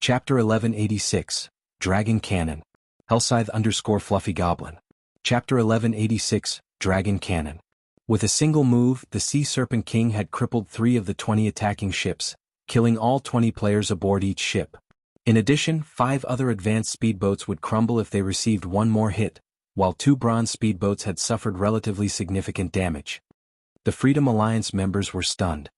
Chapter 1186, Dragon Cannon. Hellscythe_Fluffy Goblin. Chapter 1186, Dragon Cannon. With a single move, the Sea Serpent King had crippled 3 of the 20 attacking ships, killing all 20 players aboard each ship. In addition, 5 other advanced speedboats would crumble if they received one more hit, while 2 bronze speedboats had suffered relatively significant damage. The Freedom Alliance members were stunned.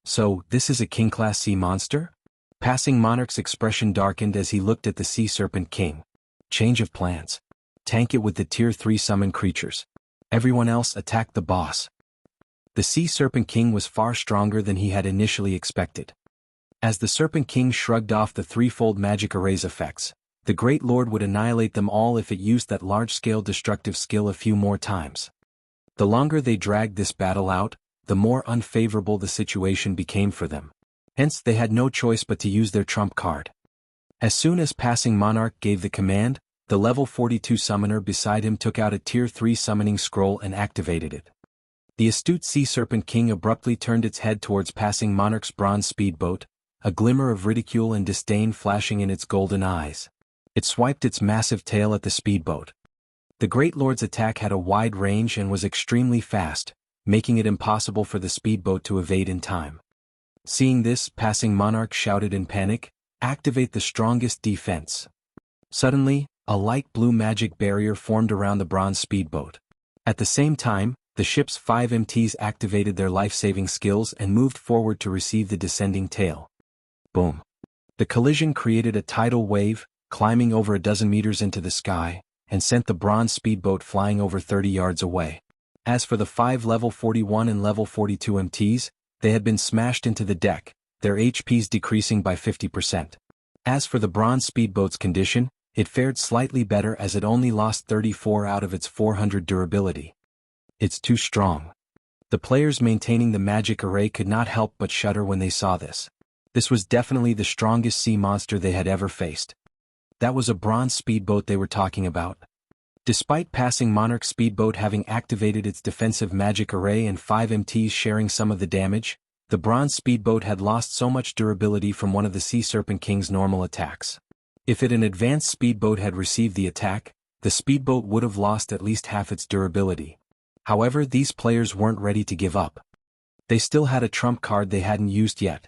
So, this is a King-class sea monster? Passing Monarch's expression darkened as he looked at the Sea Serpent King. Change of plans. Tank it with the Tier 3 summon creatures. Everyone else attack the boss. The Sea Serpent King was far stronger than he had initially expected. As the Serpent King shrugged off the threefold magic array's effects, the Great Lord would annihilate them all if it used that large-scale destructive skill a few more times. The longer they dragged this battle out, the more unfavorable the situation became for them. Hence they had no choice but to use their trump card. As soon as Passing Monarch gave the command, the level 42 summoner beside him took out a Tier 3 summoning scroll and activated it. The astute Sea Serpent King abruptly turned its head towards Passing Monarch's bronze speedboat, a glimmer of ridicule and disdain flashing in its golden eyes. It swiped its massive tail at the speedboat. The Great Lord's attack had a wide range and was extremely fast, making it impossible for the speedboat to evade in time. Seeing this, Passing Monarch shouted in panic, "Activate the strongest defense." Suddenly, a light blue magic barrier formed around the bronze speedboat. At the same time, the ship's 5 MTs activated their life-saving skills and moved forward to receive the descending tail. Boom. The collision created a tidal wave, climbing over a dozen meters into the sky, and sent the bronze speedboat flying over 30 yards away. As for the 5 level 41 and level 42 MTs, they had been smashed into the deck, their HPs decreasing by 50%. As for the bronze speedboat's condition, it fared slightly better as it only lost 34 out of its 400 durability. It's too strong. The players maintaining the magic array could not help but shudder when they saw this. This was definitely the strongest sea monster they had ever faced. That was a bronze speedboat they were talking about. Despite Passing Monarch's speedboat having activated its defensive magic array and 5 MTs sharing some of the damage, the bronze speedboat had lost so much durability from one of the Sea Serpent King's normal attacks. If an advanced speedboat had received the attack, the speedboat would have lost at least half its durability. However, these players weren't ready to give up. They still had a trump card they hadn't used yet.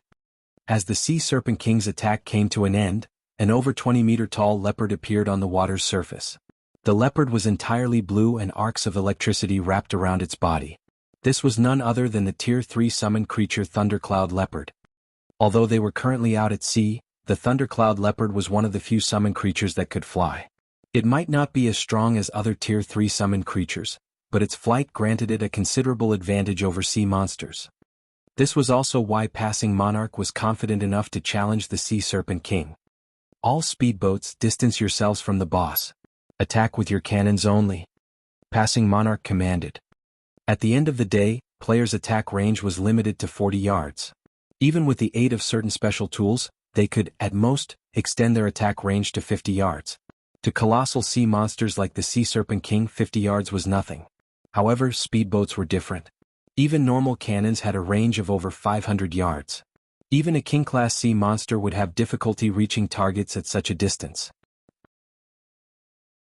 As the Sea Serpent King's attack came to an end, an over 20-meter-tall leopard appeared on the water's surface. The leopard was entirely blue and arcs of electricity wrapped around its body. This was none other than the Tier 3 summoned creature Thundercloud Leopard. Although they were currently out at sea, the Thundercloud Leopard was one of the few summoned creatures that could fly. It might not be as strong as other Tier 3 summoned creatures, but its flight granted it a considerable advantage over sea monsters. This was also why Passing Monarch was confident enough to challenge the Sea Serpent King. All speedboats, distance yourselves from the boss. Attack with your cannons only. Passing Monarch commanded. At the end of the day, players' attack range was limited to 40 yards. Even with the aid of certain special tools, they could, at most, extend their attack range to 50 yards. To colossal sea monsters like the Sea Serpent King, 50 yards was nothing. However, speedboats were different. Even normal cannons had a range of over 500 yards. Even a King-class sea monster would have difficulty reaching targets at such a distance.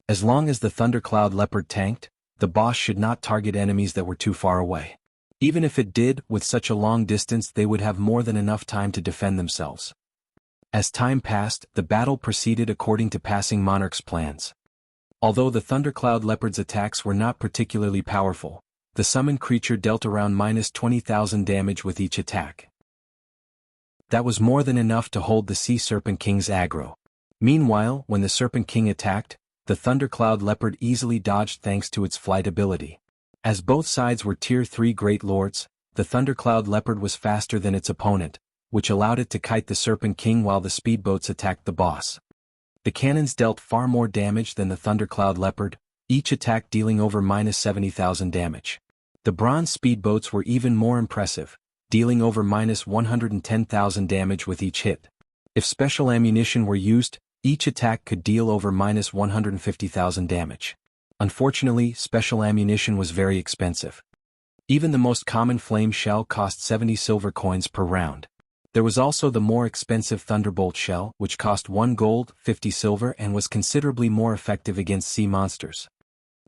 As long as the Thundercloud Leopard tanked, the boss should not target enemies that were too far away. Even if it did, with such a long distance they would have more than enough time to defend themselves. As time passed, the battle proceeded according to Passing Monarch's plans. Although the Thundercloud Leopard's attacks were not particularly powerful, the summoned creature dealt around -20,000 damage with each attack. That was more than enough to hold the Sea Serpent King's aggro. Meanwhile, when the Serpent King attacked, the Thundercloud Leopard easily dodged thanks to its flight ability. As both sides were Tier 3 Great Lords, the Thundercloud Leopard was faster than its opponent, which allowed it to kite the Serpent King while the speedboats attacked the boss. The cannons dealt far more damage than the Thundercloud Leopard, each attack dealing over -70,000 damage. The bronze speedboats were even more impressive, dealing over -110,000 damage with each hit. If special ammunition were used, each attack could deal over -150,000 damage. Unfortunately, special ammunition was very expensive. Even the most common flame shell cost 70 silver coins per round. There was also the more expensive Thunderbolt shell, which cost 1 gold, 50 silver and was considerably more effective against sea monsters.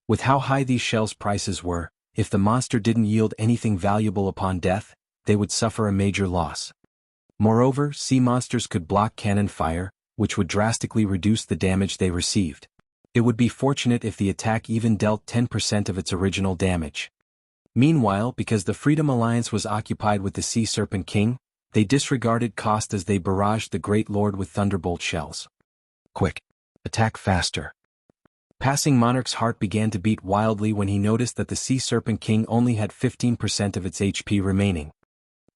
With how high these shells' prices were, if the monster didn't yield anything valuable upon death, they would suffer a major loss. Moreover, sea monsters could block cannon fire, which would drastically reduce the damage they received. It would be fortunate if the attack even dealt 10% of its original damage. Meanwhile, because the Freedom Alliance was occupied with the Sea Serpent King, they disregarded cost as they barraged the Great Lord with Thunderbolt shells. Quick! Attack faster! Passing Monarch's heart began to beat wildly when he noticed that the Sea Serpent King only had 15% of its HP remaining.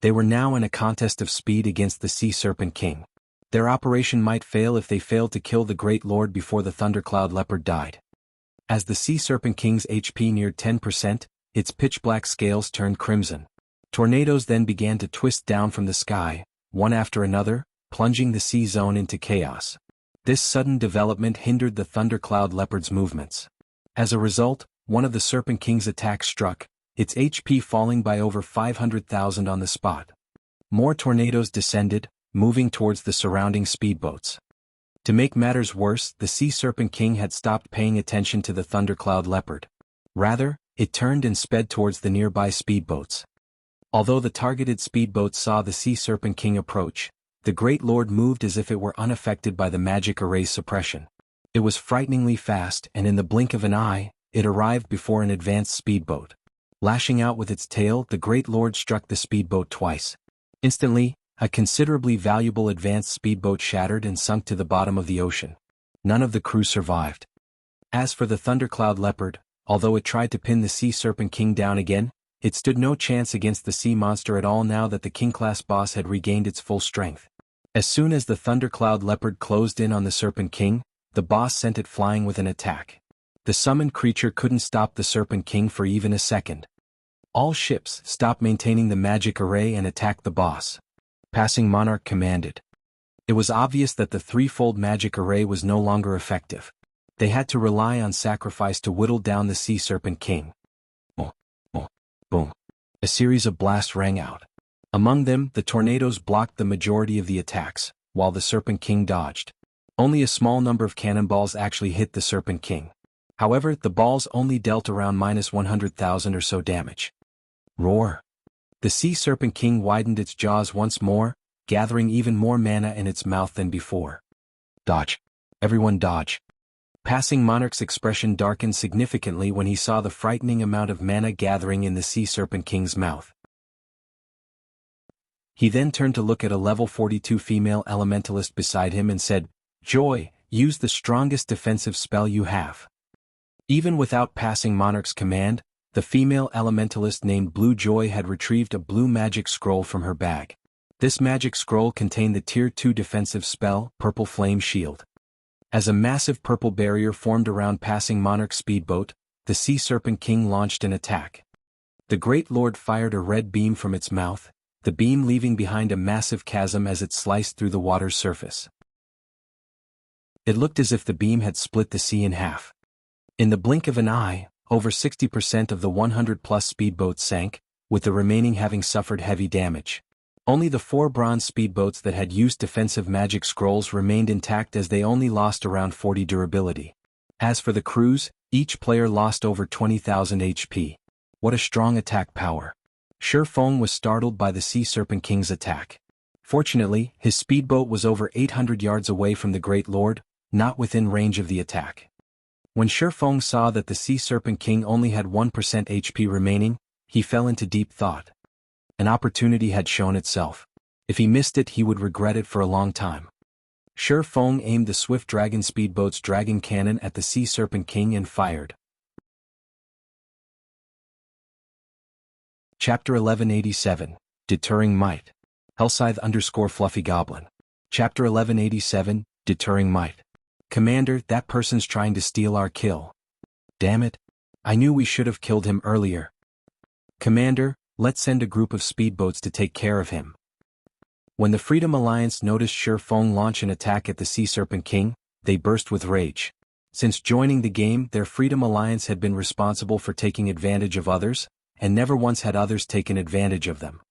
They were now in a contest of speed against the Sea Serpent King. Their operation might fail if they failed to kill the Great Lord before the Thundercloud Leopard died. As the Sea Serpent King's HP neared 10%, its pitch-black scales turned crimson. Tornadoes then began to twist down from the sky, one after another, plunging the sea zone into chaos. This sudden development hindered the Thundercloud Leopard's movements. As a result, one of the Serpent King's attacks struck, its HP falling by over 500,000 on the spot. More tornadoes descended, moving towards the surrounding speedboats. To make matters worse, the Sea Serpent King had stopped paying attention to the Thundercloud Leopard. Rather, it turned and sped towards the nearby speedboats. Although the targeted speedboats saw the Sea Serpent King approach, the Great Lord moved as if it were unaffected by the magic array's suppression. It was frighteningly fast, and in the blink of an eye, it arrived before an advanced speedboat. Lashing out with its tail, the Great Lord struck the speedboat twice. Instantly, a considerably valuable advanced speedboat shattered and sunk to the bottom of the ocean. None of the crew survived. As for the Thundercloud Leopard, although it tried to pin the Sea Serpent King down again, it stood no chance against the sea monster at all now that the King-class boss had regained its full strength. As soon as the Thundercloud Leopard closed in on the Serpent King, the boss sent it flying with an attack. The summoned creature couldn't stop the Serpent King for even a second. All ships stopped maintaining the magic array and attacked the boss. Passing Monarch commanded. It was obvious that the threefold magic array was no longer effective. They had to rely on sacrifice to whittle down the Sea Serpent King. Boom. A series of blasts rang out. Among them, the tornadoes blocked the majority of the attacks, while the Serpent King dodged. Only a small number of cannonballs actually hit the Serpent King. However, the balls only dealt around -100,000 or so damage. Roar! The Sea Serpent King widened its jaws once more, gathering even more mana in its mouth than before. Dodge! Everyone dodge! Passing Monarch's expression darkened significantly when he saw the frightening amount of mana gathering in the Sea Serpent King's mouth. He then turned to look at a level 42 female elementalist beside him and said, "Joy, use the strongest defensive spell you have." Even without passing Monarch's command, the female elementalist named Blue Joy had retrieved a blue magic scroll from her bag. This magic scroll contained the Tier 2 defensive spell, Purple Flame Shield. As a massive purple barrier formed around passing Monarch's speedboat, the Sea Serpent King launched an attack. The Great Lord fired a red beam from its mouth, the beam leaving behind a massive chasm as it sliced through the water's surface. It looked as if the beam had split the sea in half. In the blink of an eye, over 60% of the 100-plus speedboats sank, with the remaining having suffered heavy damage. Only the 4 bronze speedboats that had used defensive magic scrolls remained intact as they only lost around 40 durability. As for the crews, each player lost over 20,000 HP. What a strong attack power. Shi Feng was startled by the Sea Serpent King's attack. Fortunately, his speedboat was over 800 yards away from the Great Lord, not within range of the attack. When Shi Feng saw that the Sea Serpent King only had 1% HP remaining, he fell into deep thought. An opportunity had shown itself. If he missed it, he would regret it for a long time. Shi Feng aimed the Swift Dragon speedboat's dragon cannon at the Sea Serpent King and fired. Chapter 1187, Deterring Might. Hellscythe_Fluffy Goblin. Chapter 1187, Deterring Might. Commander, that person's trying to steal our kill. Damn it. I knew we should have killed him earlier. Commander, let's send a group of speedboats to take care of him. When the Freedom Alliance noticed Shi Feng launch an attack at the Sea Serpent King, they burst with rage. Since joining the game, their Freedom Alliance had been responsible for taking advantage of others, and never once had others taken advantage of them.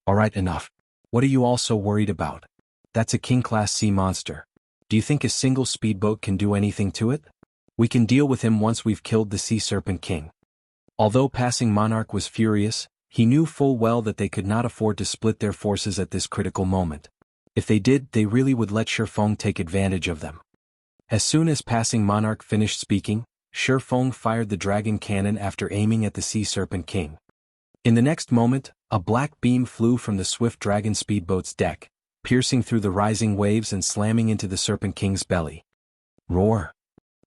Alright, enough. What are you all so worried about? That's a King-class sea monster. Do you think a single speedboat can do anything to it? We can deal with him once we've killed the Sea Serpent King. Although Passing Monarch was furious, he knew full well that they could not afford to split their forces at this critical moment. If they did, they really would let Shifeng take advantage of them. As soon as Passing Monarch finished speaking, Shifeng fired the dragon cannon after aiming at the Sea Serpent King. In the next moment, a black beam flew from the swift dragon speedboat's deck, piercing through the rising waves and slamming into the Serpent King's belly. Roar!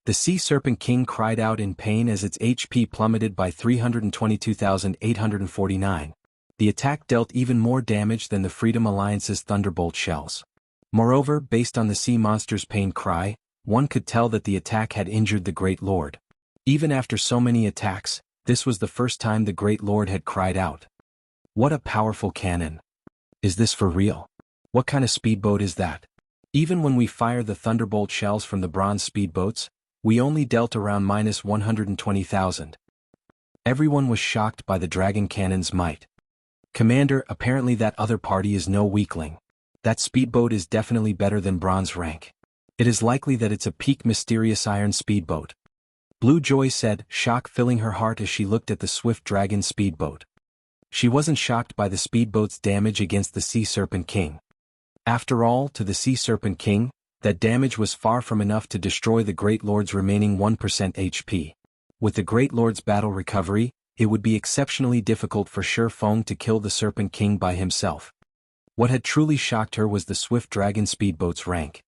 The Sea Serpent King cried out in pain as its HP plummeted by 322,849. The attack dealt even more damage than the Freedom Alliance's Thunderbolt shells. Moreover, based on the sea monster's pain cry, one could tell that the attack had injured the Great Lord. Even after so many attacks, this was the first time the Great Lord had cried out. What a powerful cannon! Is this for real? What kind of speedboat is that? Even when we fire the Thunderbolt shells from the bronze speedboats, we only dealt around minus 120,000. Everyone was shocked by the dragon cannon's might. Commander, apparently that other party is no weakling. That speedboat is definitely better than bronze rank. It is likely that it's a peak mysterious iron speedboat. Blue Joy said, shock filling her heart as she looked at the swift dragon speedboat. She wasn't shocked by the speedboat's damage against the Sea Serpent King. After all, to the Sea Serpent King, that damage was far from enough to destroy the Great Lord's remaining 1% HP. With the Great Lord's battle recovery, it would be exceptionally difficult for Shifeng to kill the Serpent King by himself. What had truly shocked her was the swift dragon speedboat's rank.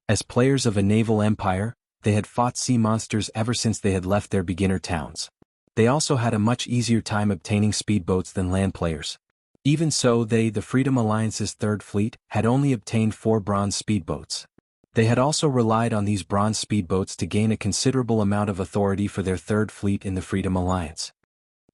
As players of a naval empire, they had fought sea monsters ever since they had left their beginner towns. They also had a much easier time obtaining speedboats than land players. Even so, the Freedom Alliance's Third Fleet, had only obtained 4 bronze speedboats. They had also relied on these bronze speedboats to gain a considerable amount of authority for their Third Fleet in the Freedom Alliance.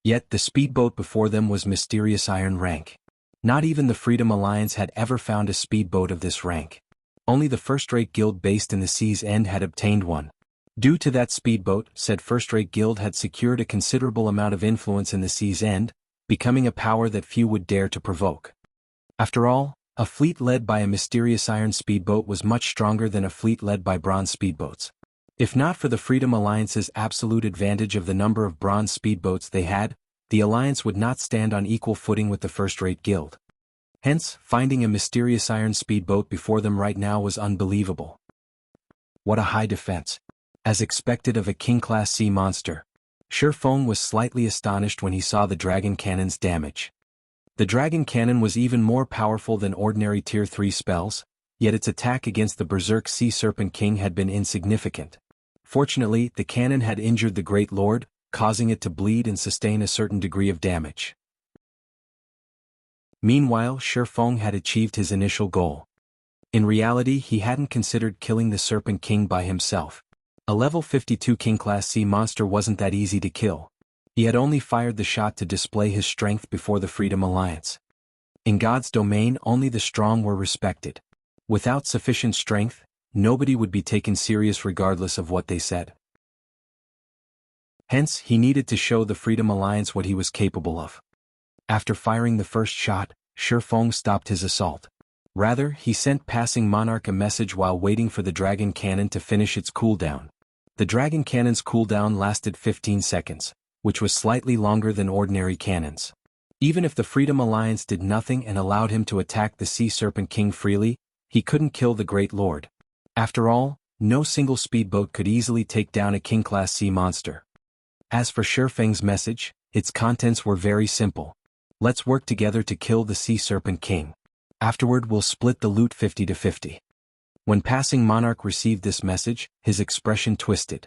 Yet the speedboat before them was mysterious iron rank. Not even the Freedom Alliance had ever found a speedboat of this rank. Only the first-rate guild based in the Sea's End had obtained one. Due to that speedboat, said first-rate guild had secured a considerable amount of influence in the Sea's End, becoming a power that few would dare to provoke. After all, a fleet led by a mysterious iron speedboat was much stronger than a fleet led by bronze speedboats. If not for the Freedom Alliance's absolute advantage of the number of bronze speedboats they had, the alliance would not stand on equal footing with the first-rate guild. Hence, finding a mysterious iron speedboat before them right now was unbelievable. What a high defense! As expected of a king-class sea monster, Shifeng was slightly astonished when he saw the dragon cannon's damage. The dragon cannon was even more powerful than ordinary Tier 3 spells, yet its attack against the Berserk Sea Serpent King had been insignificant. Fortunately, the cannon had injured the Great Lord, causing it to bleed and sustain a certain degree of damage. Meanwhile, Shifeng had achieved his initial goal. In reality, he hadn't considered killing the Serpent King by himself. A level 52 king-class sea monster wasn't that easy to kill. He had only fired the shot to display his strength before the Freedom Alliance. In God's domain, only the strong were respected. Without sufficient strength, nobody would be taken serious regardless of what they said. Hence, he needed to show the Freedom Alliance what he was capable of. After firing the first shot, Shifeng stopped his assault. Rather, he sent Passing Monarch a message while waiting for the dragon cannon to finish its cooldown. The dragon cannon's cooldown lasted 15 seconds, which was slightly longer than ordinary cannons. Even if the Freedom Alliance did nothing and allowed him to attack the Sea Serpent King freely, he couldn't kill the Great Lord. After all, no single speedboat could easily take down a king-class sea monster. As for Shifeng's message, its contents were very simple. Let's work together to kill the Sea Serpent King. Afterward we'll split the loot 50-50. When Passing Monarch received this message, his expression twisted.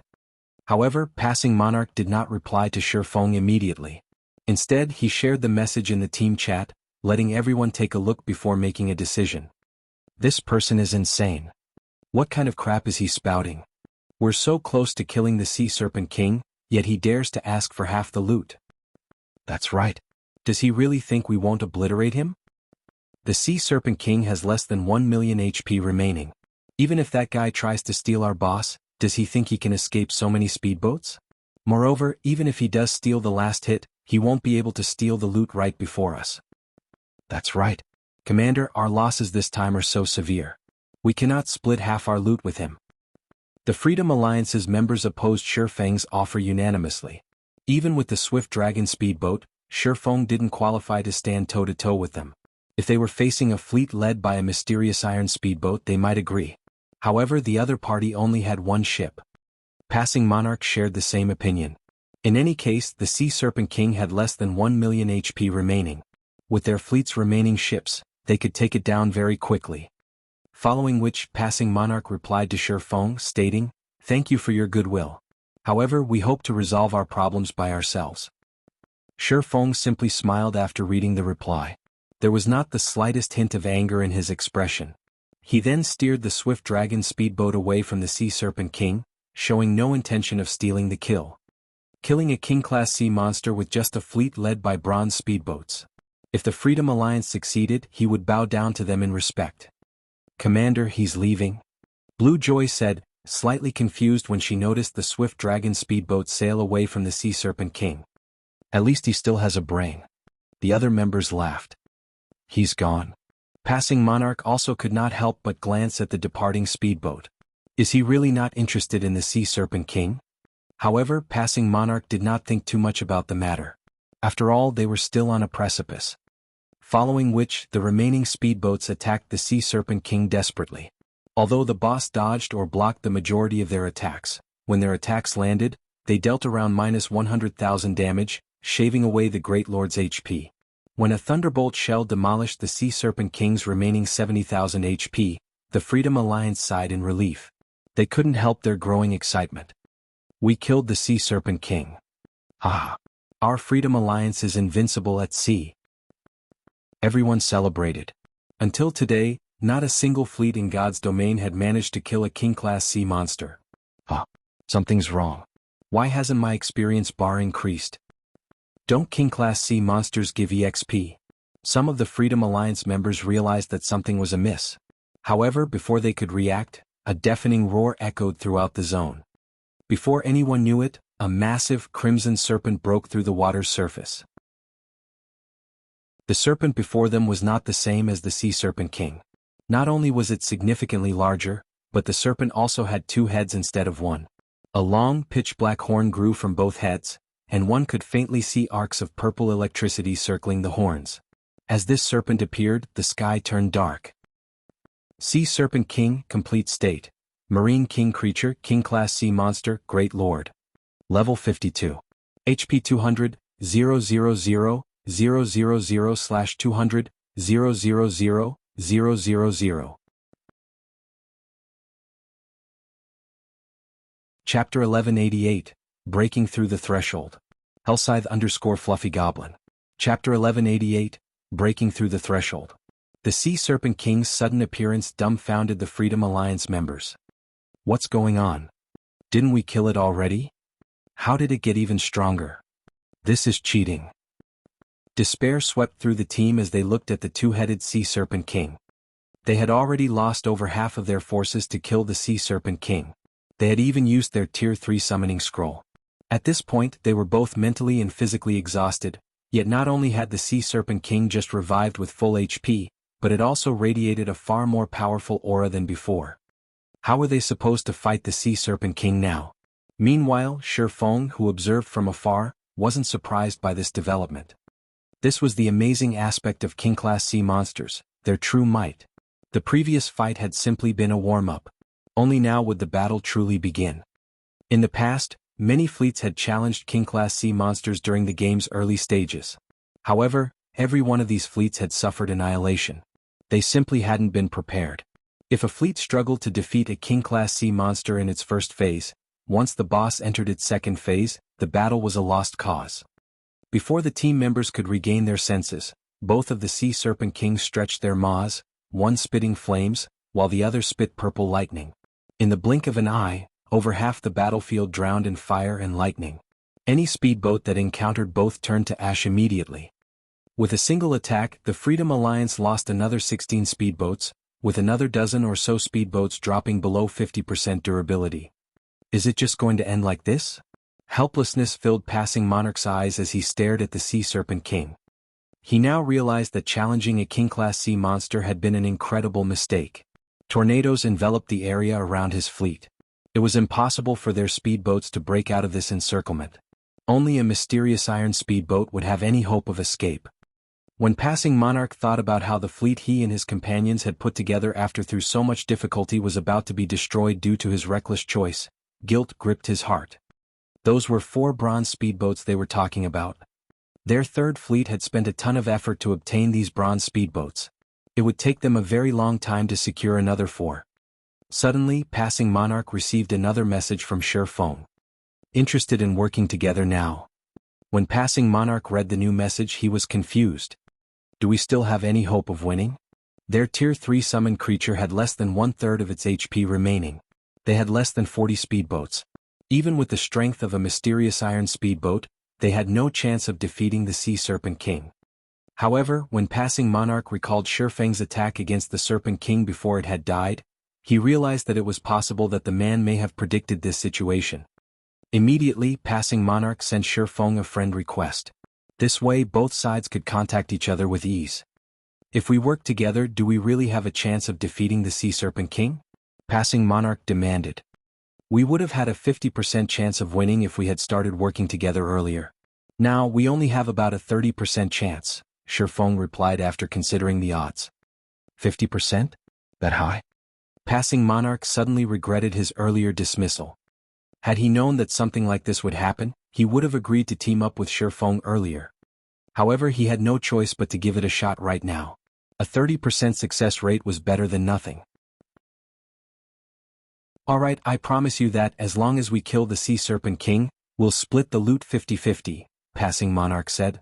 However, Passing Monarch did not reply to Shifeng immediately. Instead, he shared the message in the team chat, letting everyone take a look before making a decision. This person is insane. What kind of crap is he spouting? We're so close to killing the Sea Serpent King, yet he dares to ask for half the loot. That's right. Does he really think we won't obliterate him? The Sea Serpent King has less than 1 million HP remaining. Even if that guy tries to steal our boss, does he think he can escape so many speedboats? Moreover, even if he does steal the last hit, he won't be able to steal the loot right before us. That's right. "Commander, our losses this time are so severe. We cannot split half our loot with him." The Freedom Alliance's members opposed Shifeng's offer unanimously. Even with the Swift Dragon speedboat, Shifeng didn't qualify to stand toe-to-toe with them. If they were facing a fleet led by a mysterious iron speedboat, they might agree. However, the other party only had one ship. Passing Monarch shared the same opinion. In any case, the Sea Serpent King had less than 1 million HP remaining. With their fleet's remaining ships, they could take it down very quickly. Following which, Passing Monarch replied to Shifeng, stating, "Thank you for your goodwill. However, we hope to resolve our problems by ourselves." Shifeng simply smiled after reading the reply. There was not the slightest hint of anger in his expression. He then steered the Swift Dragon speedboat away from the Sea Serpent King, showing no intention of stealing the kill. Killing a King-class sea monster with just a fleet led by bronze speedboats. If the Freedom Alliance succeeded, he would bow down to them in respect. "Commander, he's leaving?" Blue Joy said, slightly confused when she noticed the Swift Dragon speedboat sail away from the Sea Serpent King. "At least he still has a brain." The other members laughed. "He's gone." Passing Monarch also could not help but glance at the departing speedboat. Is he really not interested in the Sea Serpent King? However, Passing Monarch did not think too much about the matter. After all, they were still on a precipice. Following which, the remaining speedboats attacked the Sea Serpent King desperately. Although the boss dodged or blocked the majority of their attacks, when their attacks landed, they dealt around -100,000 damage, shaving away the Great Lord's HP. When a Thunderbolt shell demolished the Sea Serpent King's remaining 70,000 HP, the Freedom Alliance sighed in relief. They couldn't help their growing excitement. "We killed the Sea Serpent King. Ah! Our Freedom Alliance is invincible at sea." Everyone celebrated. Until today, not a single fleet in God's domain had managed to kill a King-class sea monster. Something's wrong. Why hasn't my experience bar increased? Don't King-class sea monsters give EXP? Some of the Freedom Alliance members realized that something was amiss. However, before they could react, a deafening roar echoed throughout the zone. Before anyone knew it, a massive crimson serpent broke through the water's surface. The serpent before them was not the same as the Sea Serpent King. Not only was it significantly larger, but the serpent also had 2 heads instead of 1. A long, pitch-black horn grew from both heads, and one could faintly see arcs of purple electricity circling the horns. As this serpent appeared, the sky turned dark. Sea Serpent King, complete state. Marine King creature, King-class sea monster, Great Lord. Level 52. HP 200, 000, 000/200, 000, 000. Chapter 1188, Breaking Through the Threshold. Hellscythe_Fluffy Goblin. Chapter 1188, Breaking Through the Threshold. The Sea Serpent King's sudden appearance dumbfounded the Freedom Alliance members. What's going on? Didn't we kill it already? How did it get even stronger? This is cheating. Despair swept through the team as they looked at the 2-headed Sea Serpent King. They had already lost over half of their forces to kill the Sea Serpent King. They had even used their Tier 3 summoning scroll. At this point, they were both mentally and physically exhausted, yet not only had the Sea Serpent King just revived with full HP, but it also radiated a far more powerful aura than before. How were they supposed to fight the Sea Serpent King now? Meanwhile, Shifeng, who observed from afar, wasn't surprised by this development. This was the amazing aspect of King-class sea monsters, their true might. The previous fight had simply been a warm-up. Only now would the battle truly begin. In the past, many fleets had challenged King-class sea monsters during the game's early stages. However, every one of these fleets had suffered annihilation. They simply hadn't been prepared. If a fleet struggled to defeat a King-class sea monster in its first phase, once the boss entered its second phase, the battle was a lost cause. Before the team members could regain their senses, both of the Sea Serpent Kings stretched their maws, one spitting flames, while the other spit purple lightning. In the blink of an eye, over half the battlefield drowned in fire and lightning. Any speedboat that encountered both turned to ash immediately. With a single attack, the Freedom Alliance lost another 16 speedboats, with another dozen or so speedboats dropping below 50% durability. Is it just going to end like this? Helplessness filled Passing Monarch's eyes as he stared at the Sea Serpent King. He now realized that challenging a King-class sea monster had been an incredible mistake. Tornadoes enveloped the area around his fleet. It was impossible for their speedboats to break out of this encirclement. Only a mysterious iron speedboat would have any hope of escape. When passing Monarch thought about how the fleet he and his companions had put together after through so much difficulty was about to be destroyed due to his reckless choice, guilt gripped his heart. Those were 4 bronze speedboats they were talking about. Their third fleet had spent a ton of effort to obtain these bronze speedboats. It would take them a very long time to secure another 4. Suddenly, passing Monarch received another message from Shi Feng. Interested in working together now. When passing Monarch read the new message, he was confused. Do we still have any hope of winning? Their Tier 3 summoned creature had less than 1/3 of its HP remaining. They had less than 40 speedboats. Even with the strength of a mysterious iron speedboat, they had no chance of defeating the Sea Serpent King. However, when passing Monarch recalled Shi Feng's attack against the Serpent King before it had died, he realized that it was possible that the man may have predicted this situation. Immediately, passing Monarch sent Shi Feng a friend request. This way both sides could contact each other with ease. If we work together, do we really have a chance of defeating the Sea Serpent King? Passing Monarch demanded. We would have had a 50% chance of winning if we had started working together earlier. Now we only have about a 30% chance, Shi Feng replied after considering the odds. 50%? That high? Passing Monarch suddenly regretted his earlier dismissal. Had he known that something like this would happen, he would have agreed to team up with Shi Feng earlier. However, he had no choice but to give it a shot right now. A 30% success rate was better than nothing. Alright, I promise you that as long as we kill the Sea Serpent King, we'll split the loot 50-50, passing Monarch said.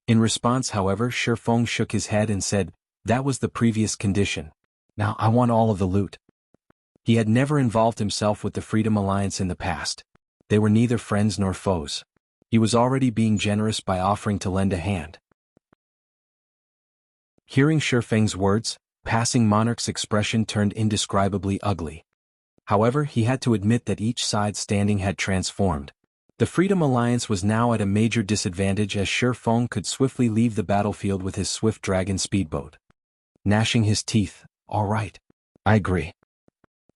In response, however, Shi Feng shook his head and said, that was the previous condition. Now I want all of the loot. He had never involved himself with the Freedom Alliance in the past. They were neither friends nor foes. He was already being generous by offering to lend a hand. Hearing Shi Feng's words, passing Monarch's expression turned indescribably ugly. However, he had to admit that each side standing had transformed. The Freedom Alliance was now at a major disadvantage as Shi Feng could swiftly leave the battlefield with his swift dragon speedboat. Gnashing his teeth, all right. I agree.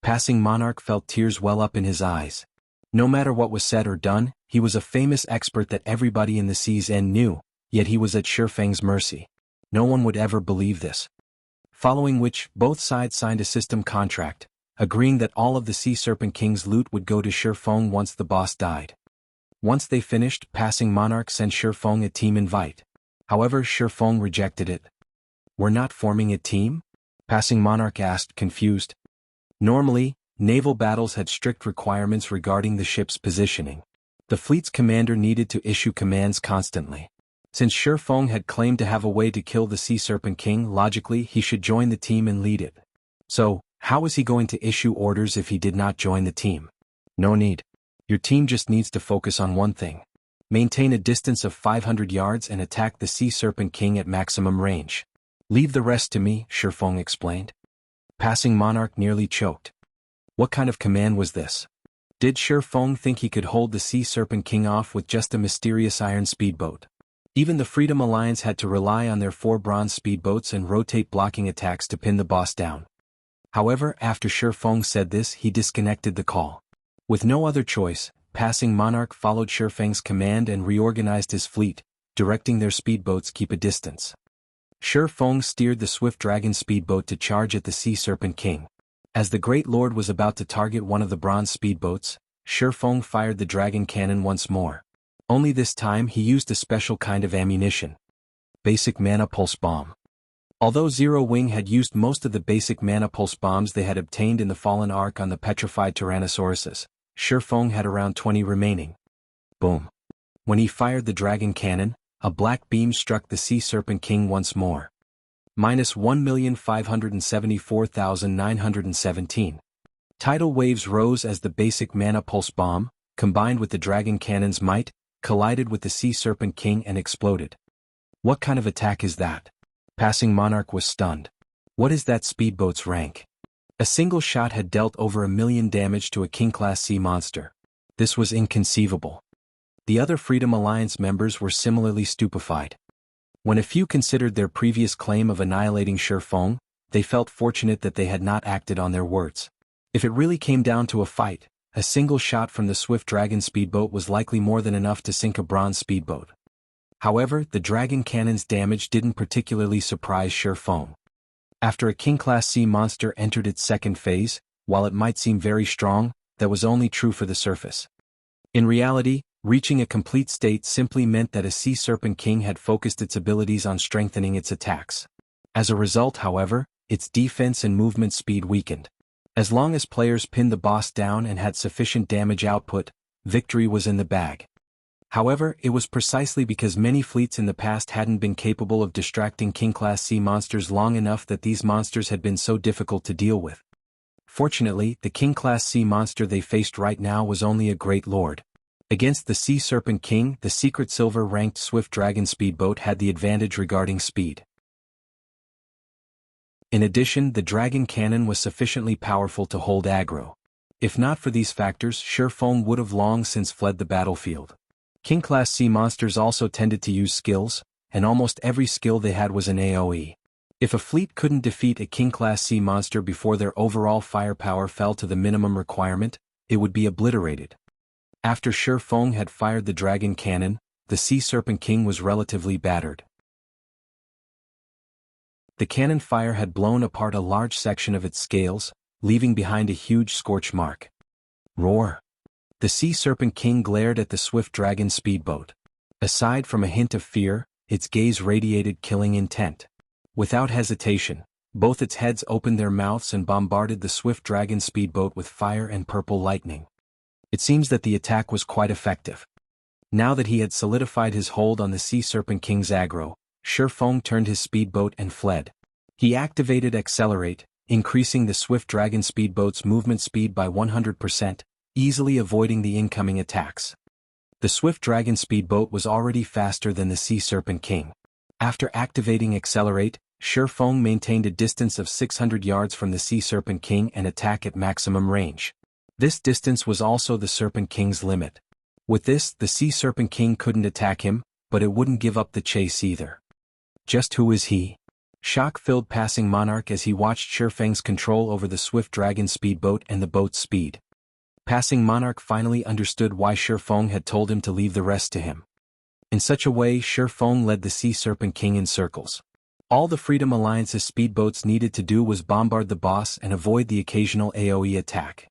Passing Monarch felt tears well up in his eyes. No matter what was said or done, he was a famous expert that everybody in the Sea's End knew, yet he was at Shi Feng's mercy. No one would ever believe this. Following which, both sides signed a system contract, agreeing that all of the Sea Serpent King's loot would go to Shi Feng once the boss died. Once they finished, passing Monarch sent Shi Feng a team invite. However, Shi Feng rejected it. We're not forming a team? Passing Monarch asked, confused. Normally, naval battles had strict requirements regarding the ship's positioning. The fleet's commander needed to issue commands constantly. Since Shi Feng had claimed to have a way to kill the Sea Serpent King, logically he should join the team and lead it. So, how was he going to issue orders if he did not join the team? No need. Your team just needs to focus on one thing. Maintain a distance of 500 yards and attack the Sea Serpent King at maximum range. Leave the rest to me, Shi Feng explained. Passing Monarch nearly choked. What kind of command was this? Did Shi Feng think he could hold the Sea Serpent King off with just a mysterious iron speedboat? Even the Freedom Alliance had to rely on their 4 bronze speedboats and rotate blocking attacks to pin the boss down. However, after Shi Feng said this, he disconnected the call. With no other choice, passing Monarch followed Shi Feng's command and reorganized his fleet, directing their speedboats keep a distance. Shi Feng steered the swift dragon speedboat to charge at the Sea Serpent King. As the Great Lord was about to target one of the bronze speedboats, Shi Feng fired the dragon cannon once more. Only this time he used a special kind of ammunition. Basic Mana Pulse Bomb. Although Zero Wing had used most of the basic Mana Pulse Bombs they had obtained in the Fallen Ark on the petrified Tyrannosauruses, Shi Feng had around 20 remaining. Boom. When he fired the dragon cannon, a black beam struck the Sea Serpent King once more. -1,574,917. Tidal waves rose as the basic Mana Pulse Bomb, combined with the dragon cannon's might, collided with the Sea Serpent King and exploded. What kind of attack is that? Passing Monarch was stunned. What is that speedboat's rank? A single shot had dealt over 1 million damage to a King-class sea monster. This was inconceivable. The other Freedom Alliance members were similarly stupefied. When a few considered their previous claim of annihilating Shifeng, they felt fortunate that they had not acted on their words. If it really came down to a fight, a single shot from the swift dragon speedboat was likely more than enough to sink a bronze speedboat. However, the dragon cannon's damage didn't particularly surprise Shifeng. After a King-class sea monster entered its second phase, while it might seem very strong, that was only true for the surface. In reality, reaching a complete state simply meant that a Sea Serpent King had focused its abilities on strengthening its attacks. As a result, however, its defense and movement speed weakened. As long as players pinned the boss down and had sufficient damage output, victory was in the bag. However, it was precisely because many fleets in the past hadn't been capable of distracting King-class sea monsters long enough that these monsters had been so difficult to deal with. Fortunately, the King-class sea monster they faced right now was only a great lord. Against the Sea Serpent King, the secret silver-ranked Swift Dragon speedboat had the advantage regarding speed. In addition, the dragon cannon was sufficiently powerful to hold aggro. If not for these factors, Shifeng would have long since fled the battlefield. King-class sea monsters also tended to use skills, and almost every skill they had was an AoE. If a fleet couldn't defeat a King-class sea monster before their overall firepower fell to the minimum requirement, it would be obliterated. After Shifeng had fired the dragon cannon, the Sea Serpent King was relatively battered. The cannon fire had blown apart a large section of its scales, leaving behind a huge scorch mark. Roar! The Sea Serpent King glared at the swift dragon speedboat. Aside from a hint of fear, its gaze radiated killing intent. Without hesitation, both its heads opened their mouths and bombarded the swift dragon speedboat with fire and purple lightning. It seems that the attack was quite effective. Now that he had solidified his hold on the Sea Serpent King's aggro, Shifeng turned his speedboat and fled. He activated Accelerate, increasing the swift dragon speedboat's movement speed by 100%, easily avoiding the incoming attacks. The swift dragon speedboat was already faster than the Sea Serpent King. After activating Accelerate, Shifeng maintained a distance of 600 yards from the Sea Serpent King and attack at maximum range. This distance was also the Serpent King's limit. With this, the Sea Serpent King couldn't attack him, but it wouldn't give up the chase either. Just who is he? Shock filled Passing Monarch as he watched Shifeng's control over the swift dragon speedboat and the boat's speed. Passing Monarch finally understood why Shifeng had told him to leave the rest to him. In such a way, Shifeng led the Sea Serpent King in circles. All the Freedom Alliance's speedboats needed to do was bombard the boss and avoid the occasional AoE attack.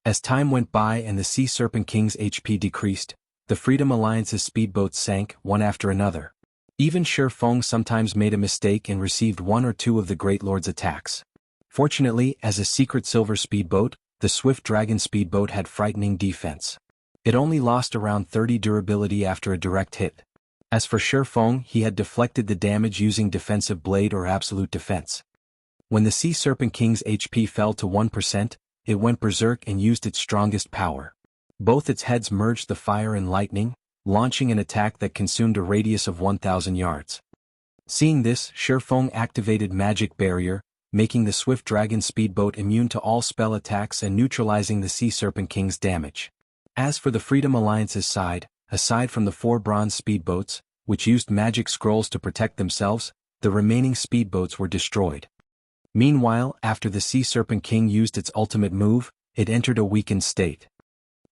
As time went by and the Sea Serpent King's HP decreased, the Freedom Alliance's speedboats sank one after another. Even Shifeng sometimes made a mistake and received one or two of the Great Lord's attacks. Fortunately, as a secret silver speedboat, the Swift Dragon speedboat had frightening defense. It only lost around 30 durability after a direct hit. As for Shifeng, he had deflected the damage using Defensive Blade or Absolute Defense. When the Sea Serpent King's HP fell to 1%, it went berserk and used its strongest power. Both its heads merged the fire and lightning, launching an attack that consumed a radius of 1,000 yards. Seeing this, Shifeng activated Magic Barrier, making the Swift Dragon speedboat immune to all spell attacks and neutralizing the Sea Serpent King's damage. As for the Freedom Alliance's side, aside from the 4 bronze speedboats, which used magic scrolls to protect themselves, the remaining speedboats were destroyed. Meanwhile, after the Sea Serpent King used its ultimate move, it entered a weakened state.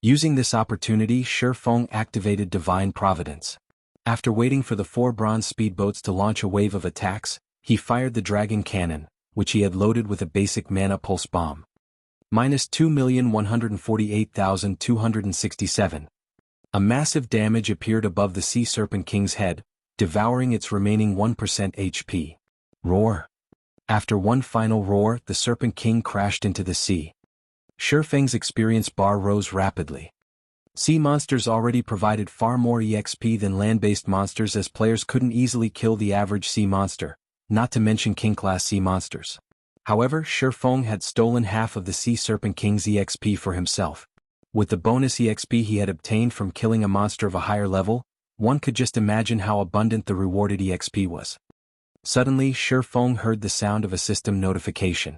Using this opportunity, Shifeng activated Divine Providence. After waiting for the 4 bronze speedboats to launch a wave of attacks, he fired the dragon cannon, which he had loaded with a basic mana pulse bomb. Minus 2,148,267. A massive damage appeared above the Sea Serpent King's head, devouring its remaining 1% HP. Roar! After one final roar, the Serpent King crashed into the sea. Shifeng's experience bar rose rapidly. Sea monsters already provided far more EXP than land-based monsters, as players couldn't easily kill the average sea monster, not to mention King-class sea monsters. However, Shifeng had stolen half of the Sea Serpent King's EXP for himself. With the bonus EXP he had obtained from killing a monster of a higher level, one could just imagine how abundant the rewarded EXP was. Suddenly, Shifeng heard the sound of a system notification.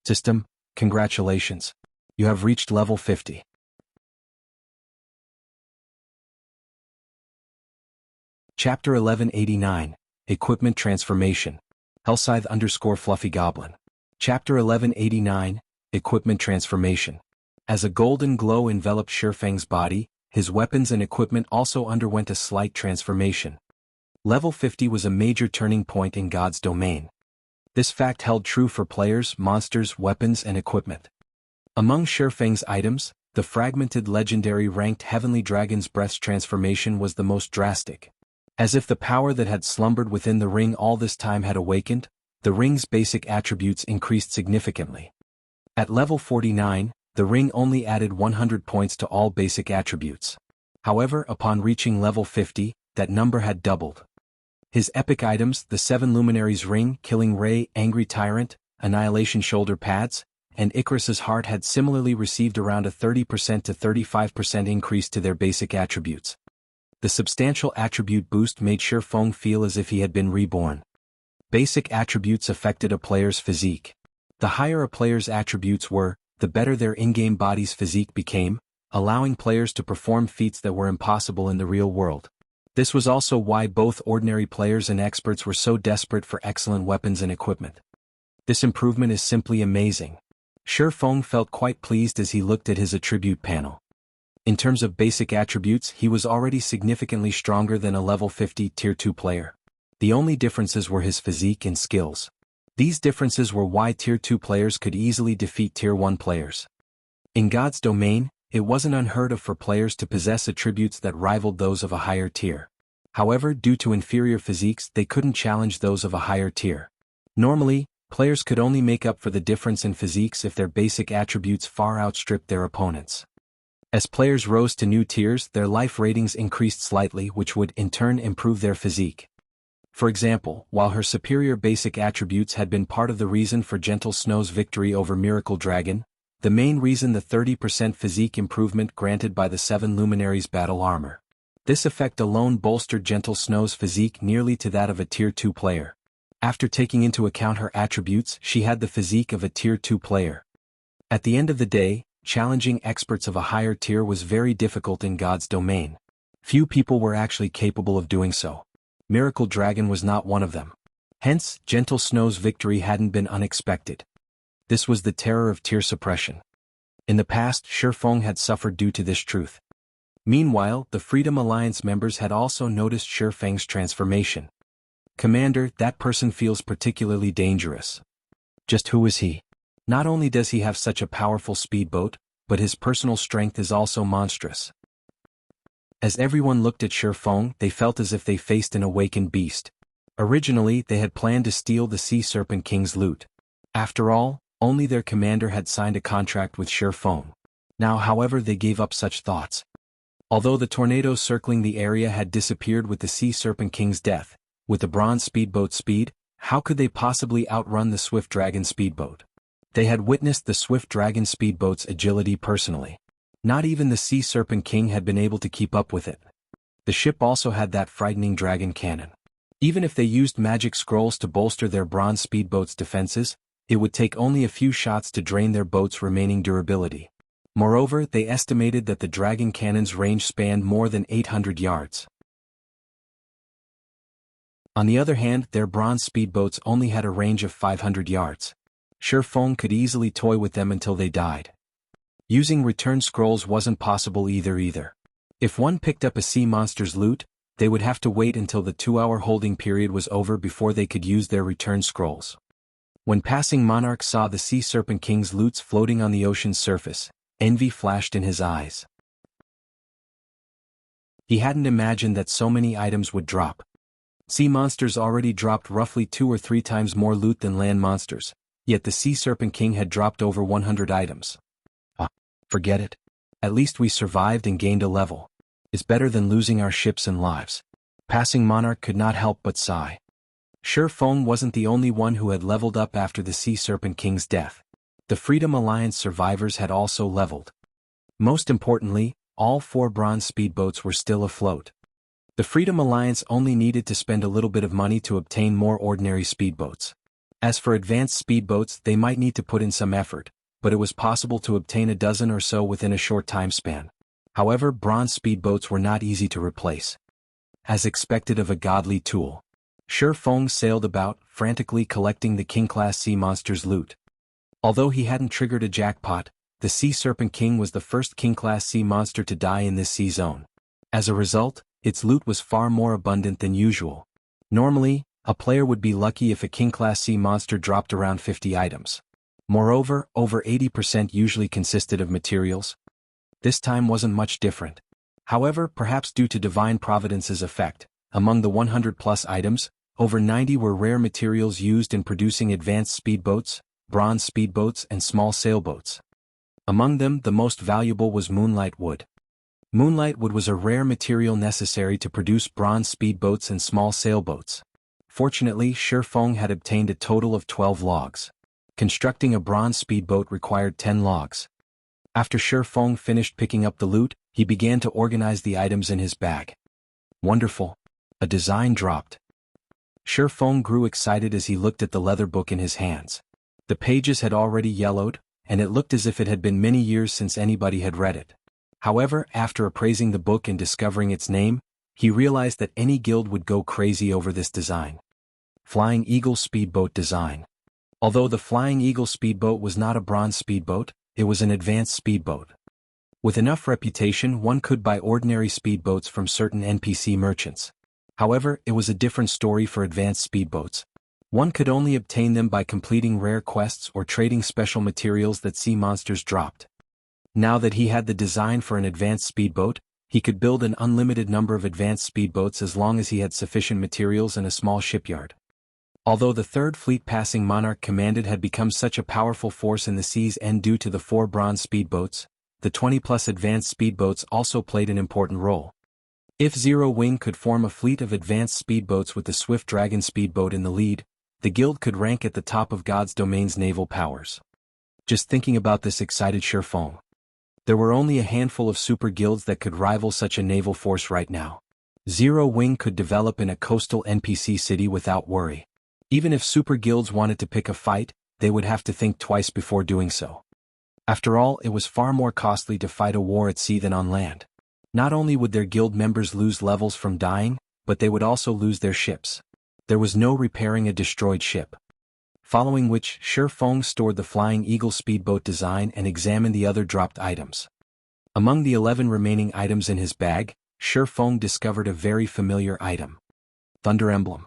System, congratulations. You have reached level 50. Chapter 1189, Equipment Transformation. Hellscythe_Fluffy Goblin. Chapter 1189, Equipment Transformation. As a golden glow enveloped Shurfeng's body, his weapons and equipment also underwent a slight transformation. Level 50 was a major turning point in God's domain. This fact held true for players, monsters, weapons, and equipment. Among Shurfeng's items, the fragmented legendary ranked Heavenly Dragon's Breath's transformation was the most drastic. As if the power that had slumbered within the ring all this time had awakened, the ring's basic attributes increased significantly. At level 49, the ring only added 100 points to all basic attributes. However, upon reaching level 50, that number had doubled. His epic items, the 7 Luminaries Ring, Killing Ray, Angry Tyrant, Annihilation Shoulder Pads, and Icarus's Heart had similarly received around a 30% to 35% increase to their basic attributes. The substantial attribute boost made Shurfeng feel as if he had been reborn. Basic attributes affected a player's physique. The higher a player's attributes were, the better their in-game body's physique became, allowing players to perform feats that were impossible in the real world. This was also why both ordinary players and experts were so desperate for excellent weapons and equipment. This improvement is simply amazing. Shurfeng felt quite pleased as he looked at his attribute panel. In terms of basic attributes, he was already significantly stronger than a level 50 Tier 2 player. The only differences were his physique and skills. These differences were why Tier 2 players could easily defeat Tier 1 players. In God's domain, it wasn't unheard of for players to possess attributes that rivaled those of a higher tier. However, due to inferior physiques, they couldn't challenge those of a higher tier. Normally, players could only make up for the difference in physiques if their basic attributes far outstripped their opponents. As players rose to new tiers, their life ratings increased slightly, which would, in turn, improve their physique. For example, while her superior basic attributes had been part of the reason for Gentle Snow's victory over Miracle Dragon, the main reason the 30% physique improvement granted by the 7 Luminaries battle armor. This effect alone bolstered Gentle Snow's physique nearly to that of a Tier 2 player. After taking into account her attributes, she had the physique of a Tier 2 player. At the end of the day, challenging experts of a higher tier was very difficult in God's domain. Few people were actually capable of doing so. Miracle Dragon was not one of them. Hence, Gentle Snow's victory hadn't been unexpected. This was the terror of tier suppression. In the past, Shurfeng had suffered due to this truth. Meanwhile, the Freedom Alliance members had also noticed Shurfeng's transformation. Commander, that person feels particularly dangerous. Just who is he? Not only does he have such a powerful speedboat, but his personal strength is also monstrous. As everyone looked at Shurfeng, they felt as if they faced an awakened beast. Originally, they had planned to steal the Sea Serpent King's loot. After all, only their commander had signed a contract with Shurfeng. Now, however, they gave up such thoughts. Although the tornadoes circling the area had disappeared with the Sea Serpent King's death, with the bronze speedboat's speed, how could they possibly outrun the Swift Dragon speedboat? They had witnessed the Swift Dragon speedboat's agility personally. Not even the Sea Serpent King had been able to keep up with it. The ship also had that frightening dragon cannon. Even if they used magic scrolls to bolster their bronze speedboat's defenses, it would take only a few shots to drain their boat's remaining durability. Moreover, they estimated that the dragon cannon's range spanned more than 800 yards. On the other hand, their bronze speedboats only had a range of 500 yards. Shurfeng could easily toy with them until they died. Using return scrolls wasn't possible either. If one picked up a sea monster's loot, they would have to wait until the 2-hour holding period was over before they could use their return scrolls. When passing monarchs saw the Sea Serpent King's loots floating on the ocean's surface, envy flashed in his eyes. He hadn't imagined that so many items would drop. Sea monsters already dropped roughly 2 or 3 times more loot than land monsters, yet the Sea Serpent King had dropped over 100 items. Forget it. At least we survived and gained a level. It's better than losing our ships and lives. Passing monarch could not help but sigh. Shurfeng wasn't the only one who had leveled up after the Sea Serpent King's death. The Freedom Alliance survivors had also leveled. Most importantly, all 4 bronze speedboats were still afloat. The Freedom Alliance only needed to spend a little bit of money to obtain more ordinary speedboats. As for advanced speedboats, they might need to put in some effort, but it was possible to obtain a dozen or so within a short time span. However, bronze speedboats were not easy to replace. as expected of a godly tool. Shi Feng sailed about, frantically collecting the King-class sea monster's loot. Although he hadn't triggered a jackpot, the Sea Serpent King was the first King-class sea monster to die in this sea zone. As a result, its loot was far more abundant than usual. Normally, a player would be lucky if a King-class sea monster dropped around 50 items. Moreover, over 80% usually consisted of materials. This time wasn't much different. However, perhaps due to Divine Providence's effect, among the 100-plus items, over 90 were rare materials used in producing advanced speedboats, bronze speedboats and small sailboats. Among them, the most valuable was moonlight wood. Moonlight wood was a rare material necessary to produce bronze speedboats and small sailboats. Fortunately, Shi Feng had obtained a total of 12 logs. Constructing a bronze speedboat required 10 logs. After Shi Feng finished picking up the loot, he began to organize the items in his bag. Wonderful! A design dropped. Shi Feng grew excited as he looked at the leather book in his hands. The pages had already yellowed, and it looked as if it had been many years since anybody had read it. However, after appraising the book and discovering its name, he realized that any guild would go crazy over this design. Flying Eagle Speedboat Design. Although the Flying Eagle Speedboat was not a bronze speedboat, it was an advanced speedboat. With enough reputation, one could buy ordinary speedboats from certain NPC merchants. However, it was a different story for advanced speedboats. One could only obtain them by completing rare quests or trading special materials that sea monsters dropped. Now that he had the design for an advanced speedboat, he could build an unlimited number of advanced speedboats as long as he had sufficient materials and a small shipyard. Although the third fleet passing monarch commanded had become such a powerful force in the seas and due to the 4 bronze speedboats, the 20-plus advanced speedboats also played an important role. If Zero Wing could form a fleet of advanced speedboats with the Swift Dragon speedboat in the lead, the guild could rank at the top of God's domain's naval powers. Just thinking about this excited Shi Feng. There were only a handful of super guilds that could rival such a naval force right now. Zero Wing could develop in a coastal NPC city without worry. Even if super guilds wanted to pick a fight, they would have to think twice before doing so. After all, it was far more costly to fight a war at sea than on land. Not only would their guild members lose levels from dying, but they would also lose their ships. There was no repairing a destroyed ship. Following which, Shi Feng stored the Flying Eagle speedboat design and examined the other dropped items. Among the 11 remaining items in his bag, Shi Feng discovered a very familiar item. Thunder Emblem.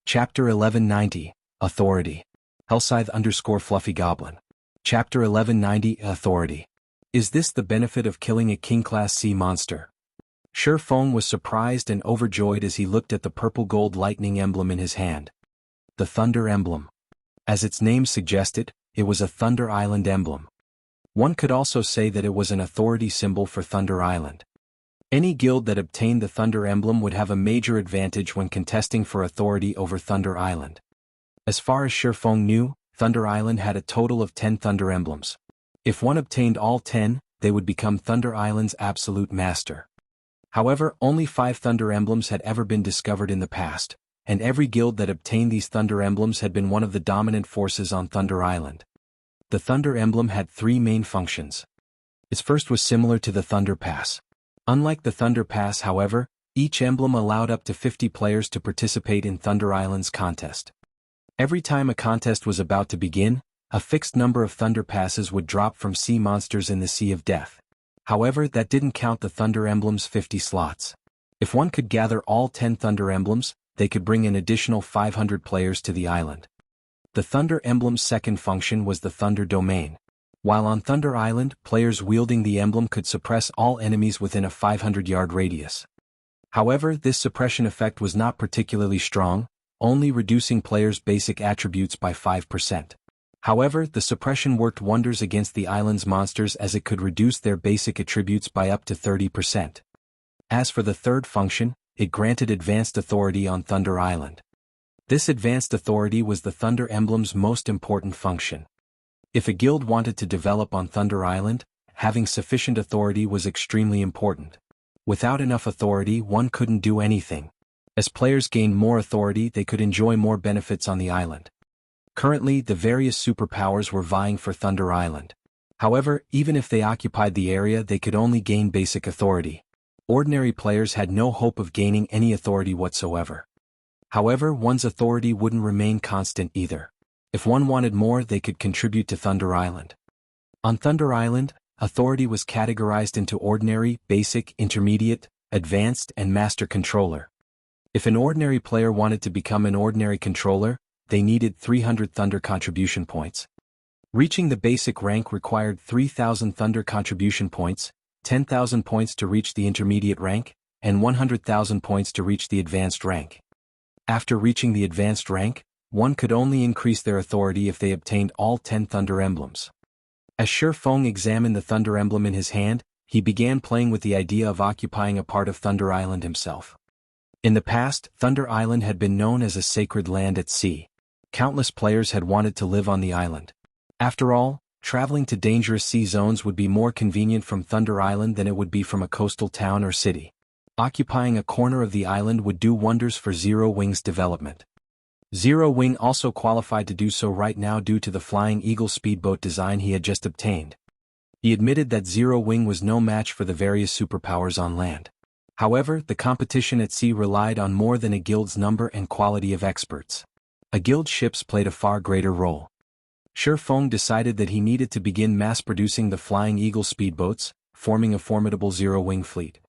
Chapter 1190, Authority. Hellscythe_Fluffy Goblin. Chapter 1190, Authority. Is this the benefit of killing a king-class sea monster? Shi Feng was surprised and overjoyed as he looked at the purple-gold lightning emblem in his hand. The Thunder Emblem. As its name suggested, it was a Thunder Island emblem. One could also say that it was an authority symbol for Thunder Island. Any guild that obtained the Thunder Emblem would have a major advantage when contesting for authority over Thunder Island. As far as Shi Feng knew, Thunder Island had a total of 10 Thunder Emblems. If one obtained all 10, they would become Thunder Island's absolute master. However, only 5 Thunder Emblems had ever been discovered in the past, and every guild that obtained these Thunder Emblems had been one of the dominant forces on Thunder Island. The Thunder Emblem had 3 main functions. Its first was similar to the Thunder Pass. Unlike the Thunder Pass, however, each emblem allowed up to 50 players to participate in Thunder Island's contest. Every time a contest was about to begin, a fixed number of Thunder Passes would drop from sea monsters in the Sea of Death. However, that didn't count the Thunder Emblem's 50 slots. If one could gather all 10 Thunder Emblems, they could bring an additional 500 players to the island. The Thunder Emblem's second function was the Thunder Domain. While on Thunder Island, players wielding the emblem could suppress all enemies within a 500-yard radius. However, this suppression effect was not particularly strong, only reducing players' basic attributes by 5%. However, the suppression worked wonders against the island's monsters as it could reduce their basic attributes by up to 30%. As for the third function, it granted advanced authority on Thunder Island. This advanced authority was the Thunder Emblem's most important function. If a guild wanted to develop on Thunder Island, having sufficient authority was extremely important. Without enough authority, one couldn't do anything. As players gained more authority, they could enjoy more benefits on the island. Currently, the various superpowers were vying for Thunder Island. However, even if they occupied the area, they could only gain basic authority. Ordinary players had no hope of gaining any authority whatsoever. However, one's authority wouldn't remain constant either. If one wanted more, they could contribute to Thunder Island. On Thunder Island, authority was categorized into ordinary, basic, intermediate, advanced, and master controller. If an ordinary player wanted to become an ordinary controller, they needed 300 Thunder contribution points. Reaching the basic rank required 3,000 Thunder contribution points, 10,000 points to reach the intermediate rank, and 100,000 points to reach the advanced rank. After reaching the advanced rank, one could only increase their authority if they obtained all 10 Thunder emblems. As Shi Feng examined the Thunder emblem in his hand, he began playing with the idea of occupying a part of Thunder Island himself. In the past, Thunder Island had been known as a sacred land at sea. Countless players had wanted to live on the island. After all, traveling to dangerous sea zones would be more convenient from Thunder Island than it would be from a coastal town or city. Occupying a corner of the island would do wonders for Zero Wing's development. Zero Wing also qualified to do so right now due to the Flying Eagle speedboat design he had just obtained. He admitted that Zero Wing was no match for the various superpowers on land. However, the competition at sea relied on more than a guild's number and quality of experts. A guild's ships played a far greater role. Shi Feng decided that he needed to begin mass-producing the Flying Eagle speedboats, forming a formidable Zero-Wing fleet.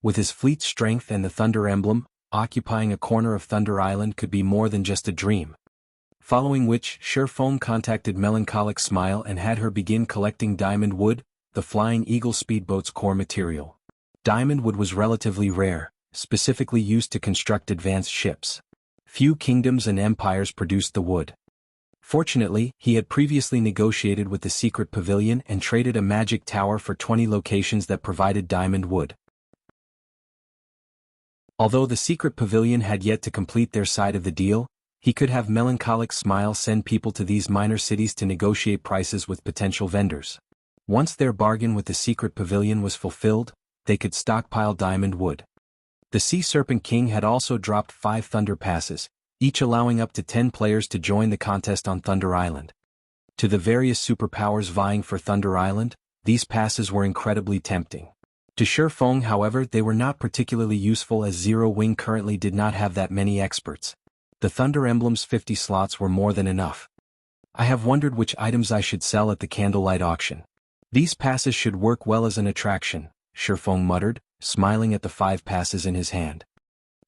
With his fleet's strength and the Thunder Emblem, occupying a corner of Thunder Island could be more than just a dream. Following which, Shi Feng contacted Melancholic Smile and had her begin collecting diamond wood, the Flying Eagle speedboat's core material. Diamond wood was relatively rare, specifically used to construct advanced ships. Few kingdoms and empires produced the wood. Fortunately, he had previously negotiated with the Secret Pavilion and traded a magic tower for 20 locations that provided diamond wood. Although the Secret Pavilion had yet to complete their side of the deal, he could have Melancholic Smile send people to these minor cities to negotiate prices with potential vendors. Once their bargain with the Secret Pavilion was fulfilled, they could stockpile diamond wood. The Sea Serpent King had also dropped 5 Thunder Passes, each allowing up to 10 players to join the contest on Thunder Island. To the various superpowers vying for Thunder Island, these passes were incredibly tempting. To Shi Feng, however, they were not particularly useful as Zero Wing currently did not have that many experts. The Thunder Emblem's 50 slots were more than enough. I have wondered which items I should sell at the candlelight auction. These passes should work well as an attraction, Shi Feng muttered, smiling at the 5 passes in his hand.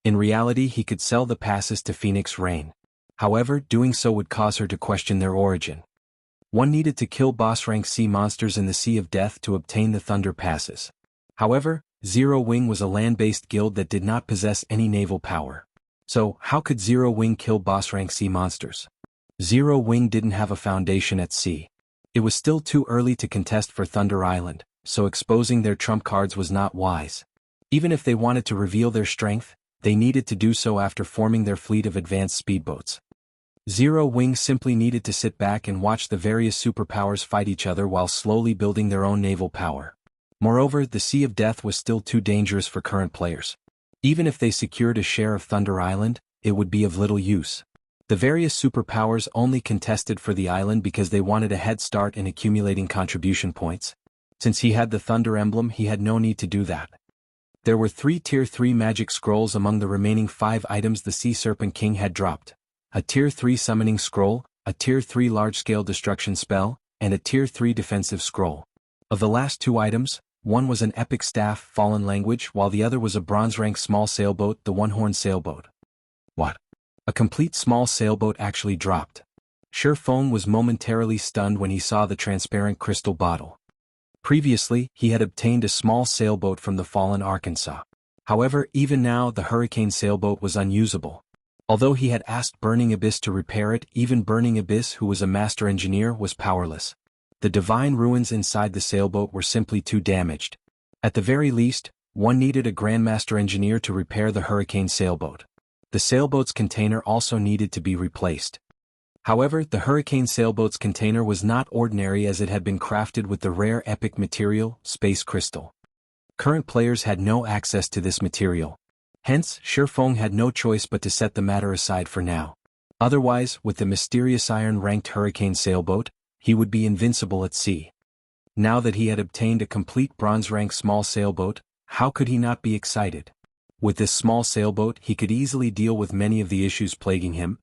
In reality, he could sell the passes to Phoenix Rain. However, doing so would cause her to question their origin. One needed to kill boss-rank sea monsters in the Sea of Death to obtain the Thunder Passes. However, Zero Wing was a land-based guild that did not possess any naval power. So, how could Zero Wing kill boss-rank sea monsters? Zero Wing didn't have a foundation at sea. It was still too early to contest for Thunder Island, so exposing their trump cards was not wise. Even if they wanted to reveal their strength, they needed to do so after forming their fleet of advanced speedboats. Zero Wing simply needed to sit back and watch the various superpowers fight each other while slowly building their own naval power. Moreover, the Sea of Death was still too dangerous for current players. Even if they secured a share of Thunder Island, it would be of little use. The various superpowers only contested for the island because they wanted a head start in accumulating contribution points. Since he had the Thunder Emblem, he had no need to do that. There were 3 Tier 3 magic scrolls among the remaining 5 items the Sea Serpent King had dropped. A Tier 3 summoning scroll, a Tier 3 large-scale destruction spell, and a Tier 3 defensive scroll. Of the last 2 items, one was an epic staff, Fallen Language, while the other was a bronze-rank small sailboat, the One-Horn Sailboat. What? A complete small sailboat actually dropped. Shi Feng was momentarily stunned when he saw the transparent crystal bottle. Previously, he had obtained a small sailboat from the fallen Arkansas. However, even now the Hurricane sailboat was unusable. Although he had asked Burning Abyss to repair it, even Burning Abyss, who was a master engineer, was powerless. The divine ruins inside the sailboat were simply too damaged. At the very least, one needed a Grandmaster engineer to repair the Hurricane sailboat. The sailboat's container also needed to be replaced. However, the Hurricane sailboat's container was not ordinary as it had been crafted with the rare epic material, Space Crystal. Current players had no access to this material. Hence, Shi Feng had no choice but to set the matter aside for now. Otherwise, with the mysterious iron-ranked Hurricane sailboat, he would be invincible at sea. Now that he had obtained a complete bronze-rank small sailboat, how could he not be excited? With this small sailboat he could easily deal with many of the issues plaguing him.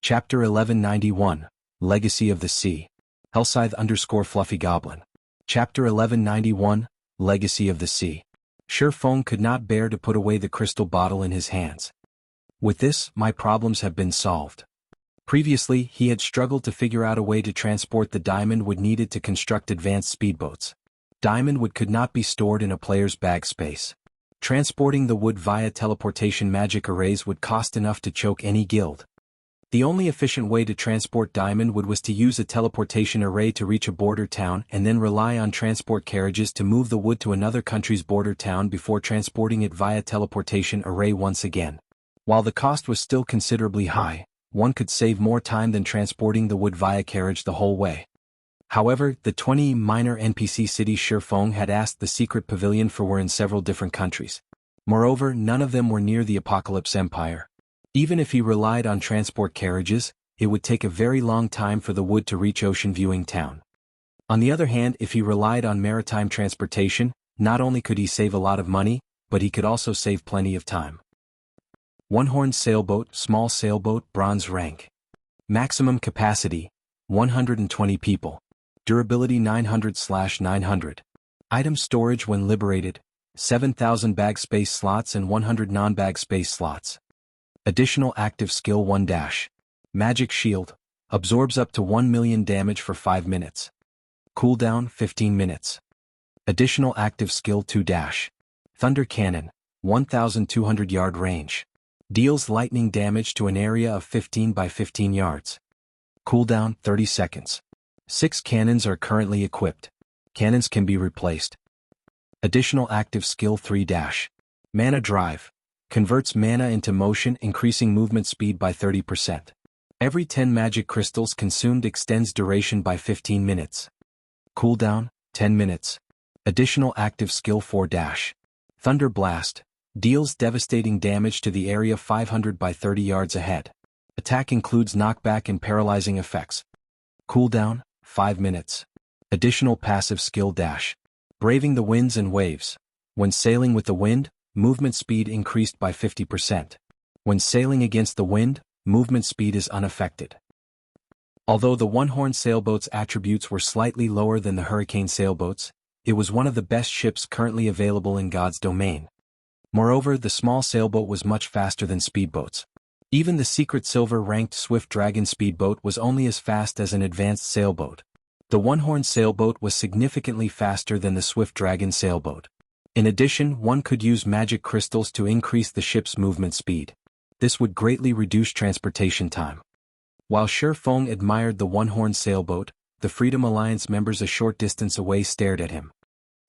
Chapter 1191, Legacy of the Sea. Hellscythe_Fluffy Goblin. Chapter 1191, Legacy of the Sea. Shi Feng could not bear to put away the crystal bottle in his hands. With this, my problems have been solved. Previously, he had struggled to figure out a way to transport the diamond wood needed to construct advanced speedboats. Diamond wood could not be stored in a player's bag space. Transporting the wood via teleportation magic arrays would cost enough to choke any guild. The only efficient way to transport diamond wood was to use a teleportation array to reach a border town and then rely on transport carriages to move the wood to another country's border town before transporting it via teleportation array once again. While the cost was still considerably high, one could save more time than transporting the wood via carriage the whole way. However, the 20 minor NPC cities Shi Feng had asked the secret pavilion for were in several different countries. Moreover, none of them were near the Apocalypse Empire. Even if he relied on transport carriages, it would take a very long time for the wood to reach Ocean Viewing Town. On the other hand, if he relied on maritime transportation, not only could he save a lot of money, but he could also save plenty of time. One-horned sailboat, small sailboat, bronze rank. Maximum capacity, 120 people. Durability 900/900. Item storage when liberated, 7,000 bag space slots and 100 non-bag space slots. Additional active skill 1 dash. Magic shield, absorbs up to 1 million damage for 5 minutes. Cooldown 15 minutes. Additional active skill 2 dash. Thunder cannon, 1,200 yard range. Deals lightning damage to an area of 15 by 15 yards. Cooldown 30 seconds. 6 cannons are currently equipped. Cannons can be replaced. Additional active skill 3 dash. Mana drive. Converts mana into motion, increasing movement speed by 30%. Every 10 magic crystals consumed extends duration by 15 minutes. Cooldown 10 minutes. Additional active skill 4 dash. Thunder blast. Deals devastating damage to the area 500 by 30 yards ahead. Attack includes knockback and paralyzing effects. Cooldown 5 minutes. Additional passive skill dash. Braving the winds and waves. When sailing with the wind, movement speed increased by 50%. When sailing against the wind, movement speed is unaffected. Although the one-horned sailboat's attributes were slightly lower than the hurricane sailboats, it was one of the best ships currently available in God's domain. Moreover, the small sailboat was much faster than speedboats. Even the secret silver-ranked Swift Dragon speedboat was only as fast as an advanced sailboat. The one-horned sailboat was significantly faster than the Swift Dragon sailboat. In addition, one could use magic crystals to increase the ship's movement speed. This would greatly reduce transportation time. While Shi Feng admired the one-horned sailboat, the Freedom Alliance members a short distance away stared at him.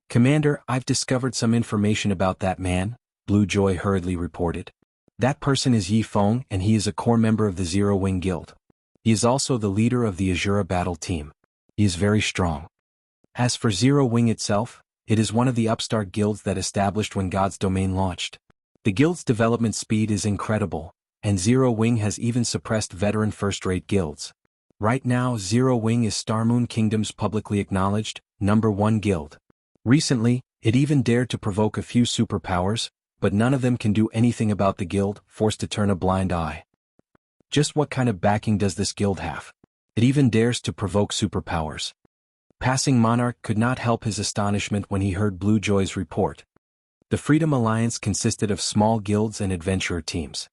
"Commander, I've discovered some information about that man," Blue Joy hurriedly reported. "That person is Yi Feng and he is a core member of the Zero Wing Guild. He is also the leader of the Azura battle team. He is very strong. As for Zero Wing itself, it is one of the upstart guilds that established when God's Domain launched. The guild's development speed is incredible, and Zero Wing has even suppressed veteran first-rate guilds. Right now, Zero Wing is Starmoon Kingdom's publicly acknowledged, #1 guild. Recently, it even dared to provoke a few superpowers, but none of them can do anything about the guild, forced to turn a blind eye. Just what kind of backing does this guild have? It even dares to provoke superpowers." Passing Monarch could not help his astonishment when he heard Blue Joy's report. The Freedom Alliance consisted of small guilds and adventurer teams.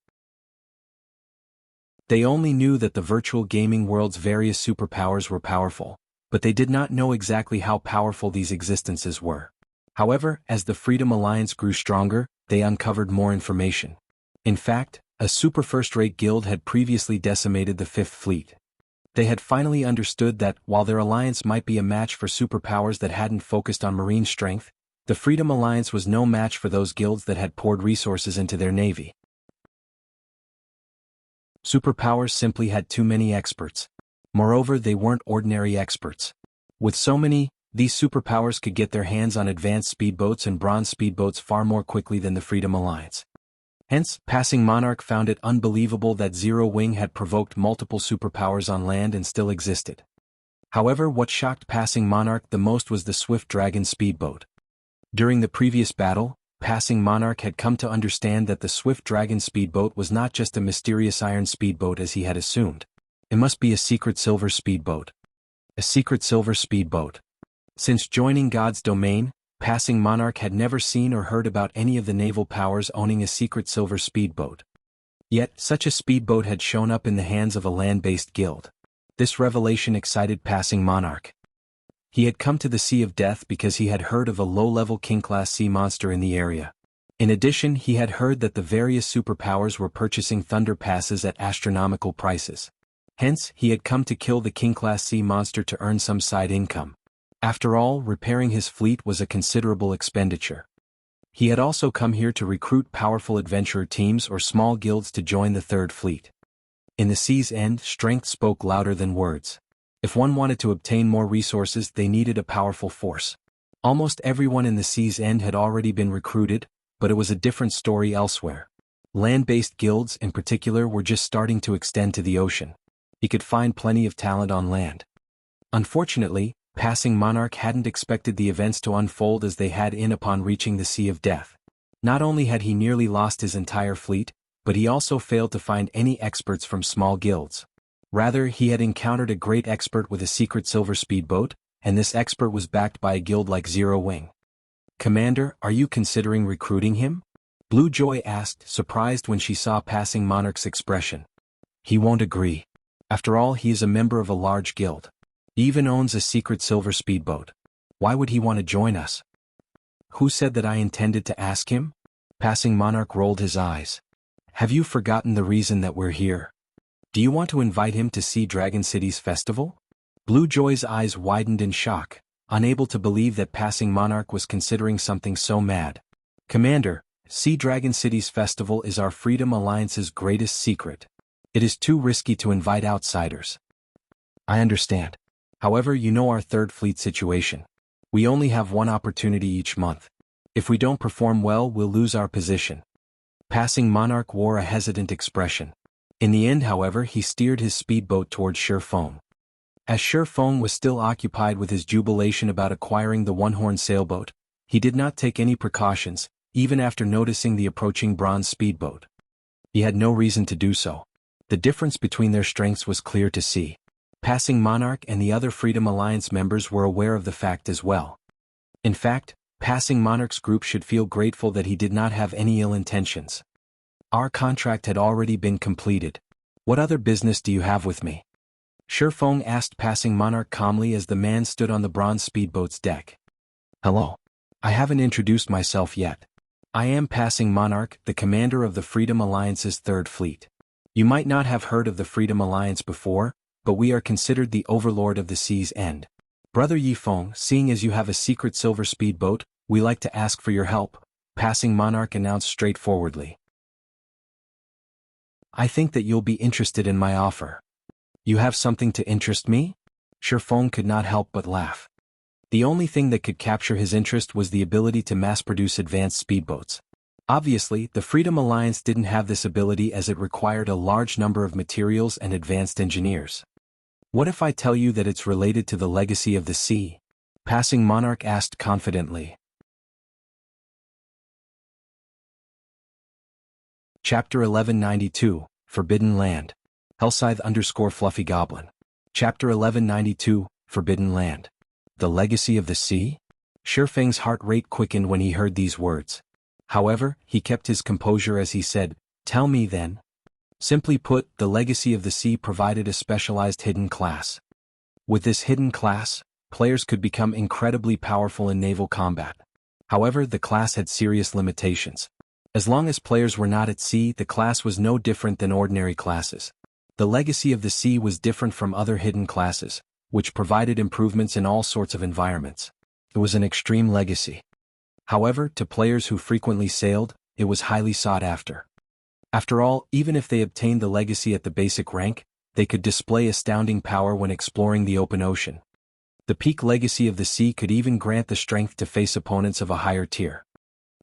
They only knew that the virtual gaming world's various superpowers were powerful, but they did not know exactly how powerful these existences were. However, as the Freedom Alliance grew stronger, they uncovered more information. In fact, a super first-rate guild had previously decimated the Fifth Fleet. They had finally understood that, while their alliance might be a match for superpowers that hadn't focused on marine strength, the Freedom Alliance was no match for those guilds that had poured resources into their navy. Superpowers simply had too many experts. Moreover, they weren't ordinary experts. With so many, these superpowers could get their hands on advanced speedboats and bronze speedboats far more quickly than the Freedom Alliance. Hence, Passing Monarch found it unbelievable that Zero Wing had provoked multiple superpowers on land and still existed. However, what shocked Passing Monarch the most was the Swift Dragon speedboat. During the previous battle, Passing Monarch had come to understand that the Swift Dragon speedboat was not just a mysterious iron speedboat as he had assumed. It must be a secret silver speedboat. A secret silver speedboat. Since joining God's domain, Passing Monarch had never seen or heard about any of the naval powers owning a secret silver speedboat. Yet, such a speedboat had shown up in the hands of a land-based guild. This revelation excited Passing Monarch. He had come to the Sea of Death because he had heard of a low-level king-class sea monster in the area. In addition, he had heard that the various superpowers were purchasing thunder passes at astronomical prices. Hence, he had come to kill the king-class sea monster to earn some side income. After all, repairing his fleet was a considerable expenditure. He had also come here to recruit powerful adventurer teams or small guilds to join the Third Fleet. In the Sea's End, strength spoke louder than words. If one wanted to obtain more resources, they needed a powerful force. Almost everyone in the Sea's End had already been recruited, but it was a different story elsewhere. Land-based guilds, in particular, were just starting to extend to the ocean. He could find plenty of talent on land. Unfortunately, Passing Monarch hadn't expected the events to unfold as they had upon reaching the Sea of Death. Not only had he nearly lost his entire fleet, but he also failed to find any experts from small guilds. Rather, he had encountered a great expert with a secret silver speedboat, and this expert was backed by a guild like Zero Wing. "Commander, are you considering recruiting him?" Blue Joy asked, surprised when she saw Passing Monarch's expression. "He won't agree. After all, he is a member of a large guild. He even owns a secret silver speedboat. Why would he want to join us?" "Who said that I intended to ask him?" Passing Monarch rolled his eyes. "Have you forgotten the reason that we're here? Do you want to invite him to see Dragon City's festival?" Blue Joy's eyes widened in shock, unable to believe that Passing Monarch was considering something so mad. "Commander, Sea Dragon City's festival is our Freedom Alliance's greatest secret. It is too risky to invite outsiders." "I understand. However, you know our Third Fleet situation. We only have one opportunity each month. If we don't perform well, we'll lose our position." Passing Monarch wore a hesitant expression. In the end, however, he steered his speedboat towards Sherfong. As Sherfong was still occupied with his jubilation about acquiring the one-horn sailboat, he did not take any precautions, even after noticing the approaching bronze speedboat. He had no reason to do so. The difference between their strengths was clear to see. Passing Monarch and the other Freedom Alliance members were aware of the fact as well. In fact, Passing Monarch's group should feel grateful that he did not have any ill intentions. "Our contract had already been completed. What other business do you have with me?" Sherfong asked Passing Monarch calmly as the man stood on the bronze speedboat's deck. "Hello. I haven't introduced myself yet. I am Passing Monarch, the commander of the Freedom Alliance's Third Fleet. You might not have heard of the Freedom Alliance before, but we are considered the overlord of the Sea's End. Brother Yifeng, seeing as you have a secret silver speedboat, we like to ask for your help," Passing Monarch announced straightforwardly. "I think that you'll be interested in my offer." "You have something to interest me?" Sherfong could not help but laugh. The only thing that could capture his interest was the ability to mass-produce advanced speedboats. Obviously, the Freedom Alliance didn't have this ability as it required a large number of materials and advanced engineers. "What if I tell you that it's related to the legacy of the sea?" Passing Monarch asked confidently. Chapter 1192, Forbidden Land. Hellscythe_Fluffy Goblin. Chapter 1192, Forbidden Land. The legacy of the sea? Sherfeng's heart rate quickened when he heard these words. However, he kept his composure as he said, "Tell me then." Simply put, the legacy of the sea provided a specialized hidden class. With this hidden class, players could become incredibly powerful in naval combat. However, the class had serious limitations. As long as players were not at sea, the class was no different than ordinary classes. The legacy of the sea was different from other hidden classes, which provided improvements in all sorts of environments. It was an extreme legacy. However, to players who frequently sailed, it was highly sought after. After all, even if they obtained the legacy at the basic rank, they could display astounding power when exploring the open ocean. The peak legacy of the sea could even grant the strength to face opponents of a higher tier.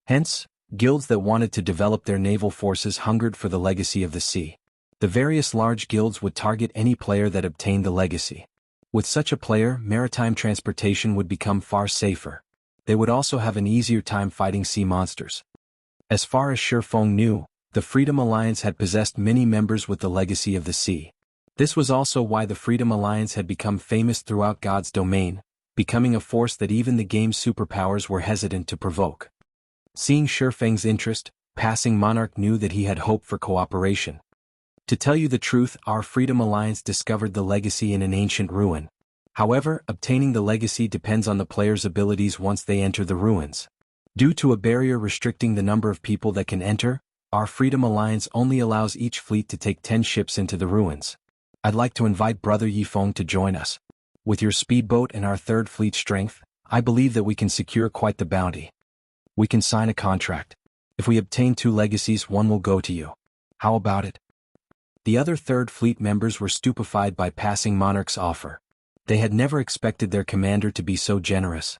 Hence, Guilds that wanted to develop their naval forces hungered for the legacy of the sea. The various large guilds would target any player that obtained the legacy. With such a player, maritime transportation would become far safer. They would also have an easier time fighting sea monsters. As far as Shifeng knew, the Freedom Alliance had possessed many members with the legacy of the sea. This was also why the Freedom Alliance had become famous throughout God's domain, becoming a force that even the game's superpowers were hesitant to provoke. Seeing Shifeng's interest, Passing Monarch knew that he had hope for cooperation. To tell you the truth, our Freedom Alliance discovered the legacy in an ancient ruin. However, obtaining the legacy depends on the player's abilities once they enter the ruins. Due to a barrier restricting the number of people that can enter, our Freedom Alliance only allows each fleet to take 10 ships into the ruins. I'd like to invite Brother Yifeng to join us. With your speedboat and our third fleet strength, I believe that we can secure quite the bounty. We can sign a contract. If we obtain 2 legacies, one will go to you. How about it? The other third fleet members were stupefied by Passing Monarch's offer. They had never expected their commander to be so generous.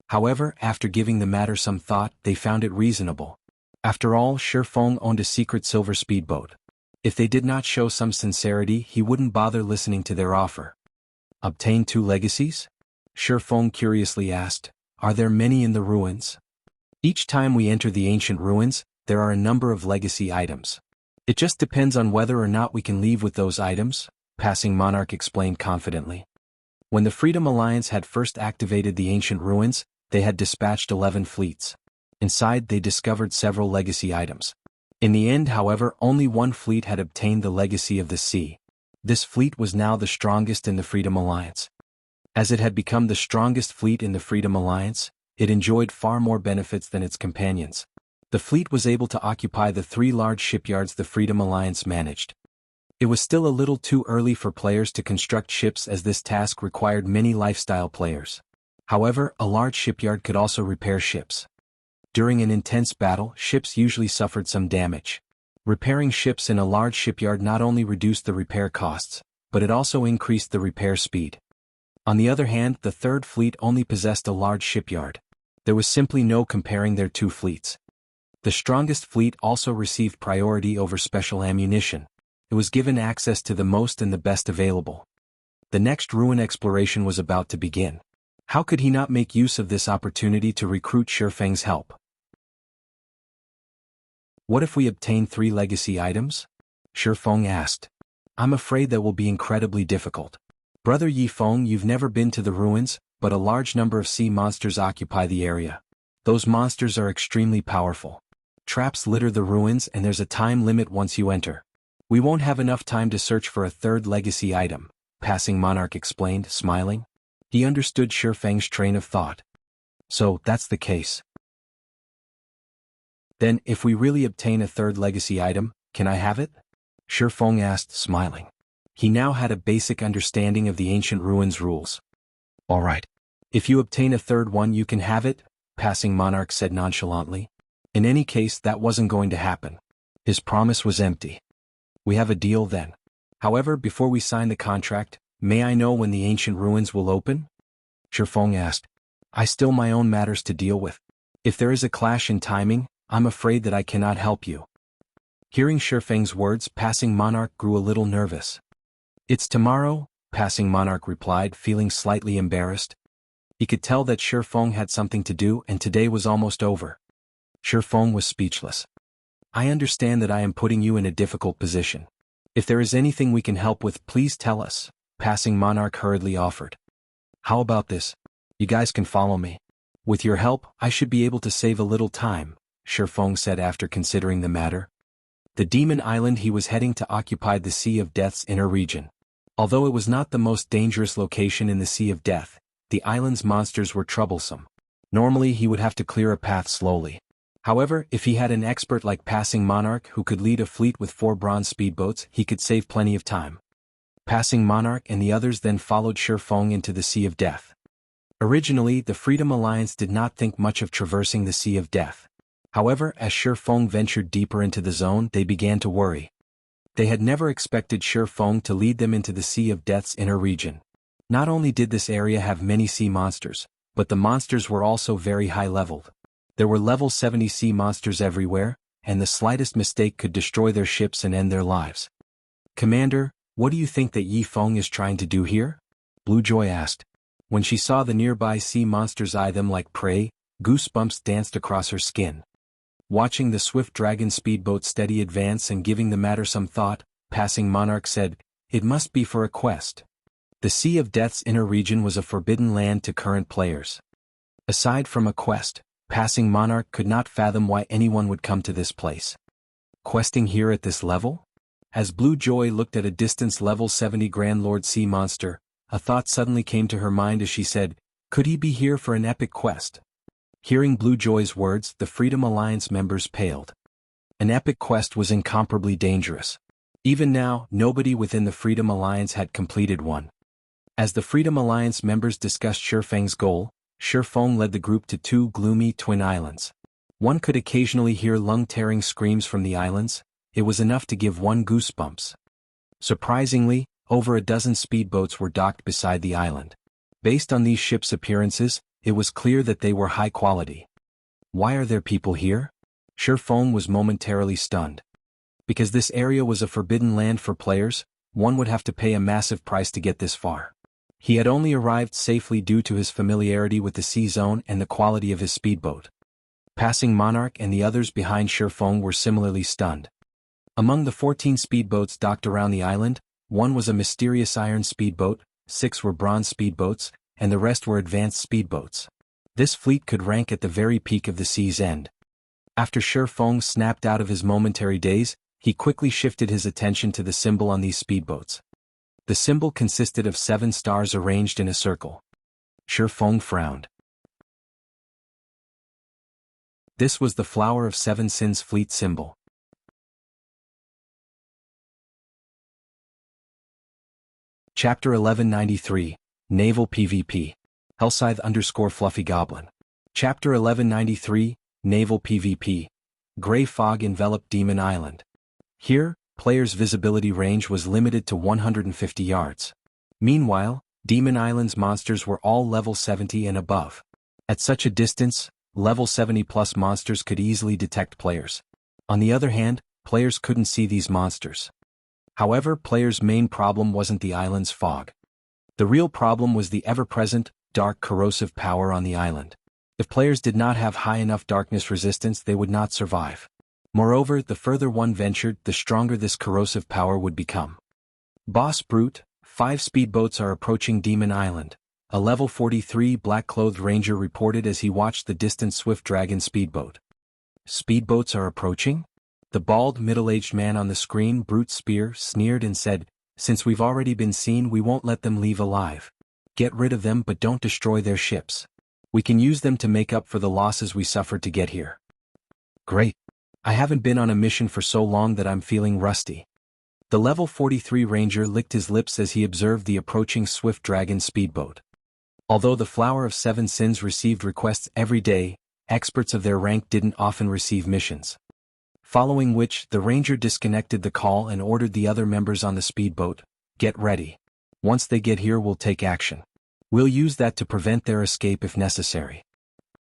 However, after giving the matter some thought, they found it reasonable. After all, Shifeng owned a secret silver speedboat. If they did not show some sincerity, he wouldn't bother listening to their offer. Obtain 2 legacies? Shifeng curiously asked. Are there many in the ruins? Each time we enter the ancient ruins, there are a number of legacy items. It just depends on whether or not we can leave with those items, Passing Monarch explained confidently. When the Freedom Alliance had first activated the ancient ruins, they had dispatched 11 fleets. Inside, they discovered several legacy items. In the end, however, only 1 fleet had obtained the legacy of the sea. This fleet was now the strongest in the Freedom Alliance. As it had become the strongest fleet in the Freedom Alliance, it enjoyed far more benefits than its companions. The fleet was able to occupy the 3 large shipyards the Freedom Alliance managed. It was still a little too early for players to construct ships, as this task required many lifestyle players. However, a large shipyard could also repair ships. During an intense battle, ships usually suffered some damage. Repairing ships in a large shipyard not only reduced the repair costs, but it also increased the repair speed. On the other hand, the third fleet only possessed a large shipyard. There was simply no comparing their 2 fleets. The strongest fleet also received priority over special ammunition. It was given access to the most and the best available. The next ruin exploration was about to begin. How could he not make use of this opportunity to recruit Shifeng's help? What if we obtain 3 legacy items? Shifeng asked. I'm afraid that will be incredibly difficult. Brother Yifeng, you've never been to the ruins, but a large number of sea monsters occupy the area. Those monsters are extremely powerful. Traps litter the ruins and there's a time limit once you enter. We won't have enough time to search for a third legacy item, Passing Monarch explained, smiling. He understood Shifeng's train of thought. So, that's the case. Then, if we really obtain a third legacy item, can I have it? Shifeng asked, smiling. He now had a basic understanding of the ancient ruins rules. All right. If you obtain a third one, you can have it, Passing Monarch said nonchalantly. In any case, that wasn't going to happen. His promise was empty. We have a deal then. However, before we sign the contract, may I know when the ancient ruins will open? Shifeng asked. I still my own matters to deal with. If there is a clash in timing, I'm afraid that I cannot help you. Hearing Shifeng's words, Passing Monarch grew a little nervous. It's tomorrow, Passing Monarch replied, feeling slightly embarrassed. He could tell that Shifeng had something to do and today was almost over. Shifeng was speechless. I understand that I am putting you in a difficult position. If there is anything we can help with, please tell us, Passing Monarch hurriedly offered. How about this? You guys can follow me. With your help, I should be able to save a little time, Shifeng said after considering the matter. The demon island he was heading to occupied the Sea of Death's inner region. Although it was not the most dangerous location in the Sea of Death, the island's monsters were troublesome. Normally he would have to clear a path slowly. However, if he had an expert like Passing Monarch who could lead a fleet with 4 bronze speedboats, he could save plenty of time. Passing Monarch and the others then followed Shifeng into the Sea of Death. Originally, the Freedom Alliance did not think much of traversing the Sea of Death. However, as Shifeng ventured deeper into the zone, they began to worry. They had never expected Shifeng to lead them into the Sea of Death's inner region. Not only did this area have many sea monsters, but the monsters were also very high-leveled. There were level 70 sea monsters everywhere, and the slightest mistake could destroy their ships and end their lives. "Commander, what do you think that Yi Feng is trying to do here?" Blue Joy asked. When she saw the nearby sea monsters eye them like prey, goosebumps danced across her skin. Watching the swift dragon speedboat steady advance and giving the matter some thought, Passing Monarch said, "It must be for a quest." The Sea of Death's inner region was a forbidden land to current players. Aside from a quest, Passing Monarch could not fathom why anyone would come to this place. Questing here at this level? As Blue Joy looked at a distance level 70 Grand Lord Sea Monster, a thought suddenly came to her mind as she said, "Could he be here for an epic quest?" Hearing Blue Joy's words, the Freedom Alliance members paled. An epic quest was incomparably dangerous. Even now, nobody within the Freedom Alliance had completed one. As the Freedom Alliance members discussed Shifeng's goal, Shifeng led the group to two gloomy twin islands. One could occasionally hear lung-tearing screams from the islands. It was enough to give one goosebumps. Surprisingly, over a dozen speedboats were docked beside the island. Based on these ships' appearances, it was clear that they were high quality. Why are there people here? Shifeng was momentarily stunned. Because this area was a forbidden land for players, one would have to pay a massive price to get this far. He had only arrived safely due to his familiarity with the sea zone and the quality of his speedboat. Passing Monarch and the others behind Shifeng were similarly stunned. Among the 14 speedboats docked around the island, one was a mysterious iron speedboat, 6 were bronze speedboats, and the rest were advanced speedboats. This fleet could rank at the very peak of the sea's end. After Shifeng snapped out of his momentary daze, he quickly shifted his attention to the symbol on these speedboats. The symbol consisted of 7 stars arranged in a circle. Shifeng frowned. This was the Flower of Seven Sins fleet symbol. Chapter 1193, Naval PvP. Hellscythe_Fluffy Goblin. Chapter 1193, Naval PvP. Gray fog enveloped Demon Island. Here, players' visibility range was limited to 150 yards. Meanwhile, Demon Island's monsters were all level 70 and above. At such a distance, level 70+ monsters could easily detect players. On the other hand, players couldn't see these monsters. However, players' main problem wasn't the island's fog. The real problem was the ever-present, dark corrosive power on the island. If players did not have high enough darkness resistance, they would not survive. Moreover, the further one ventured, the stronger this corrosive power would become. Boss Brute, 5 speedboats are approaching Demon Island, a level 43 black-clothed ranger reported as he watched the distant swift dragon speedboat. Speedboats are approaching? The bald, middle-aged man on the screen, Brute Spear, sneered and said, "Since we've already been seen, we won't let them leave alive. Get rid of them but don't destroy their ships. We can use them to make up for the losses we suffered to get here." "Great. I haven't been on a mission for so long that I'm feeling rusty." The level 43 ranger licked his lips as he observed the approaching swift dragon speedboat. Although the Flower of Seven Sins received requests every day, experts of their rank didn't often receive missions. Following which, the ranger disconnected the call and ordered the other members on the speedboat, "Get ready. Once they get here, we'll take action. We'll use that to prevent their escape if necessary."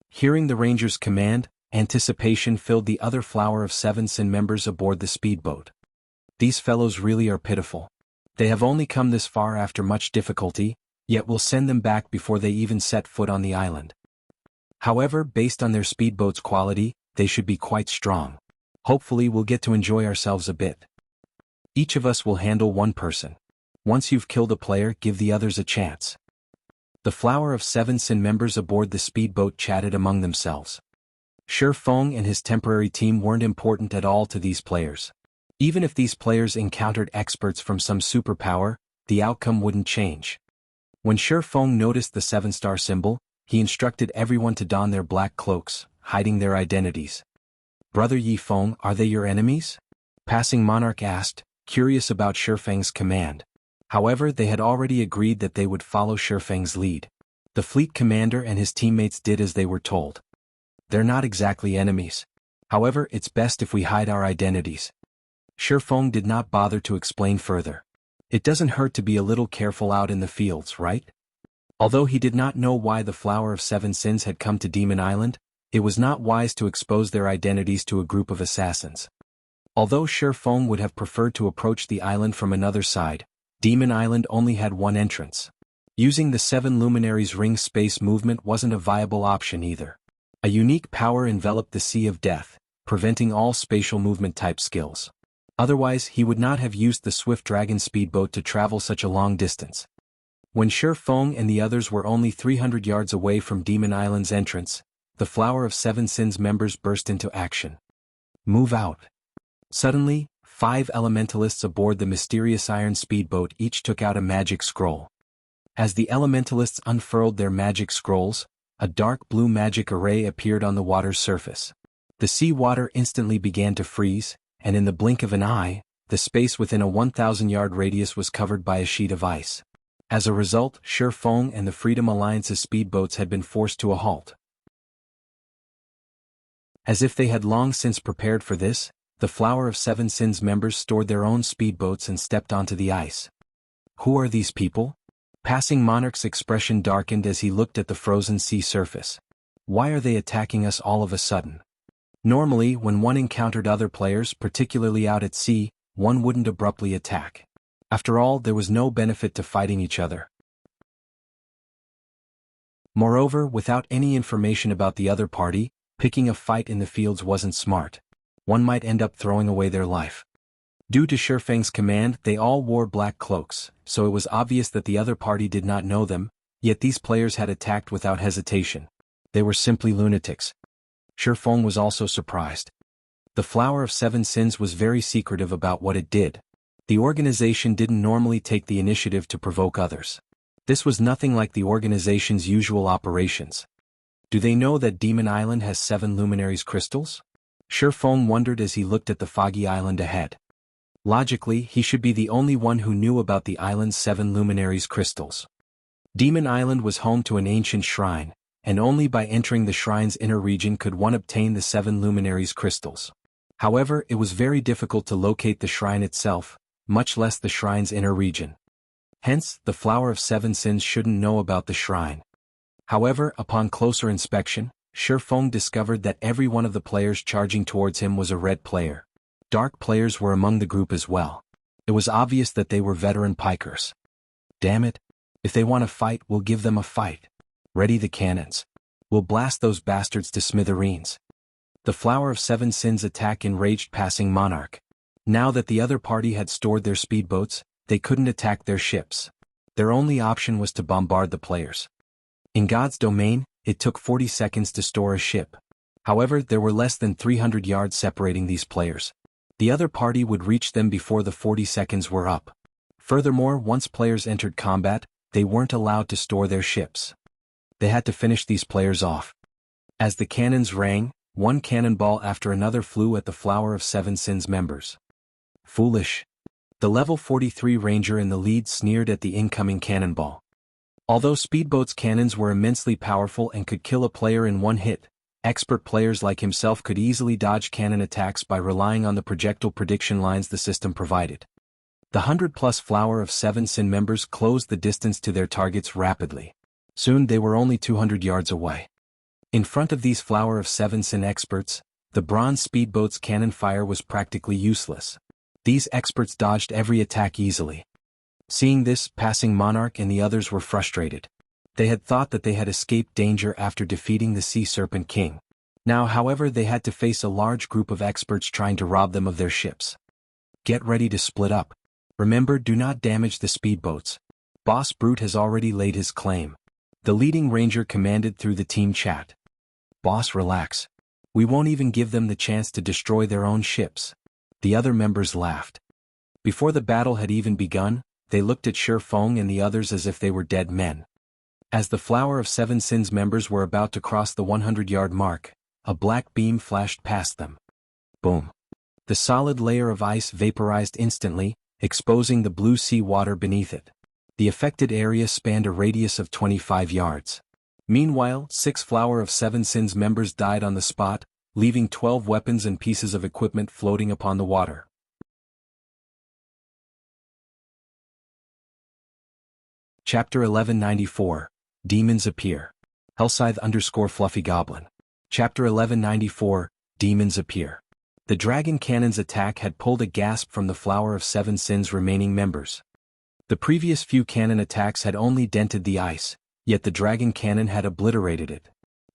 Hearing the ranger's command, anticipation filled the other Flower of Seven Sin members aboard the speedboat. These fellows really are pitiful. They have only come this far after much difficulty, yet we'll send them back before they even set foot on the island. However, based on their speedboat's quality, they should be quite strong. Hopefully we'll get to enjoy ourselves a bit. Each of us will handle one person. Once you've killed a player, give the others a chance. The Flower of Seven Sin members aboard the speedboat chatted among themselves. Shifeng and his temporary team weren't important at all to these players. Even if these players encountered experts from some superpower, the outcome wouldn't change. When Shifeng noticed the 7-star symbol, he instructed everyone to don their black cloaks, hiding their identities. "Brother Yi Feng, are they your enemies?" Passing Monarch asked, curious about Shifeng's command. However, they had already agreed that they would follow Shifeng's lead. The fleet commander and his teammates did as they were told. "They're not exactly enemies. However, it's best if we hide our identities." Shifeng did not bother to explain further. It doesn't hurt to be a little careful out in the fields, right? Although he did not know why the Flower of Seven Sins had come to Demon Island, It was not wise to expose their identities to a group of assassins. Although Shifeng would have preferred to approach the island from another side, Demon Island only had one entrance. Using the 7 Luminaries' ring space movement wasn't a viable option either. A unique power enveloped the Sea of Death, preventing all spatial movement type skills. Otherwise he would not have used the Swift Dragon speedboat to travel such a long distance. When Shifeng and the others were only 300 yards away from Demon Island's entrance, the Flower of Seven Sins members burst into action. Move out. Suddenly, 5 elementalists aboard the mysterious iron speedboat each took out a magic scroll. As the elementalists unfurled their magic scrolls, a dark blue magic array appeared on the water's surface. The sea water instantly began to freeze, and in the blink of an eye, the space within a 1,000-yard radius was covered by a sheet of ice. As a result, Shifeng and the Freedom Alliance's speedboats had been forced to a halt. As if they had long since prepared for this, the Flower of Seven Sins members stored their own speedboats and stepped onto the ice. Who are these people? Passing Monarch's expression darkened as he looked at the frozen sea surface. Why are they attacking us all of a sudden? Normally, when one encountered other players, particularly out at sea, one wouldn't abruptly attack. After all, there was no benefit to fighting each other. Moreover, without any information about the other party, picking a fight in the fields wasn't smart. One might end up throwing away their life. Due to Shifeng's command, they all wore black cloaks, so it was obvious that the other party did not know them, yet these players had attacked without hesitation. They were simply lunatics. Shifeng was also surprised. The Flower of Seven Sins was very secretive about what it did. The organization didn't normally take the initiative to provoke others. This was nothing like the organization's usual operations. Do they know that Demon Island has 7 Luminaries crystals? Shifeng wondered as he looked at the foggy island ahead. Logically, he should be the only one who knew about the island's 7 Luminaries crystals. Demon Island was home to an ancient shrine, and only by entering the shrine's inner region could one obtain the 7 Luminaries crystals. However, it was very difficult to locate the shrine itself, much less the shrine's inner region. Hence, the Flower of Seven Sins shouldn't know about the shrine. However, upon closer inspection, Shifeng discovered that every one of the players charging towards him was a red player. Dark players were among the group as well. It was obvious that they were veteran pikers. Damn it. If they want to fight, we'll give them a fight. Ready the cannons. We'll blast those bastards to smithereens. The Flower of Seven Sins attack enraged Passing Monarch. Now that the other party had stored their speedboats, they couldn't attack their ships. Their only option was to bombard the players. In God's domain, it took 40 seconds to store a ship. However, there were less than 300 yards separating these players. The other party would reach them before the 40 seconds were up. Furthermore, once players entered combat, they weren't allowed to store their ships. They had to finish these players off. As the cannons rang, one cannonball after another flew at the Flower of Seven Sins members. Foolish. The level 43 ranger in the lead sneered at the incoming cannonball. Although Speedboat's cannons were immensely powerful and could kill a player in one hit, expert players like himself could easily dodge cannon attacks by relying on the projectile prediction lines the system provided. The 100-plus Flower of Seven Sin members closed the distance to their targets rapidly. Soon they were only 200 yards away. In front of these Flower of Seven Sin experts, the bronze speedboat's cannon fire was practically useless. These experts dodged every attack easily. Seeing this, Passing Monarch and the others were frustrated. They had thought that they had escaped danger after defeating the Sea Serpent King. Now, however, they had to face a large group of experts trying to rob them of their ships. Get ready to split up. Remember, do not damage the speedboats. Boss Brute has already laid his claim. The leading ranger commanded through the team chat. Boss, relax. We won't even give them the chance to destroy their own ships. The other members laughed. Before the battle had even begun, they looked at Shifeng and the others as if they were dead men. As the Flower of Seven Sins members were about to cross the 100-yard mark, a black beam flashed past them. Boom. The solid layer of ice vaporized instantly, exposing the blue sea water beneath it. The affected area spanned a radius of 25 yards. Meanwhile, 6 Flower of Seven Sins members died on the spot, leaving 12 weapons and pieces of equipment floating upon the water. Chapter 1194, Demons Appear. Hellscythe _Fluffy Goblin. Chapter 1194, Demons Appear. The Dragon Cannon's attack had pulled a gasp from the Flower of Seven Sins' remaining members. The previous few cannon attacks had only dented the ice, yet the Dragon Cannon had obliterated it.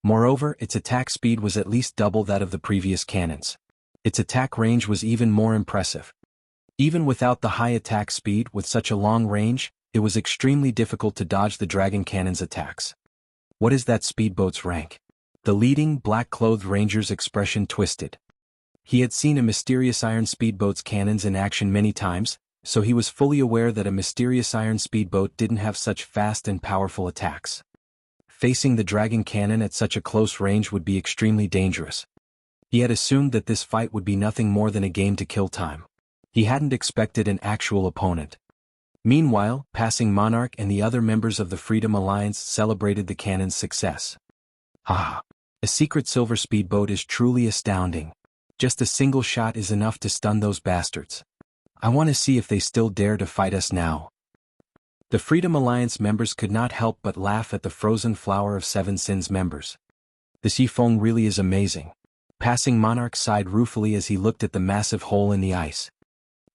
Moreover, its attack speed was at least double that of the previous cannons. Its attack range was even more impressive. Even without the high attack speed with such a long range, it was extremely difficult to dodge the Dragon Cannon's attacks. What is that speedboat's rank? The leading, black-clothed ranger's expression twisted. He had seen a mysterious iron speedboat's cannons in action many times, so he was fully aware that a mysterious iron speedboat didn't have such fast and powerful attacks. Facing the Dragon Cannon at such a close range would be extremely dangerous. He had assumed that this fight would be nothing more than a game to kill time. He hadn't expected an actual opponent. Meanwhile, Passing Monarch and the other members of the Freedom Alliance celebrated the cannon's success. Haha! A secret silver speedboat is truly astounding. Just a single shot is enough to stun those bastards. I want to see if they still dare to fight us now. The Freedom Alliance members could not help but laugh at the Frozen Flower of Seven Sins members. This Yifeng really is amazing. Passing Monarch sighed ruefully as he looked at the massive hole in the ice.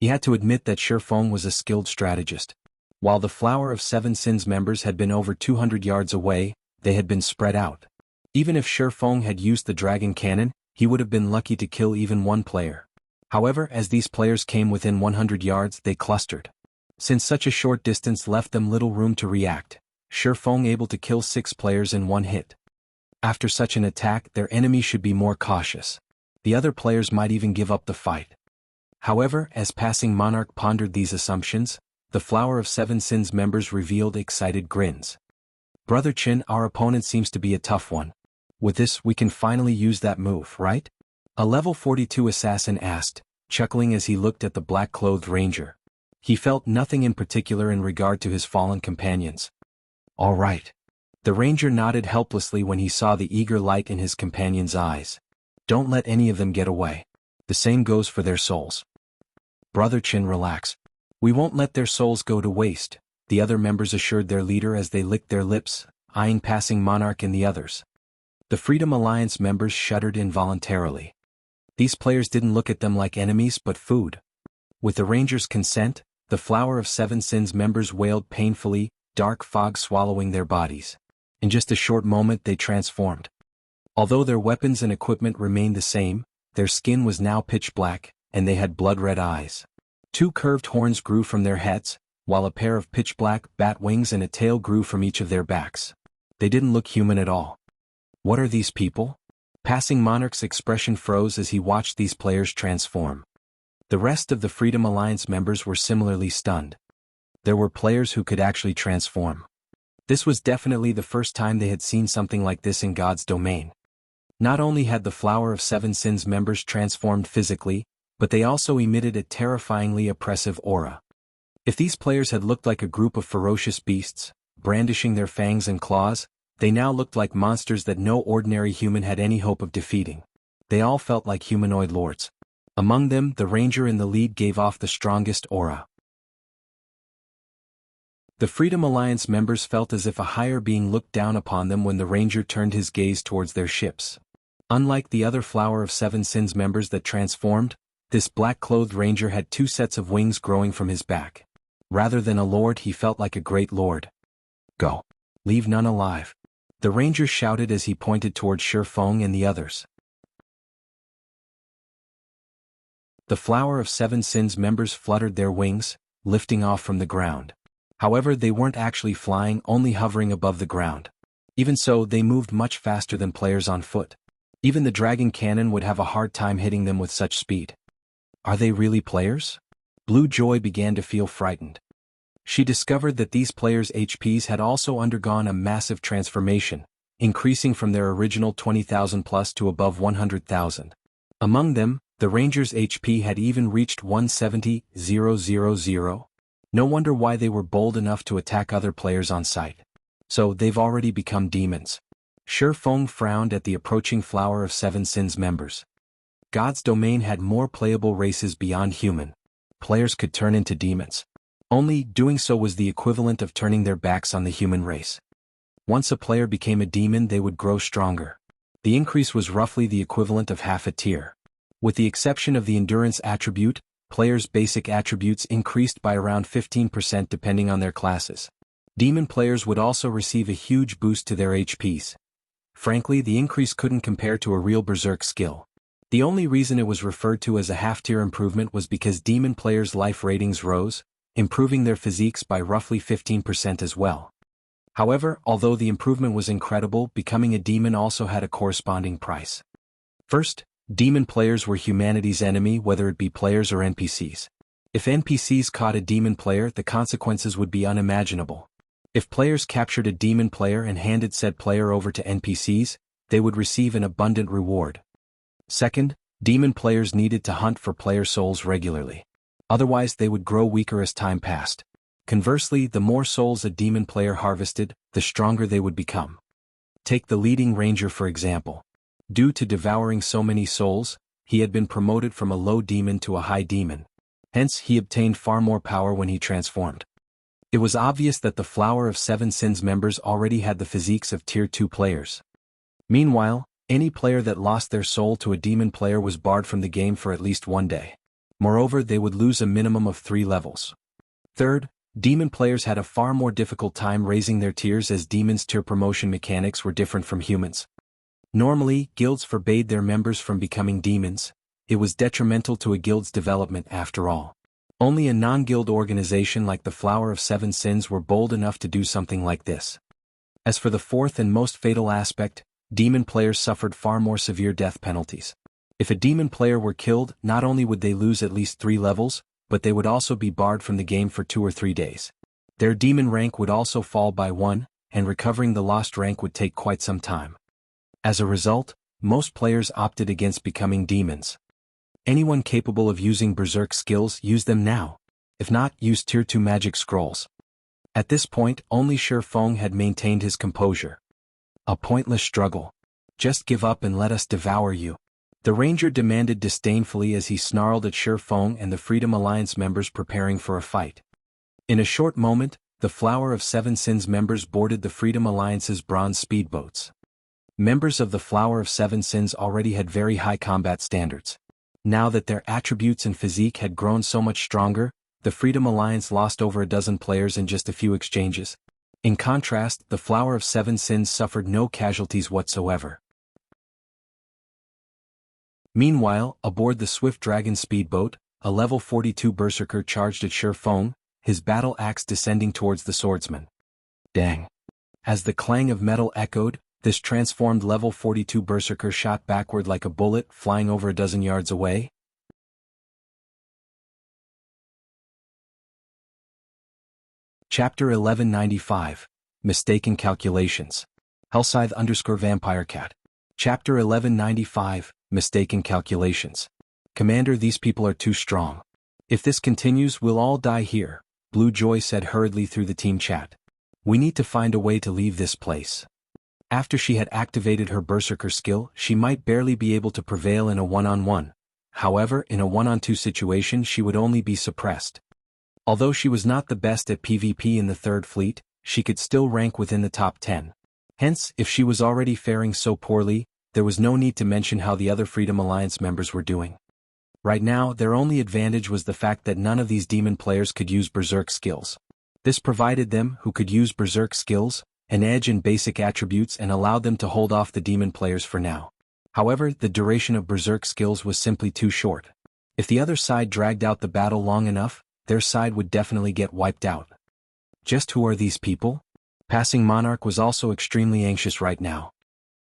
He had to admit that Shifeng was a skilled strategist. While the Flower of Seven Sins members had been over 200 yards away, they had been spread out. Even if Shifeng had used the Dragon Cannon, he would have been lucky to kill even one player. However, as these players came within 100 yards, they clustered. Since such a short distance left them little room to react, Shifeng able to kill 6 players in one hit. After such an attack, their enemy should be more cautious. The other players might even give up the fight. However, as Passing Monarch pondered these assumptions, the Flower of Seven Sins members revealed excited grins. Brother Chin, our opponent seems to be a tough one. With this, we can finally use that move, right? A level 42 assassin asked, chuckling as he looked at the black-clothed ranger. He felt nothing in particular in regard to his fallen companions. All right. The ranger nodded helplessly when he saw the eager light in his companion's eyes. Don't let any of them get away. The same goes for their souls. Brother Chin, relax. We won't let their souls go to waste, the other members assured their leader as they licked their lips, eyeing Passing Monarch and the others. The Freedom Alliance members shuddered involuntarily. These players didn't look at them like enemies but food. With the ranger's consent, the Flower of Seven Sins members wailed painfully, dark fog swallowing their bodies. In just a short moment they transformed. Although their weapons and equipment remained the same, their skin was now pitch black, and they had blood-red eyes. 2 curved horns grew from their heads, while a pair of pitch-black bat wings and a tail grew from each of their backs. They didn't look human at all. What are these people? Passing Monarch's expression froze as he watched these players transform. The rest of the Freedom Alliance members were similarly stunned. There were players who could actually transform. This was definitely the first time they had seen something like this in God's domain. Not only had the Flower of Seven Sins members transformed physically, but they also emitted a terrifyingly oppressive aura. If these players had looked like a group of ferocious beasts, brandishing their fangs and claws, they now looked like monsters that no ordinary human had any hope of defeating. They all felt like humanoid lords. Among them, the ranger in the lead gave off the strongest aura. The Freedom Alliance members felt as if a higher being looked down upon them when the ranger turned his gaze towards their ships. Unlike the other Flower of Seven Sins members that transformed, this black-clothed ranger had 2 sets of wings growing from his back. Rather than a lord, he felt like a great lord. Go. Leave none alive. The ranger shouted as he pointed toward Shifeng and the others. The Flower of Seven Sins members fluttered their wings, lifting off from the ground. However, they weren't actually flying, only hovering above the ground. Even so, they moved much faster than players on foot. Even the Dragon Cannon would have a hard time hitting them with such speed. Are they really players? Blue Joy began to feel frightened. She discovered that these players' HPs had also undergone a massive transformation, increasing from their original 20,000 plus to above 100,000. Among them, the Ranger's HP had even reached 170,000. No wonder why they were bold enough to attack other players on sight. So they've already become demons. Shifeng frowned at the approaching Flower of Seven Sins members. God's domain had more playable races beyond human. Players could turn into demons. Only doing so was the equivalent of turning their backs on the human race. Once a player became a demon, they would grow stronger. The increase was roughly the equivalent of half a tier. With the exception of the endurance attribute, players' basic attributes increased by around 15% depending on their classes. Demon players would also receive a huge boost to their HPs. Frankly, the increase couldn't compare to a real berserk skill. The only reason it was referred to as a half-tier improvement was because demon players' life ratings rose, improving their physiques by roughly 15% as well. However, although the improvement was incredible, becoming a demon also had a corresponding price. First, demon players were humanity's enemy, whether it be players or NPCs. If NPCs caught a demon player, the consequences would be unimaginable. If players captured a demon player and handed said player over to NPCs, they would receive an abundant reward. Second, demon players needed to hunt for player souls regularly. Otherwise they would grow weaker as time passed. Conversely, the more souls a demon player harvested, the stronger they would become. Take the leading ranger for example. Due to devouring so many souls, he had been promoted from a low demon to a high demon. Hence, he obtained far more power when he transformed. It was obvious that the Flower of Seven Sins members already had the physiques of Tier 2 players. Meanwhile, any player that lost their soul to a demon player was barred from the game for at least one day. Moreover, they would lose a minimum of 3 levels. Third, demon players had a far more difficult time raising their tiers as demons' tier promotion mechanics were different from humans. Normally, guilds forbade their members from becoming demons. It was detrimental to a guild's development after all. Only a non-guild organization like the Flower of Seven Sins were bold enough to do something like this. As for the fourth and most fatal aspect, demon players suffered far more severe death penalties. If a demon player were killed, not only would they lose at least 3 levels, but they would also be barred from the game for 2 or 3 days. Their demon rank would also fall by 1, and recovering the lost rank would take quite some time. As a result, most players opted against becoming demons. Anyone capable of using berserk skills, use them now. If not, use Tier 2 magic scrolls. At this point, only Shi Feng had maintained his composure. A pointless struggle. Just give up and let us devour you. The ranger demanded disdainfully as he snarled at Shi Feng and the Freedom Alliance members preparing for a fight. In a short moment, the Flower of Seven Sins members boarded the Freedom Alliance's bronze speedboats. Members of the Flower of Seven Sins already had very high combat standards. Now that their attributes and physique had grown so much stronger, the Freedom Alliance lost over a dozen players in just a few exchanges. In contrast, the Flower of Seven Sins suffered no casualties whatsoever. Meanwhile, aboard the Swift Dragon speedboat, a level 42 berserker charged at Shi Feng, his battle axe descending towards the swordsman. Dang! As the clang of metal echoed, this transformed level 42 berserker shot backward like a bullet, flying over a dozen yards away. Chapter 1195. Mistaken Calculations. Hellscythe_VampireCat. Chapter 1195. Mistaken Calculations. Commander, these people are too strong. If this continues, we'll all die here, Blue Joy said hurriedly through the team chat. We need to find a way to leave this place. After she had activated her berserker skill, she might barely be able to prevail in a one-on-one. However, in a one-on-two situation she would only be suppressed. Although she was not the best at PvP in the Third Fleet, she could still rank within the top 10. Hence, if she was already faring so poorly, there was no need to mention how the other Freedom Alliance members were doing. Right now, their only advantage was the fact that none of these demon players could use berserk skills. This provided them, who could use berserk skills, an edge in basic attributes and allowed them to hold off the demon players for now. However, the duration of berserk skills was simply too short. If the other side dragged out the battle long enough, their side would definitely get wiped out. Just who are these people? Passing Monarch was also extremely anxious right now.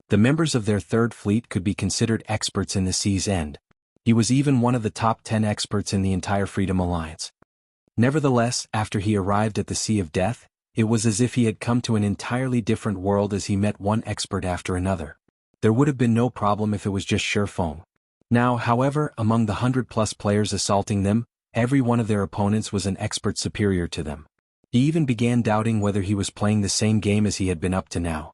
The members of their Third Fleet could be considered experts in the Sea's End. He was even one of the top 10 experts in the entire Freedom Alliance. Nevertheless, after he arrived at the Sea of Death, it was as if he had come to an entirely different world as he met one expert after another. There would have been no problem if it was just Shi Feng. Now, however, among the 100+ players assaulting them, every one of their opponents was an expert superior to them. He even began doubting whether he was playing the same game as he had been up to now.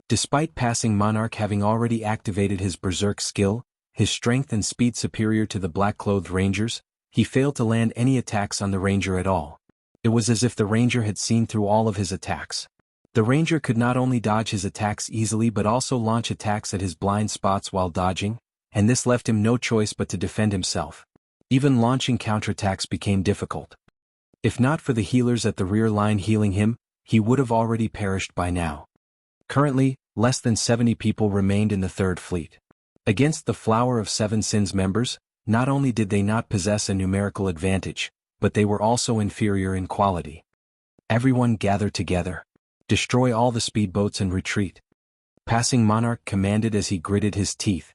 Despite Passing Monarch having already activated his berserk skill, his strength and speed superior to the black-clothed rangers, he failed to land any attacks on the ranger at all. It was as if the ranger had seen through all of his attacks. The ranger could not only dodge his attacks easily but also launch attacks at his blind spots while dodging, and this left him no choice but to defend himself. Even launching counterattacks became difficult. If not for the healers at the rear line healing him, he would have already perished by now. Currently, less than 70 people remained in the Third Fleet. Against the Flower of Seven Sins members, not only did they not possess a numerical advantage, but they were also inferior in quality. Everyone gather together. Destroy all the speedboats and retreat. Passing Monarch commanded as he gritted his teeth.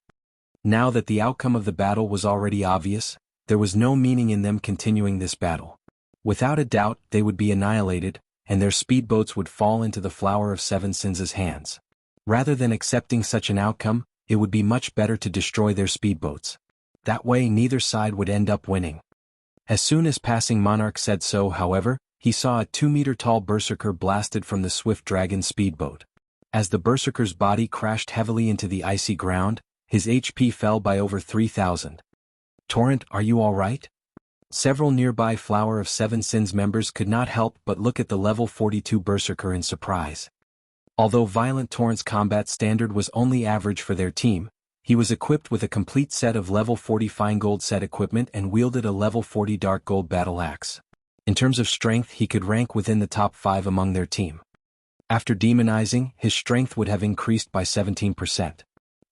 Now that the outcome of the battle was already obvious, there was no meaning in them continuing this battle. Without a doubt, they would be annihilated, and their speedboats would fall into the Flower of Seven Sins' hands. Rather than accepting such an outcome, it would be much better to destroy their speedboats. That way neither side would end up winning. As soon as Passing Monarch said so, however, he saw a 2-meter-tall berserker blasted from the Swift Dragon speedboat. As the berserker's body crashed heavily into the icy ground, his HP fell by over 3,000. Torrent, are you alright? Several nearby Flower of Seven Sins members could not help but look at the level 42 berserker in surprise. Although Violent Torrent's combat standard was only average for their team, he was equipped with a complete set of level 40 fine gold set equipment and wielded a level 40 dark gold battle axe. In terms of strength, he could rank within the top 5 among their team. After demonizing, his strength would have increased by 17%.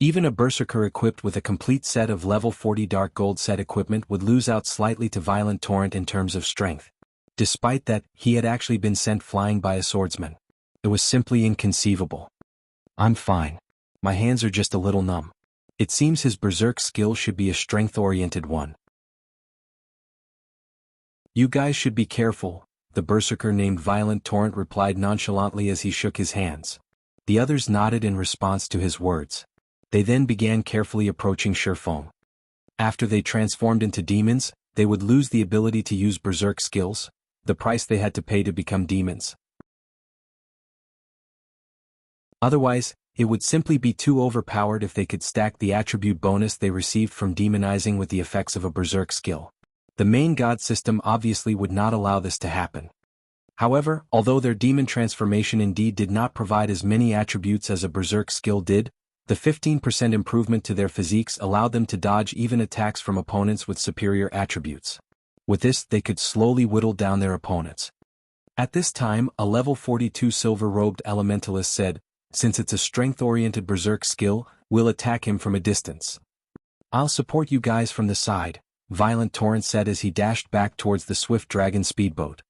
Even a berserker equipped with a complete set of level 40 dark gold set equipment would lose out slightly to Violent Torrent in terms of strength. Despite that, he had actually been sent flying by a swordsman. It was simply inconceivable. I'm fine. My hands are just a little numb. It seems his berserk skill should be a strength-oriented one. You guys should be careful, the berserker named Violent Torrent replied nonchalantly as he shook his hands. The others nodded in response to his words. They then began carefully approaching Shifeng. After they transformed into demons, they would lose the ability to use berserk skills, the price they had to pay to become demons. Otherwise, it would simply be too overpowered if they could stack the attribute bonus they received from demonizing with the effects of a berserk skill. The main god system obviously would not allow this to happen. However, although their demon transformation indeed did not provide as many attributes as a berserk skill did, the 15% improvement to their physiques allowed them to dodge even attacks from opponents with superior attributes. With this, they could slowly whittle down their opponents. At this time, a level 42 silver-robed elementalist said, "Since it's a strength-oriented berserk skill, we'll attack him from a distance." "I'll support you guys from the side," Violent Torrent said as he dashed back towards the Swift Dragon speedboat.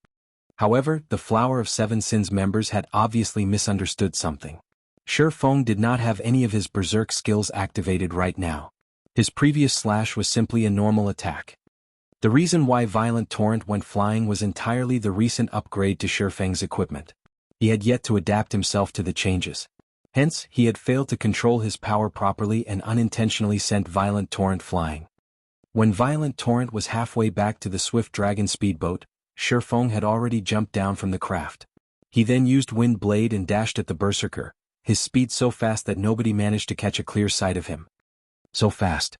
However, the Flower of Seven Sins members had obviously misunderstood something. Shifeng did not have any of his berserk skills activated right now. His previous slash was simply a normal attack. The reason why Violent Torrent went flying was entirely the recent upgrade to Shifeng's equipment. He had yet to adapt himself to the changes. Hence, he had failed to control his power properly and unintentionally sent Violent Torrent flying. When Violent Torrent was halfway back to the Swift Dragon speedboat, Shifeng had already jumped down from the craft. He then used Wind Blade and dashed at the berserker, his speed so fast that nobody managed to catch a clear sight of him. So fast.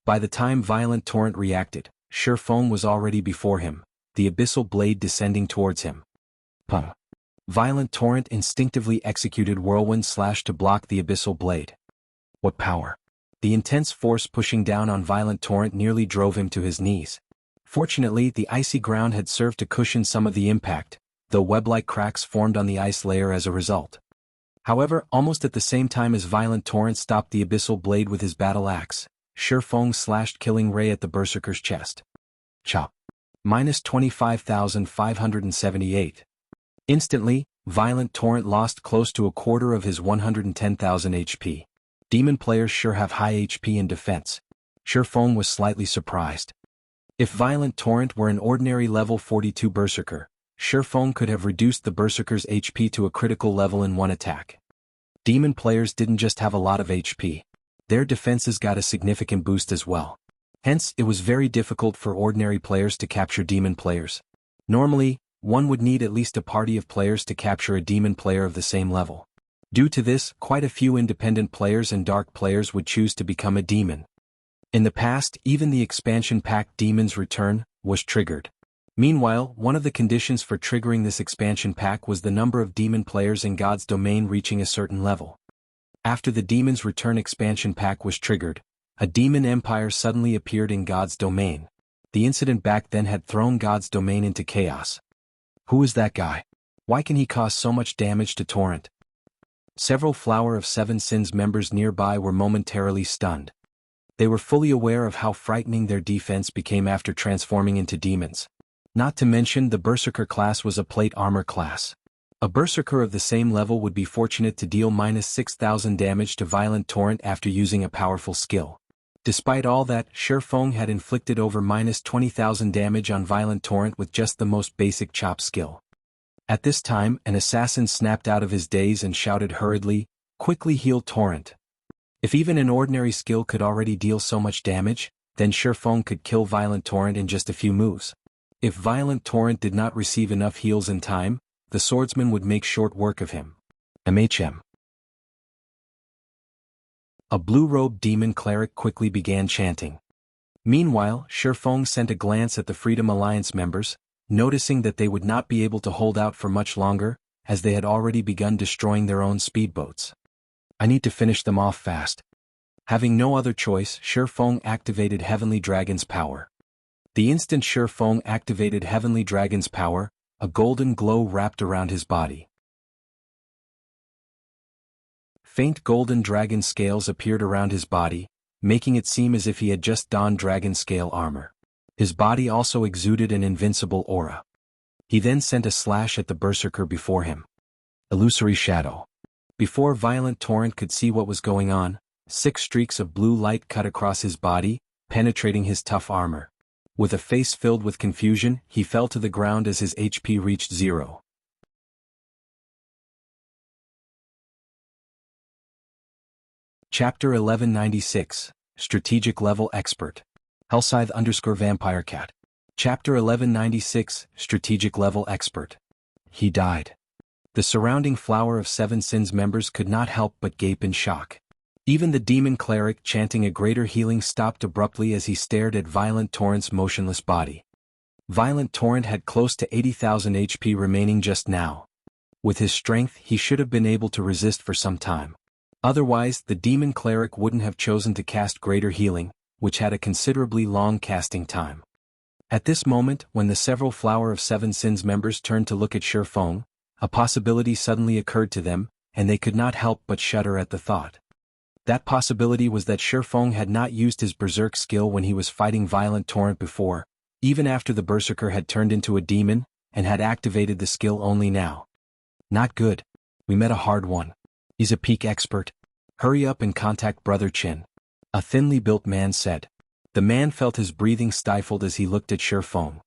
By the time Violent Torrent reacted, Shifeng was already before him, the abyssal blade descending towards him. Pum. Violent Torrent instinctively executed Whirlwind Slash to block the abyssal blade. What power! The intense force pushing down on Violent Torrent nearly drove him to his knees. Fortunately, the icy ground had served to cushion some of the impact, though web-like cracks formed on the ice layer as a result. However, almost at the same time as Violent Torrent stopped the abyssal blade with his battle axe, Shifeng slashed Killing Ray at the berserker's chest. Chop. Minus 25,578. Instantly, Violent Torrent lost close to a quarter of his 110,000 HP. Demon players sure have high HP and defense. Shifeng was slightly surprised. If Violent Torrent were an ordinary level 42 berserker, Shifeng could have reduced the berserker's HP to a critical level in one attack. Demon players didn't just have a lot of HP. Their defenses got a significant boost as well. Hence, it was very difficult for ordinary players to capture demon players. Normally, one would need at least a party of players to capture a demon player of the same level. Due to this, quite a few independent players and dark players would choose to become a demon. In the past, even the expansion pack Demon's Return was triggered. Meanwhile, one of the conditions for triggering this expansion pack was the number of demon players in God's domain reaching a certain level. After the Demon's Return expansion pack was triggered, a demon empire suddenly appeared in God's domain. The incident back then had thrown God's domain into chaos. Who is that guy? Why can he cause so much damage to Torrent? Several Flower of Seven Sins members nearby were momentarily stunned. They were fully aware of how frightening their defense became after transforming into demons. Not to mention the Berserker class was a plate armor class. A Berserker of the same level would be fortunate to deal -6,000 damage to Violent Torrent after using a powerful skill. Despite all that, Shifeng had inflicted over -20,000 damage on Violent Torrent with just the most basic chop skill. At this time, an assassin snapped out of his daze and shouted hurriedly, "Quickly heal Torrent." If even an ordinary skill could already deal so much damage, then Shifeng could kill Violent Torrent in just a few moves. If Violent Torrent did not receive enough heals in time, the swordsman would make short work of him. MHM. A blue-robed demon cleric quickly began chanting. Meanwhile, Shifeng sent a glance at the Freedom Alliance members, noticing that they would not be able to hold out for much longer, as they had already begun destroying their own speedboats. I need to finish them off fast. Having no other choice, Shifeng activated Heavenly Dragon's power. The instant Shifeng activated Heavenly Dragon's power, a golden glow wrapped around his body. Faint golden dragon scales appeared around his body, making it seem as if he had just donned dragon scale armor. His body also exuded an invincible aura. He then sent a slash at the Berserker before him. Illusory shadow. Before Violent Torrent could see what was going on, 6 streaks of blue light cut across his body, penetrating his tough armor. With a face filled with confusion, he fell to the ground as his HP reached 0. Chapter 1196, Strategic Level Expert. Hellscythe_VampireCat. Chapter 1196, Strategic Level Expert. He died. The surrounding Flower of Seven Sins members could not help but gape in shock. Even the demon cleric chanting a greater healing stopped abruptly as he stared at Violent Torrent's motionless body. Violent Torrent had close to 80,000 HP remaining just now. With his strength, he should have been able to resist for some time. Otherwise, the demon cleric wouldn't have chosen to cast Greater Healing, which had a considerably long casting time. At this moment, when the several Flower of Seven Sins members turned to look at Shifeng, a possibility suddenly occurred to them, and they could not help but shudder at the thought. That possibility was that Shifeng had not used his Berserk skill when he was fighting Violent Torrent before, even after the Berserker had turned into a demon, and had activated the skill only now. Not good. We met a hard one. He's a peak expert. Hurry up and contact Brother Chin. A thinly built man said. The man felt his breathing stifled as he looked at Shifeng.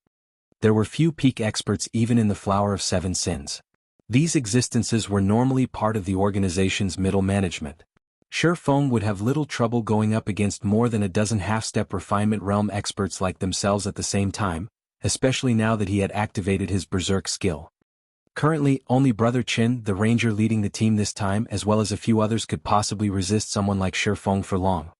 There were few peak experts even in the Flower of Seven Sins. These existences were normally part of the organization's middle management. Shifeng would have little trouble going up against more than a dozen half-step refinement realm experts like themselves at the same time, especially now that he had activated his Berserk skill. Currently, only Brother Chin, the ranger leading the team this time, as well as a few others, could possibly resist someone like Shifeng for long.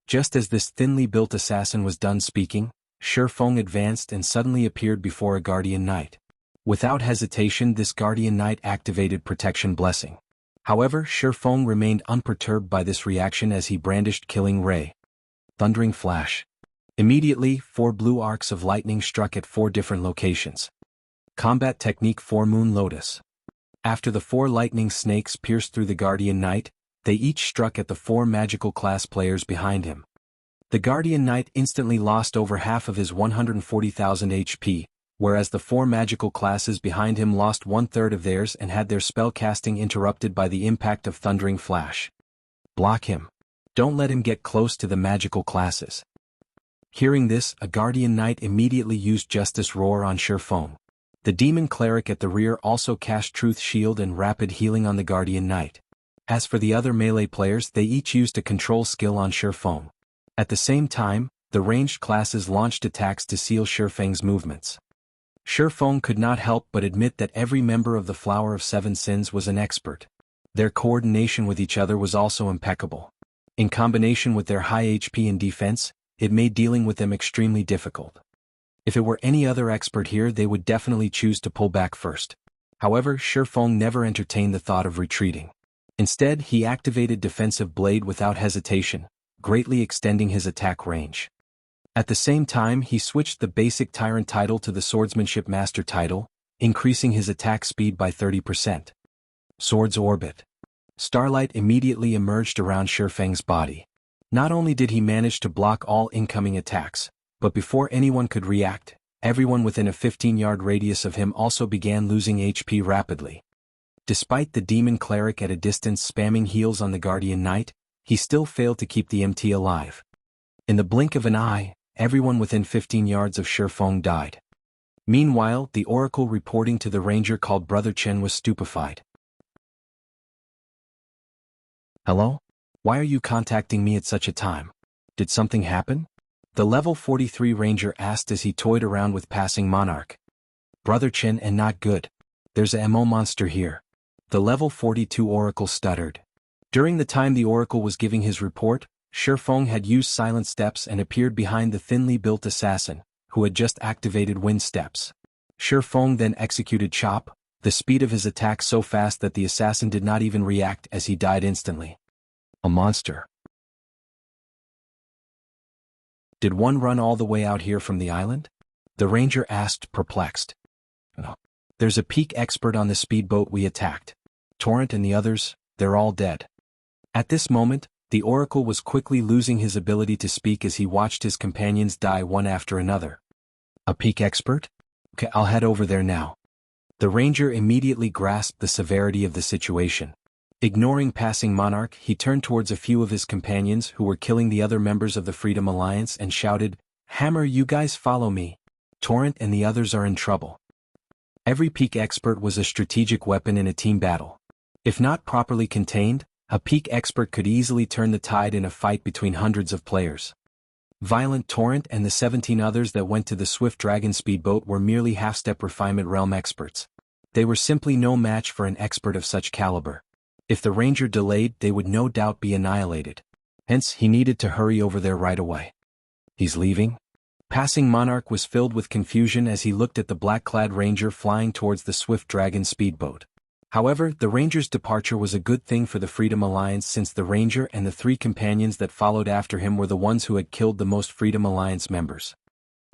Just as this thinly built assassin was done speaking, Shifeng advanced and suddenly appeared before a Guardian Knight. Without hesitation, this Guardian Knight activated Protection Blessing. However, Shifeng remained unperturbed by this reaction as he brandished Killing Ray. Thundering Flash. Immediately, 4 blue arcs of lightning struck at 4 different locations. Combat Technique 4 Moon Lotus. After the 4 lightning snakes pierced through the Guardian Knight, they each struck at the 4 magical class players behind him. The Guardian Knight instantly lost over half of his 140,000 HP, whereas the 4 magical classes behind him lost 1/3 of theirs and had their spellcasting interrupted by the impact of Thundering Flash. Block him. Don't let him get close to the magical classes. Hearing this, a Guardian Knight immediately used Justice Roar on Shifeng. The demon cleric at the rear also cast Truth Shield and Rapid Healing on the Guardian Knight. As for the other melee players, they each used a control skill on Shifeng. At the same time, the ranged classes launched attacks to seal Shifeng's movements. Shifeng could not help but admit that every member of the Flower of Seven Sins was an expert. Their coordination with each other was also impeccable. In combination with their high HP and defense, it made dealing with them extremely difficult. If it were any other expert here, they would definitely choose to pull back first. However, Shifeng never entertained the thought of retreating. Instead, he activated Defensive Blade without hesitation, greatly extending his attack range. At the same time, he switched the basic Tyrant title to the Swordsmanship Master title, increasing his attack speed by 30%. Sword's Orbit. Starlight immediately emerged around Shifeng's body. Not only did he manage to block all incoming attacks, but before anyone could react, everyone within a 15-yard radius of him also began losing HP rapidly. Despite the Demon Cleric at a distance spamming heals on the Guardian Knight, he still failed to keep the MT alive. In the blink of an eye, everyone within 15 yards of Shifeng died. Meanwhile, the Oracle reporting to the Ranger called Brother Chen was stupefied. "Hello? Why are you contacting me at such a time? Did something happen?" The level 43 Ranger asked as he toyed around with passing Monarch. "Brother Chen, and not good. There's a MO monster here." The level 42 Oracle stuttered. During the time the Oracle was giving his report, Shifeng had used Silent Steps and appeared behind the thinly built assassin, who had just activated Wind Steps. Shifeng then executed Chop, the speed of his attack so fast that the assassin did not even react as he died instantly. A monster. Did one run all the way out here from the island? The Ranger asked, perplexed. No. There's a peak expert on the speedboat we attacked. Torrent and the others, they're all dead. At this moment, the Oracle was quickly losing his ability to speak as he watched his companions die one after another. A peak expert? Okay, I'll head over there now. The Ranger immediately grasped the severity of the situation. Ignoring passing Monarch, he turned towards a few of his companions who were killing the other members of the Freedom Alliance and shouted, "Hammer, you guys follow me. Torrent and the others are in trouble." Every peak expert was a strategic weapon in a team battle. If not properly contained, a peak expert could easily turn the tide in a fight between hundreds of players. Violent Torrent and the 17 others that went to the Swift Dragon speedboat were merely half-step refinement realm experts. They were simply no match for an expert of such caliber. If the Ranger delayed, they would no doubt be annihilated. Hence, he needed to hurry over there right away. He's leaving? Passing Monarch was filled with confusion as he looked at the black-clad Ranger flying towards the Swift Dragon speedboat. However, the Ranger's departure was a good thing for the Freedom Alliance since the Ranger and the 3 companions that followed after him were the ones who had killed the most Freedom Alliance members.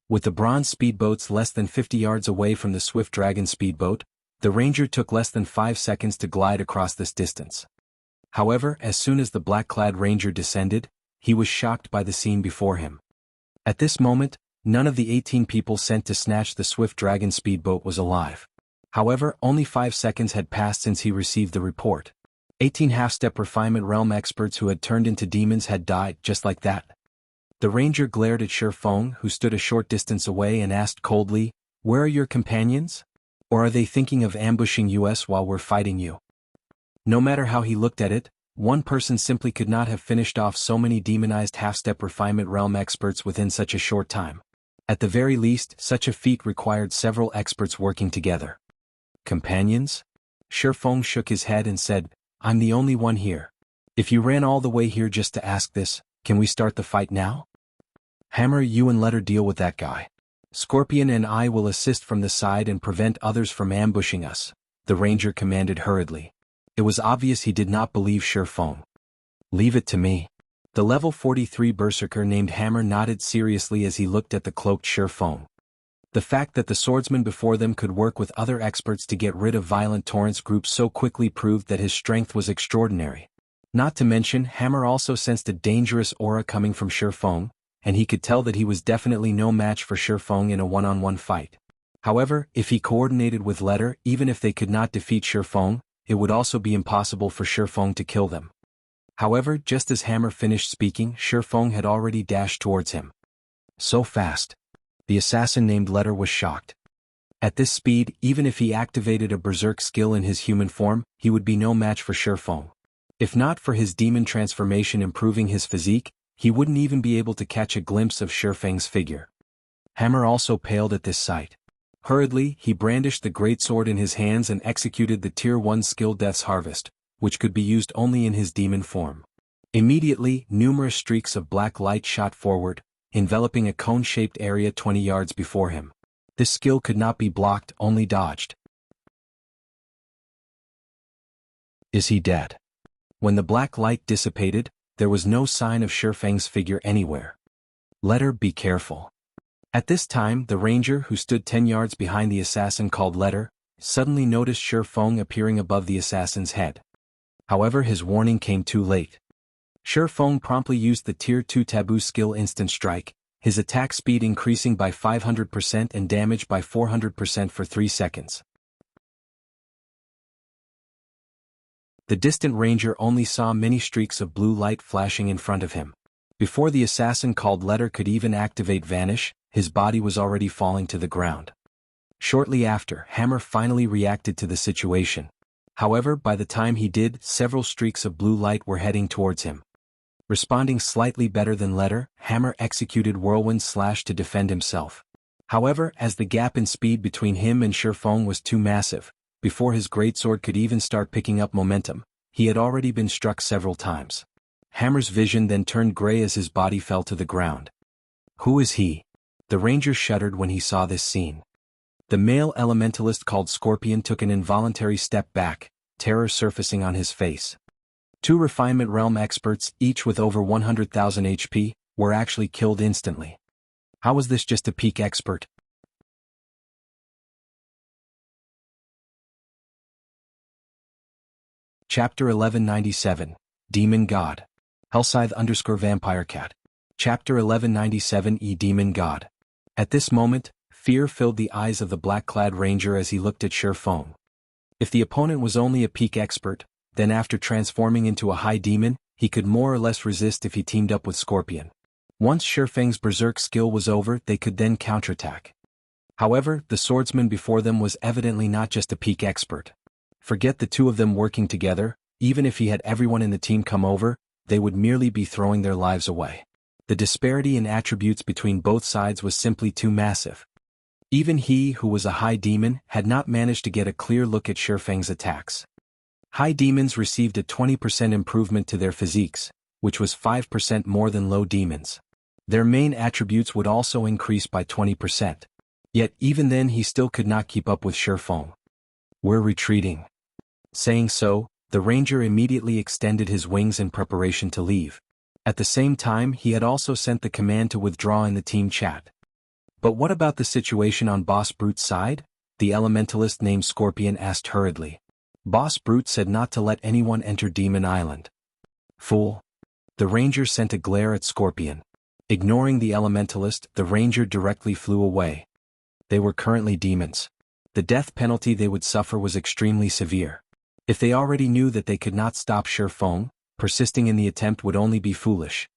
With the bronze speedboats less than 50 yards away from the Swift Dragon speedboat, the Ranger took less than 5 seconds to glide across this distance. However, as soon as the black-clad Ranger descended, he was shocked by the scene before him. At this moment, none of the 18 people sent to snatch the Swift Dragon speedboat was alive. However, only 5 seconds had passed since he received the report. 18 half-step refinement realm experts who had turned into demons had died just like that. The Ranger glared at Shifeng, who stood a short distance away, and asked coldly, "Where are your companions? Or are they thinking of ambushing us while we're fighting you?" No matter how he looked at it, one person simply could not have finished off so many demonized half-step refinement realm experts within such a short time. At the very least, such a feat required several experts working together. Companions? Shifeng shook his head and said, "I'm the only one here. If you ran all the way here just to ask this, can we start the fight now?" "Hammer, you and let her deal with that guy. Scorpion and I will assist from the side and prevent others from ambushing us," the Ranger commanded hurriedly. It was obvious he did not believe Shifeng. "Leave it to me." The level 43 berserker named Hammer nodded seriously as he looked at the cloaked Shifeng. The fact that the swordsman before them could work with other experts to get rid of Violent Torrent's group so quickly proved that his strength was extraordinary. Not to mention, Hammer also sensed a dangerous aura coming from Shifeng, and he could tell that he was definitely no match for Shifeng in a one-on-one fight. However, if he coordinated with Letter, even if they could not defeat Shifeng, it would also be impossible for Shifeng to kill them. However, just as Hammer finished speaking, Shifeng had already dashed towards him. So fast. The assassin named Letter was shocked. At this speed, even if he activated a berserk skill in his human form, he would be no match for Shifeng. If not for his demon transformation improving his physique, he wouldn't even be able to catch a glimpse of Shifeng's figure. Hammer also paled at this sight. Hurriedly, he brandished the greatsword in his hands and executed the Tier 1 skill Death's Harvest, which could be used only in his demon form. Immediately, numerous streaks of black light shot forward, enveloping a cone-shaped area 20 yards before him. This skill could not be blocked, only dodged. Is he dead? When the black light dissipated, there was no sign of Shifeng's figure anywhere. Let her be careful. At this time, the ranger who stood 10 yards behind the assassin called Letter, suddenly noticed Shifeng appearing above the assassin's head. However, his warning came too late. Shifeng promptly used the Tier 2 taboo skill Instant Strike, his attack speed increasing by 500% and damage by 400% for 3 seconds. The distant ranger only saw many streaks of blue light flashing in front of him. Before the assassin called Letter could even activate Vanish, his body was already falling to the ground. Shortly after, Hammer finally reacted to the situation. However, by the time he did, several streaks of blue light were heading towards him. Responding slightly better than Letter, Hammer executed Whirlwind Slash to defend himself. However, as the gap in speed between him and Shifeng was too massive, before his greatsword could even start picking up momentum, he had already been struck several times. Hammer's vision then turned gray as his body fell to the ground. Who is he? The ranger shuddered when he saw this scene. The male elementalist called Scorpion took an involuntary step back, terror surfacing on his face. 2 Refinement Realm experts, each with over 100,000 HP, were actually killed instantly. How was this just a peak expert? Chapter 1197, Demon God. Hellscythe_VampireCat. Chapter 1197 Demon God. At this moment, fear filled the eyes of the black-clad ranger as he looked at Shifeng. If the opponent was only a peak expert, then after transforming into a high demon, he could more or less resist if he teamed up with Scorpion. Once Shifeng's berserk skill was over, they could then counterattack. However, the swordsman before them was evidently not just a peak expert. Forget the two of them working together, even if he had everyone in the team come over, they would merely be throwing their lives away. The disparity in attributes between both sides was simply too massive. Even he who was a high demon had not managed to get a clear look at Shifeng's attacks. High demons received a 20% improvement to their physiques, which was 5% more than low demons. Their main attributes would also increase by 20%. Yet even then he still could not keep up with Shifeng. We're retreating. Saying so, the ranger immediately extended his wings in preparation to leave. At the same time, he had also sent the command to withdraw in the team chat. But what about the situation on Boss Brute's side? The elementalist named Scorpion asked hurriedly. Boss Brute said not to let anyone enter Demon Island. Fool. The ranger sent a glare at Scorpion. Ignoring the elementalist, the ranger directly flew away. They were currently demons. The death penalty they would suffer was extremely severe. If they already knew that they could not stop Shifeng, persisting in the attempt would only be foolish.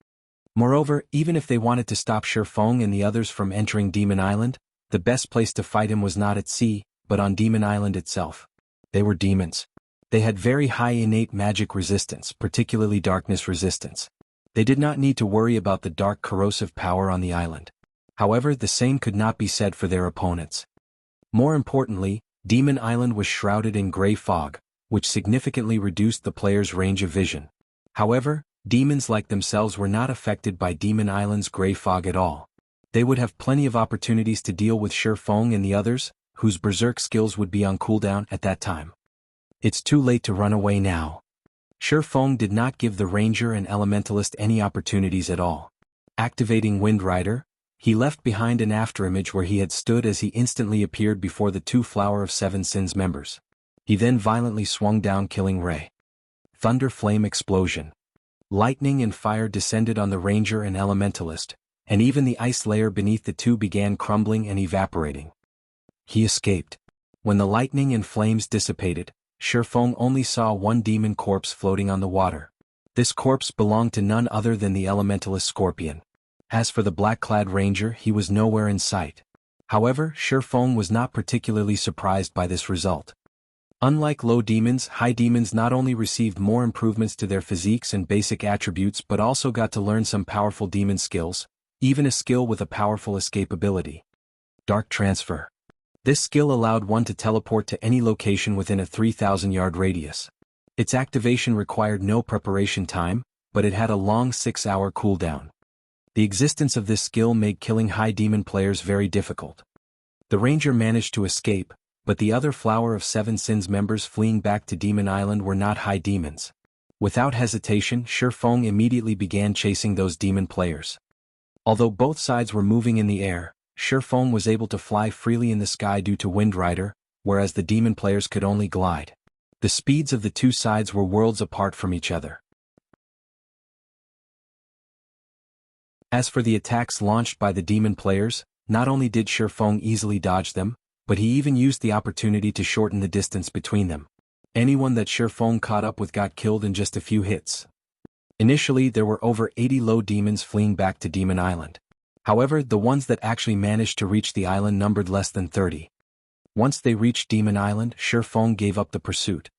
Moreover, even if they wanted to stop Shifeng and the others from entering Demon Island, the best place to fight him was not at sea, but on Demon Island itself. They were demons. They had very high innate magic resistance, particularly darkness resistance. They did not need to worry about the dark corrosive power on the island. However, the same could not be said for their opponents. More importantly, Demon Island was shrouded in gray fog, which significantly reduced the player's range of vision. However, demons like themselves were not affected by Demon Island's gray fog at all. They would have plenty of opportunities to deal with Shifeng and the others, whose berserk skills would be on cooldown at that time. It's too late to run away now. Shifeng did not give the ranger and elementalist any opportunities at all. Activating Wind Rider, he left behind an afterimage where he had stood as he instantly appeared before the 2 Flower of Seven Sins members. He then violently swung down, killing Ray. Thunder Flame Explosion. Lightning and fire descended on the ranger and elementalist, and even the ice layer beneath the two began crumbling and evaporating. He escaped. When the lightning and flames dissipated, Shifeng only saw one demon corpse floating on the water. This corpse belonged to none other than the elementalist Scorpion. As for the black-clad ranger, he was nowhere in sight. However, Shifeng was not particularly surprised by this result. Unlike low demons, high demons not only received more improvements to their physiques and basic attributes but also got to learn some powerful demon skills, even a skill with a powerful escape ability. Dark Transfer. This skill allowed one to teleport to any location within a 3,000-yard radius. Its activation required no preparation time, but it had a long 6-hour cooldown. The existence of this skill made killing high demon players very difficult. The ranger managed to escape, but the other Flower of Seven Sins members fleeing back to Demon Island were not high demons. Without hesitation, Shifeng immediately began chasing those demon players. Although both sides were moving in the air, Shifeng was able to fly freely in the sky due to Wind Rider, whereas the demon players could only glide. The speeds of the two sides were worlds apart from each other. As for the attacks launched by the demon players, not only did Shifeng easily dodge them, but he even used the opportunity to shorten the distance between them. Anyone that Shifeng caught up with got killed in just a few hits. Initially there were over 80 low demons fleeing back to Demon Island. However, the ones that actually managed to reach the island numbered less than 30. Once they reached Demon Island, Shifeng gave up the pursuit.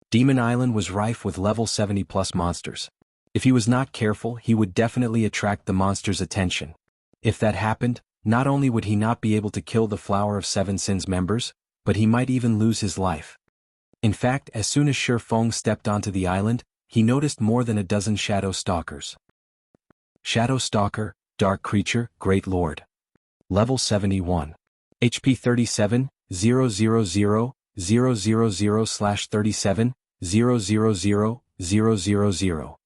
Demon Island was rife with level 70+ monsters. If he was not careful, he would definitely attract the monsters' attention. If that happened, not only would he not be able to kill the Flower of Seven Sins members, but he might even lose his life. In fact, as soon as Shifeng stepped onto the island, he noticed more than a dozen Shadow Stalkers. Shadow Stalker, Dark Creature, Great Lord. Level 71. HP 37, 000, 000/37, 000, 000.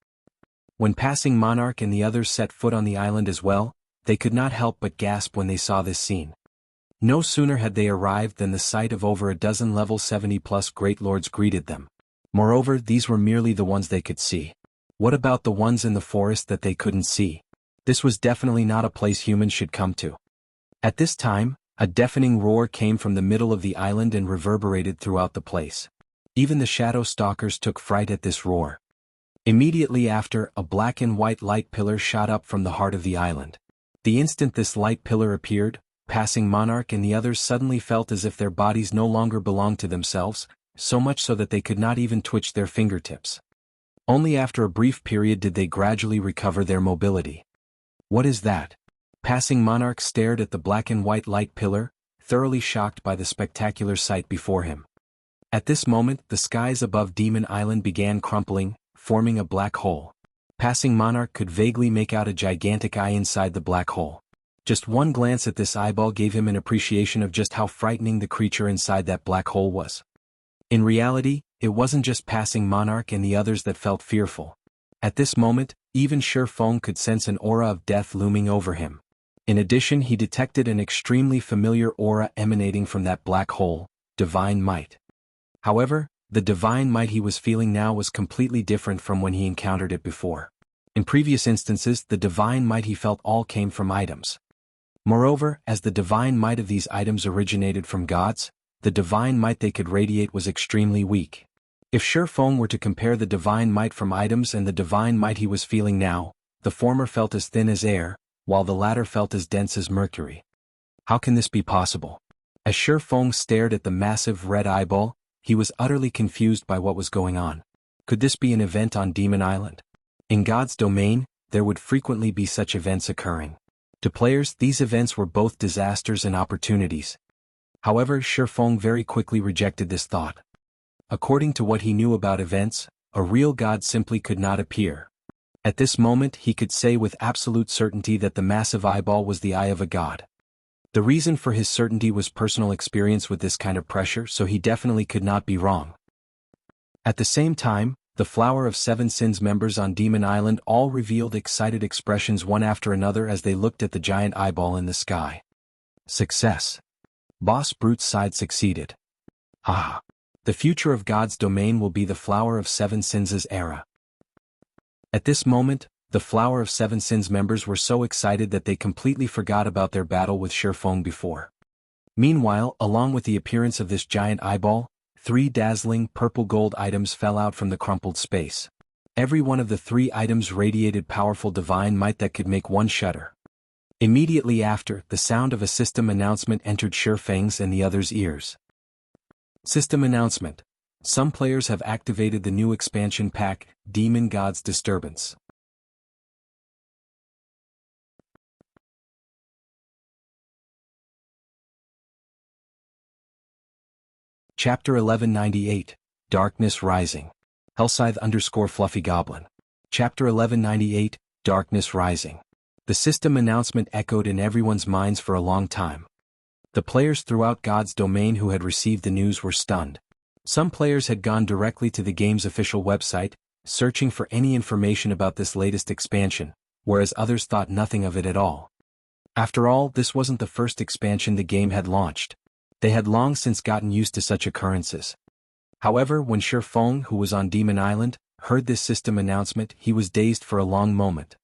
When Passing Monarch and the others set foot on the island as well, they could not help but gasp when they saw this scene. No sooner had they arrived than the sight of over a dozen level 70+ Great Lords greeted them. Moreover, these were merely the ones they could see. What about the ones in the forest that they couldn't see? This was definitely not a place humans should come to. At this time, a deafening roar came from the middle of the island and reverberated throughout the place. Even the Shadow Stalkers took fright at this roar. Immediately after, a black and white light pillar shot up from the heart of the island. The instant this light pillar appeared, Passing Monarch and the others suddenly felt as if their bodies no longer belonged to themselves, so much so that they could not even twitch their fingertips. Only after a brief period did they gradually recover their mobility. What is that? Passing Monarch stared at the black and white light pillar, thoroughly shocked by the spectacular sight before him. At this moment, the skies above Demon Island began crumpling, forming a black hole. Passing Monarch could vaguely make out a gigantic eye inside the black hole. Just one glance at this eyeball gave him an appreciation of just how frightening the creature inside that black hole was. In reality, it wasn't just Passing Monarch and the others that felt fearful. At this moment, even Shifeng could sense an aura of death looming over him. In addition, he detected an extremely familiar aura emanating from that black hole, Divine Might. However, the divine might he was feeling now was completely different from when he encountered it before. In previous instances, the divine might he felt all came from items. Moreover, as the divine might of these items originated from gods, the divine might they could radiate was extremely weak. If Shifeng were to compare the divine might from items and the divine might he was feeling now, the former felt as thin as air, while the latter felt as dense as mercury. How can this be possible? As Shifeng stared at the massive red eyeball, he was utterly confused by what was going on. Could this be an event on Demon Island? In God's domain, there would frequently be such events occurring. To players, these events were both disasters and opportunities. However, Shifeng very quickly rejected this thought. According to what he knew about events, a real god simply could not appear. At this moment, he could say with absolute certainty that the massive eyeball was the eye of a god. The reason for his certainty was personal experience with this kind of pressure, so he definitely could not be wrong. At the same time, the Flower of Seven Sins members on Demon Island all revealed excited expressions one after another as they looked at the giant eyeball in the sky. Success. Boss Brute's side succeeded. Ah! The future of God's domain will be the Flower of Seven Sins' era. At this moment, the Flower of Seven Sins members were so excited that they completely forgot about their battle with Shifeng before. Meanwhile, along with the appearance of this giant eyeball, 3 dazzling purple-gold items fell out from the crumpled space. Every one of the 3 items radiated powerful divine might that could make one shudder. Immediately after, the sound of a system announcement entered Shifeng's and the others' ears. System announcement. Some players have activated the new expansion pack, Demon God's Disturbance. Chapter 1198, Darkness Rising. Hellscythe _Fluffy Goblin. Chapter 1198, Darkness Rising. The system announcement echoed in everyone's minds for a long time. The players throughout God's domain who had received the news were stunned. Some players had gone directly to the game's official website, searching for any information about this latest expansion, whereas others thought nothing of it at all. After all, this wasn't the first expansion the game had launched. They had long since gotten used to such occurrences. However, when Shi Feng, who was on Demon Island, heard this system announcement, he was dazed for a long moment.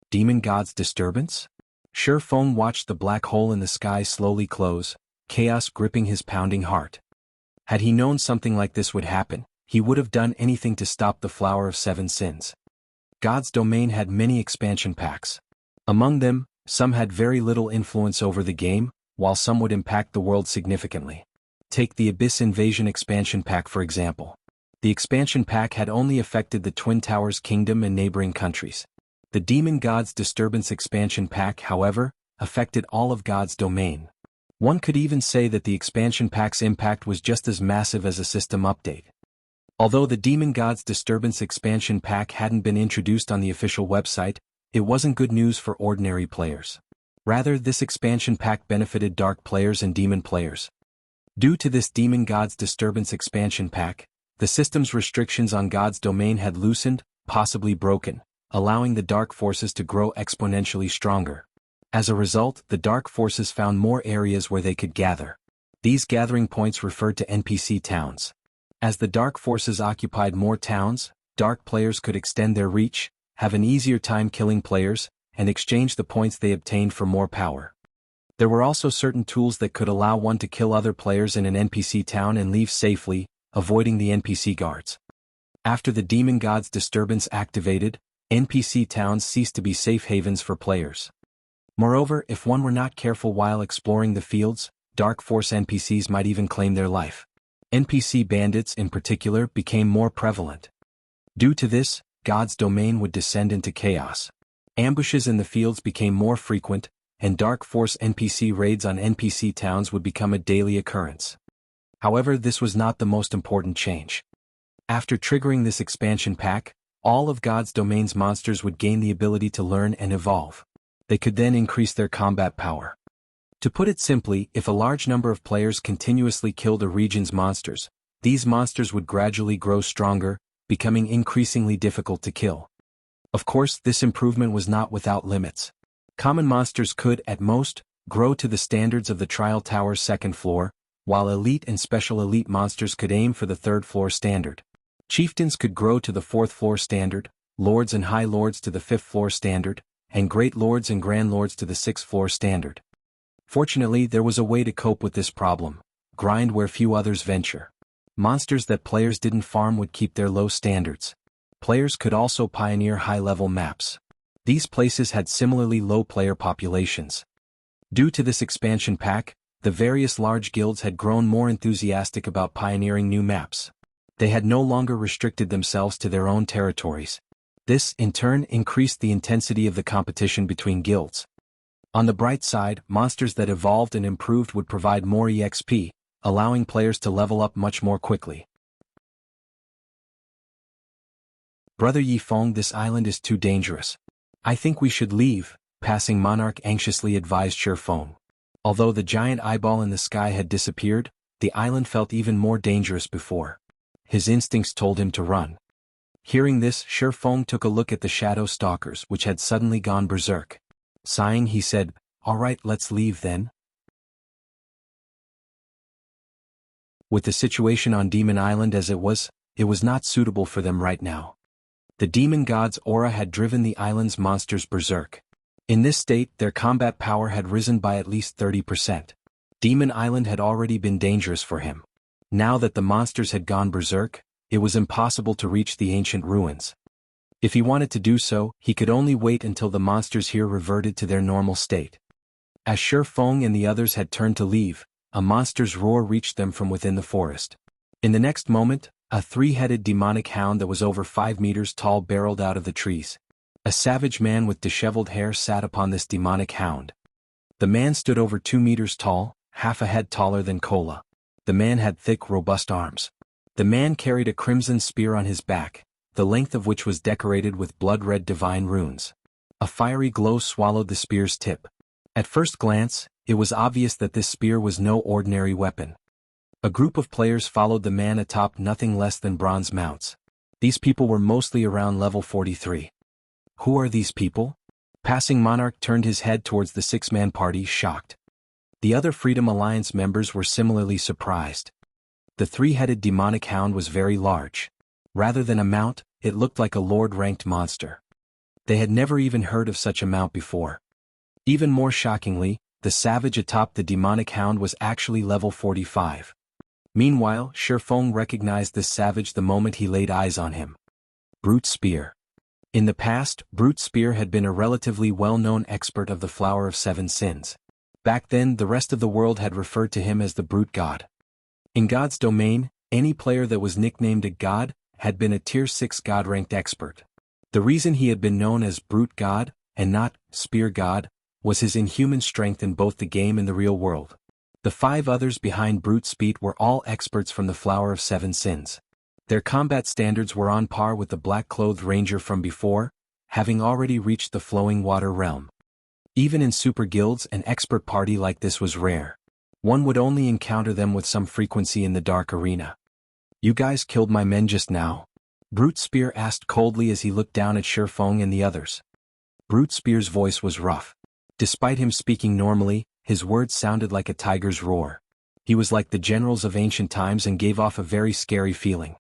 Demon God's disturbance? Shi Feng watched the black hole in the sky slowly close, chaos gripping his pounding heart. Had he known something like this would happen, he would have done anything to stop the Flower of Seven Sins. God's domain had many expansion packs. Among them, some had very little influence over the game, while some would impact the world significantly. Take the Abyss Invasion expansion pack for example. The expansion pack had only affected the Twin Towers Kingdom and neighboring countries. The Demon God's Disturbance expansion pack, however, affected all of God's domain. One could even say that the expansion pack's impact was just as massive as a system update. Although the Demon God's Disturbance expansion pack hadn't been introduced on the official website, it wasn't good news for ordinary players. Rather, this expansion pack benefited dark players and demon players. Due to this Demon God's Disturbance expansion pack, the system's restrictions on God's domain had loosened, possibly broken, allowing the dark forces to grow exponentially stronger. As a result, the dark forces found more areas where they could gather. These gathering points referred to NPC towns. As the dark forces occupied more towns, dark players could extend their reach, have an easier time killing players, and exchange the points they obtained for more power. There were also certain tools that could allow one to kill other players in an NPC town and leave safely, avoiding the NPC guards. After the Demon God's Disturbance activated, NPC towns ceased to be safe havens for players. Moreover, if one were not careful while exploring the fields, Dark Force NPCs might even claim their life. NPC bandits in particular became more prevalent. Due to this, God's domain would descend into chaos. Ambushes in the fields became more frequent, and Dark Force NPC raids on NPC towns would become a daily occurrence. However, this was not the most important change. After triggering this expansion pack, all of God's domain's monsters would gain the ability to learn and evolve. They could then increase their combat power. To put it simply, if a large number of players continuously killed a region's monsters, these monsters would gradually grow stronger, becoming increasingly difficult to kill. Of course, this improvement was not without limits. Common monsters could, at most, grow to the standards of the Trial Tower's second floor, while elite and special elite monsters could aim for the third floor standard. Chieftains could grow to the fourth floor standard, lords and high lords to the fifth floor standard, and great lords and grand lords to the sixth floor standard. Fortunately, there was a way to cope with this problem: grind where few others venture. Monsters that players didn't farm would keep their low standards. Players could also pioneer high-level maps. These places had similarly low player populations. Due to this expansion pack, the various large guilds had grown more enthusiastic about pioneering new maps. They had no longer restricted themselves to their own territories. This, in turn, increased the intensity of the competition between guilds. On the bright side, monsters that evolved and improved would provide more EXP, allowing players to level up much more quickly. Brother Yifeng, this island is too dangerous. I think we should leave, Passing Monarch anxiously advised Shi Feng. Although the giant eyeball in the sky had disappeared, the island felt even more dangerous before. His instincts told him to run. Hearing this, Shi Feng took a look at the shadow stalkers, which had suddenly gone berserk. Sighing, he said, "All right, let's leave then." With the situation on Demon Island as it was not suitable for them right now. The demon god's aura had driven the island's monsters berserk. In this state, their combat power had risen by at least 30%. Demon Island had already been dangerous for him. Now that the monsters had gone berserk, it was impossible to reach the ancient ruins. If he wanted to do so, he could only wait until the monsters here reverted to their normal state. As Shi Feng and the others had turned to leave, a monster's roar reached them from within the forest. In the next moment, a three-headed demonic hound that was over 5 meters tall barreled out of the trees. A savage man with disheveled hair sat upon this demonic hound. The man stood over 2 meters tall, half a head taller than Kola. The man had thick, robust arms. The man carried a crimson spear on his back, the length of which was decorated with blood-red divine runes. A fiery glow swallowed the spear's tip. At first glance, it was obvious that this spear was no ordinary weapon. A group of players followed the man atop nothing less than bronze mounts. These people were mostly around level 43. Who are these people? Passing Monarch turned his head towards the six-man party, shocked. The other Freedom Alliance members were similarly surprised. The three-headed demonic hound was very large. Rather than a mount, it looked like a lord-ranked monster. They had never even heard of such a mount before. Even more shockingly, the savage atop the demonic hound was actually level 45. Meanwhile, Shifeng recognized this savage the moment he laid eyes on him. Brute Spear. In the past, Brute Spear had been a relatively well-known expert of the Flower of Seven Sins. Back then, the rest of the world had referred to him as the Brute God. In God's domain, any player that was nicknamed a God had been a Tier 6 God-ranked expert. The reason he had been known as Brute God, and not Spear God, was his inhuman strength in both the game and the real world. The 5 others behind Brute Speed were all experts from the Flower of Seven Sins. Their combat standards were on par with the black-clothed ranger from before, having already reached the flowing water realm. Even in super guilds, an expert party like this was rare. One would only encounter them with some frequency in the dark arena. "You guys killed my men just now?" Brute Spear asked coldly as he looked down at Shifeng and the others. Brute Spear's voice was rough. Despite him speaking normally, his words sounded like a tiger's roar. He was like the generals of ancient times and gave off a very scary feeling.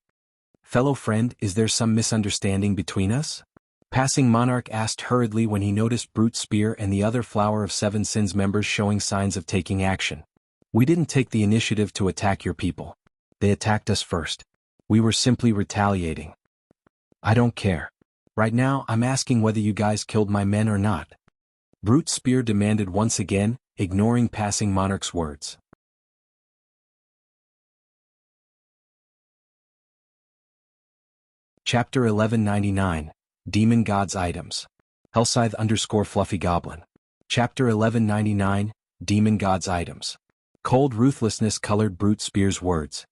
"Fellow friend, is there some misunderstanding between us?" Passing Monarch asked hurriedly when he noticed Brute Spear and the other Flower of Seven Sins members showing signs of taking action. "We didn't take the initiative to attack your people. They attacked us first. We were simply retaliating." "I don't care. Right now I'm asking whether you guys killed my men or not," Brute Spear demanded once again, ignoring Passing Monarch's words. Chapter 1199, Demon God's Items. Hellscythe_Fluffy Goblin. Chapter 1199, Demon God's Items. Cold ruthlessness colored Brute Spear's words.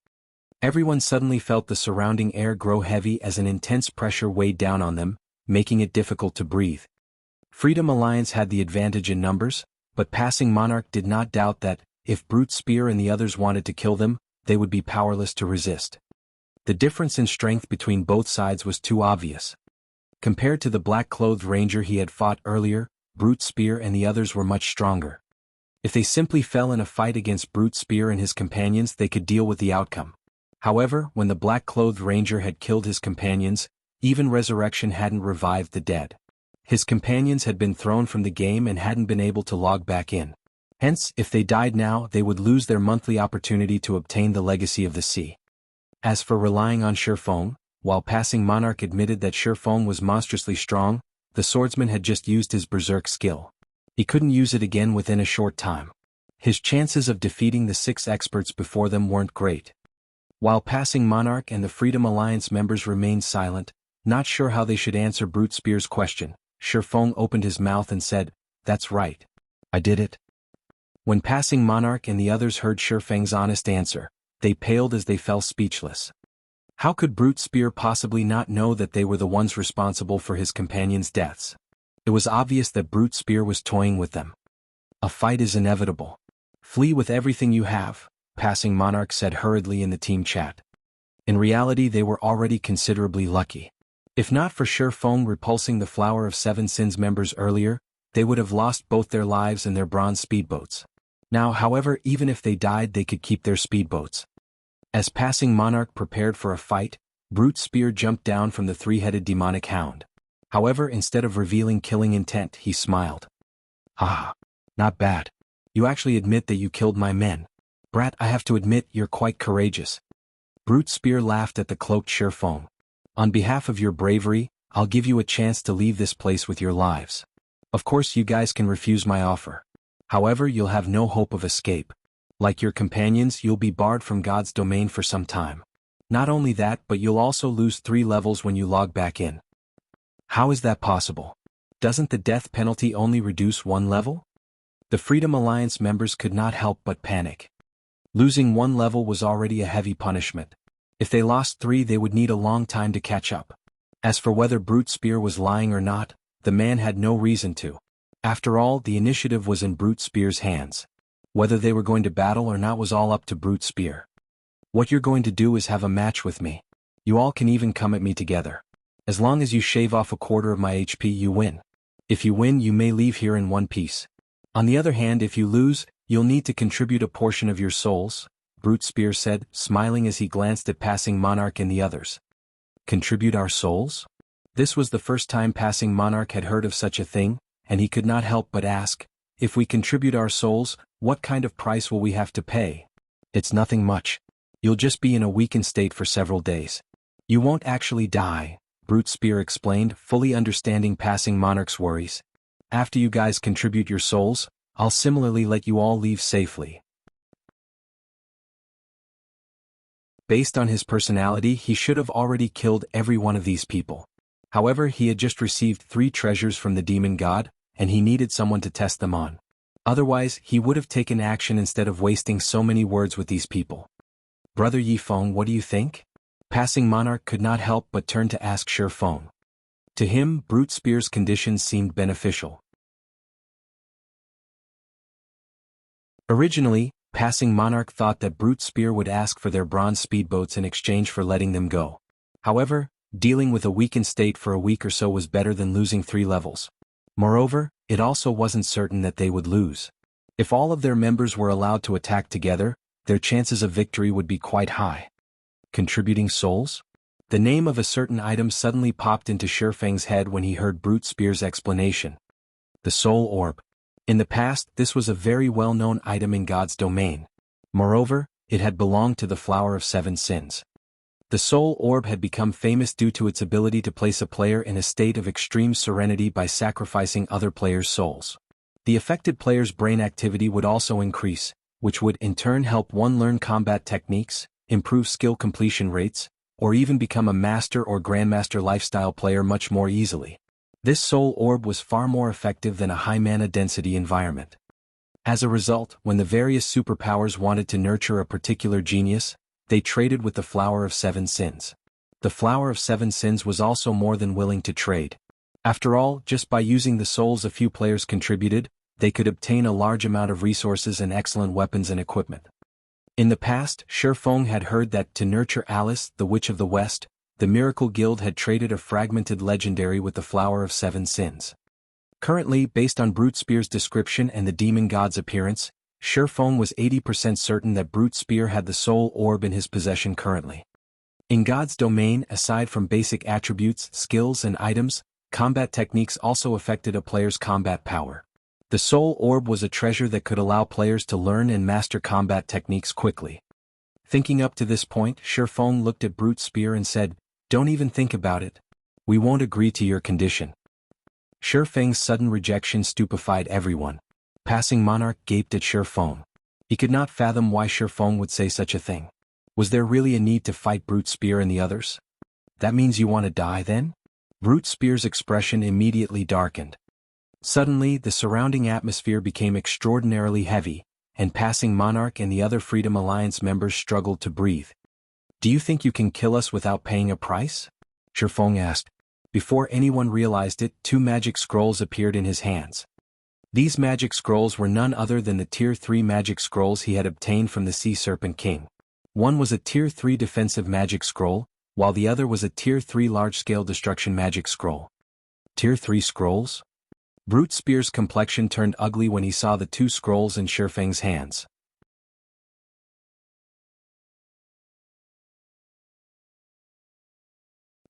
Everyone suddenly felt the surrounding air grow heavy as an intense pressure weighed down on them, making it difficult to breathe. Freedom Alliance had the advantage in numbers, but Passing Monarch did not doubt that, if Brute Spear and the others wanted to kill them, they would be powerless to resist. The difference in strength between both sides was too obvious. Compared to the black-clothed ranger he had fought earlier, Brute Spear and the others were much stronger. If they simply fell in a fight against Brute Spear and his companions, they could deal with the outcome. However, when the black-clothed ranger had killed his companions, even resurrection hadn't revived the dead. His companions had been thrown from the game and hadn't been able to log back in. Hence, if they died now, they would lose their monthly opportunity to obtain the Legacy of the Sea. As for relying on Shifeng, while Passing Monarch admitted that Shifeng was monstrously strong, the swordsman had just used his berserk skill. He couldn't use it again within a short time. His chances of defeating the 6 experts before them weren't great. While Passing Monarch and the Freedom Alliance members remained silent, not sure how they should answer Brute Spear's question, Shifeng opened his mouth and said, "That's right. I did it." When Passing Monarch and the others heard Shifeng's honest answer, they paled as they fell speechless. How could Brute Spear possibly not know that they were the ones responsible for his companions' deaths? It was obvious that Brute Spear was toying with them. "A fight is inevitable. Flee with everything you have," Passing Monarch said hurriedly in the team chat. In reality, they were already considerably lucky. If not for Shifeng repulsing the Flower of Seven Sins members earlier, they would have lost both their lives and their bronze speedboats. Now, however, even if they died, they could keep their speedboats. As Passing Monarch prepared for a fight, Brute Spear jumped down from the 3-headed demonic hound. However, instead of revealing killing intent, he smiled. "Ah, not bad. You actually admit that you killed my men. Brat, I have to admit you're quite courageous." Brute Spear laughed at the cloaked Shifeng. "On behalf of your bravery, I'll give you a chance to leave this place with your lives. Of course you guys can refuse my offer. However, you'll have no hope of escape. Like your companions, you'll be barred from God's domain for some time. Not only that, but you'll also lose 3 levels when you log back in." "How is that possible? Doesn't the death penalty only reduce 1 level?" The Freedom Alliance members could not help but panic. Losing 1 level was already a heavy punishment. If they lost 3, they would need a long time to catch up. As for whether Brute Spear was lying or not, the man had no reason to. After all, the initiative was in Brute Spear's hands. Whether they were going to battle or not was all up to Brute Spear. What you're going to do is have a match with me. You all can even come at me together. As long as you shave off a quarter of my HP, you win. If you win, you may leave here in one piece. On the other hand, if you lose, you'll need to contribute a portion of your souls, Brute Spear said, smiling as he glanced at Passing Monarch and the others. Contribute our souls? This was the first time Passing Monarch had heard of such a thing, and he could not help but ask, if we contribute our souls, what kind of price will we have to pay? It's nothing much. You'll just be in a weakened state for several days. You won't actually die, Brute Spear explained, fully understanding Passing Monarch's worries. After you guys contribute your souls, I'll similarly let you all leave safely. Based on his personality, he should have already killed every one of these people. However, he had just received 3 treasures from the demon god, and he needed someone to test them on. Otherwise, he would have taken action instead of wasting so many words with these people. Brother Yifeng, what do you think? Passing Monarch could not help but turn to ask Shifeng. To him, Brute Spear's conditions seemed beneficial. Originally, Passing Monarch thought that Brute Spear would ask for their bronze speedboats in exchange for letting them go. However, dealing with a weakened state for a week or so was better than losing 3 levels. Moreover, it also wasn't certain that they would lose. If all of their members were allowed to attack together, their chances of victory would be quite high. Contributing souls? The name of a certain item suddenly popped into Shifeng's head when he heard Brute Spear's explanation. The Soul Orb. In the past, this was a very well-known item in God's domain. Moreover, it had belonged to the Flower of 7 Sins. The Soul Orb had become famous due to its ability to place a player in a state of extreme serenity by sacrificing other players' souls. The affected player's brain activity would also increase, which would in turn help one learn combat techniques, improve skill completion rates, or even become a master or grandmaster lifestyle player much more easily. This Soul Orb was far more effective than a high mana density environment. As a result, when the various superpowers wanted to nurture a particular genius, they traded with the Flower of 7 Sins. The Flower of 7 Sins was also more than willing to trade. After all, just by using the souls a few players contributed, they could obtain a large amount of resources and excellent weapons and equipment. In the past, Shifeng had heard that to nurture Alice, the Witch of the West, the Miracle Guild had traded a fragmented legendary with the Flower of 7 Sins. Currently, based on Brute Spear's description and the demon god's appearance, Shifeng was 80% certain that Brute Spear had the Soul Orb in his possession currently. In God's domain, aside from basic attributes, skills and items, combat techniques also affected a player's combat power. The Soul Orb was a treasure that could allow players to learn and master combat techniques quickly. Thinking up to this point, Shifeng looked at Brute Spear and said, "Don't even think about it. We won't agree to your condition." Shifeng's sudden rejection stupefied everyone. Passing Monarch gaped at Shifeng. He could not fathom why Shifeng would say such a thing. Was there really a need to fight Brute Spear and the others? That means you want to die then? Brute Spear's expression immediately darkened. Suddenly, the surrounding atmosphere became extraordinarily heavy, and Passing Monarch and the other Freedom Alliance members struggled to breathe. "Do you think you can kill us without paying a price?" Shifeng asked. Before anyone realized it, 2 magic scrolls appeared in his hands. These magic scrolls were none other than the Tier 3 magic scrolls he had obtained from the Sea Serpent King. One was a Tier 3 defensive magic scroll, while the other was a Tier 3 large-scale destruction magic scroll. Tier 3 scrolls? Brute Spear's complexion turned ugly when he saw the 2 scrolls in Shifeng's hands.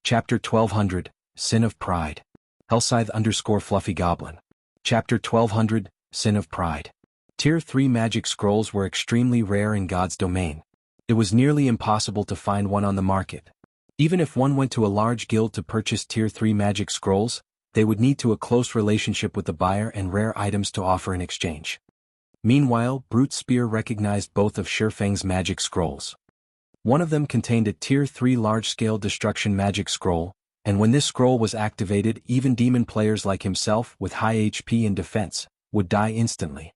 Chapter 1200, Sin of Pride. Hellscythe_Fluffy Goblin. Chapter 1200, Sin of Pride. Tier 3 magic scrolls were extremely rare in God's domain. It was nearly impossible to find one on the market. Even if one went to a large guild to purchase Tier 3 magic scrolls, they would need a close relationship with the buyer and rare items to offer in exchange. Meanwhile, Brute Spear recognized both of Shifeng's magic scrolls. One of them contained a Tier 3 large-scale destruction magic scroll, and when this scroll was activated, even demon players like himself with high HP and defense would die instantly.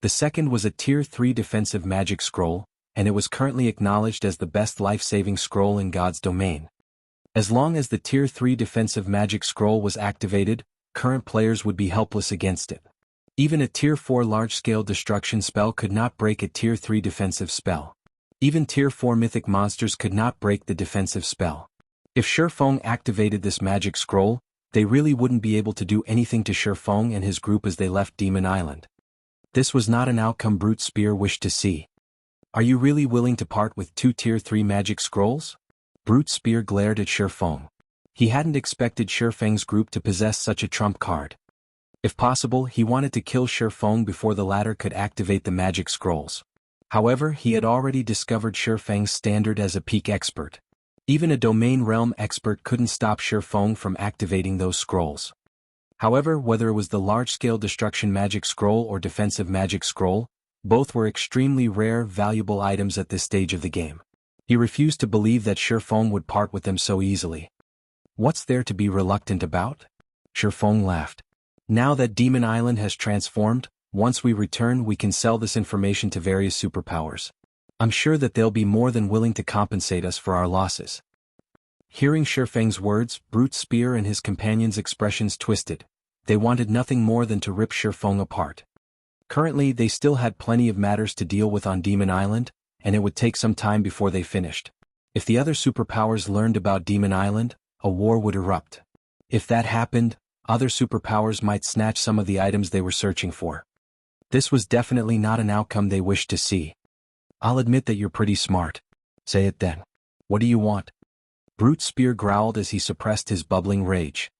The second was a Tier 3 defensive magic scroll, and it was currently acknowledged as the best life-saving scroll in God's domain. As long as the Tier 3 defensive magic scroll was activated, current players would be helpless against it. Even a Tier 4 large-scale destruction spell could not break a Tier 3 defensive spell. Even Tier 4 mythic monsters could not break the defensive spell. If Shifeng activated this magic scroll, they really wouldn't be able to do anything to Shifeng and his group as they left Demon Island. This was not an outcome Brute Spear wished to see. Are you really willing to part with 2 Tier 3 magic scrolls? Brute Spear glared at Shifeng. He hadn't expected Shifeng's group to possess such a trump card. If possible, he wanted to kill Shifeng before the latter could activate the magic scrolls. However, he had already discovered Shifeng's standard as a peak expert. Even a domain realm expert couldn't stop Shifeng from activating those scrolls. However, whether it was the large-scale destruction magic scroll or defensive magic scroll, both were extremely rare, valuable items at this stage of the game. He refused to believe that Shifeng would part with them so easily. What's there to be reluctant about? Shifeng laughed. Now that Demon Island has transformed, once we return we can sell this information to various superpowers. I'm sure that they'll be more than willing to compensate us for our losses. Hearing Shifeng's words, Brute Spear and his companions' expressions twisted. They wanted nothing more than to rip Shifeng apart. Currently they still had plenty of matters to deal with on Demon Island, and it would take some time before they finished. If the other superpowers learned about Demon Island, a war would erupt. If that happened, other superpowers might snatch some of the items they were searching for. This was definitely not an outcome they wished to see. I'll admit that you're pretty smart. Say it then. What do you want? Brute Spear growled as he suppressed his bubbling rage.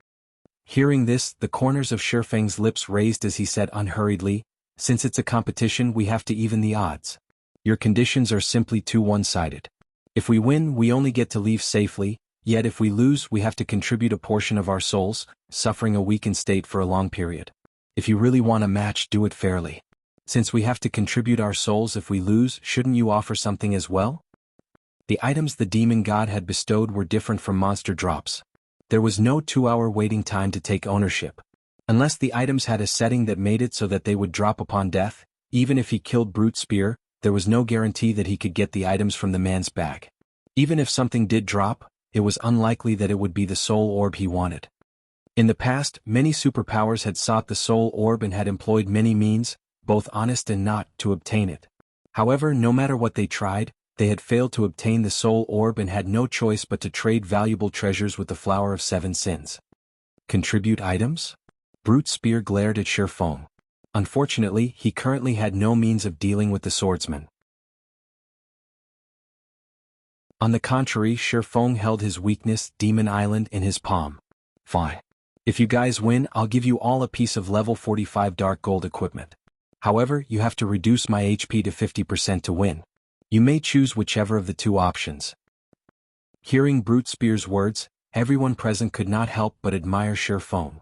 Hearing this, the corners of Shifeng's lips raised as he said unhurriedly, since it's a competition we have to even the odds. Your conditions are simply too one-sided. If we win, we only get to leave safely, yet if we lose we have to contribute a portion of our souls, suffering a weakened state for a long period. If you really want a match, do it fairly. Since we have to contribute our souls if we lose, shouldn't you offer something as well? The items the demon god had bestowed were different from monster drops. There was no 2-hour waiting time to take ownership. Unless the items had a setting that made it so that they would drop upon death, even if he killed Brute Spear, there was no guarantee that he could get the items from the man's bag. Even if something did drop, it was unlikely that it would be the soul orb he wanted. In the past, many superpowers had sought the soul orb and had employed many means, both honest and not, to obtain it. However, no matter what they tried, they had failed to obtain the soul orb and had no choice but to trade valuable treasures with the Flower of 7 Sins. Contribute items? Brute Spear glared at Shifeng. Unfortunately, he currently had no means of dealing with the swordsman. On the contrary, Shifeng held his weakness, Demon Island, in his palm. Fine. If you guys win, I'll give you all a piece of level 45 dark gold equipment. However, you have to reduce my HP to 50% to win. You may choose whichever of the two options. Hearing Brute Spear's words, everyone present could not help but admire Shifeng.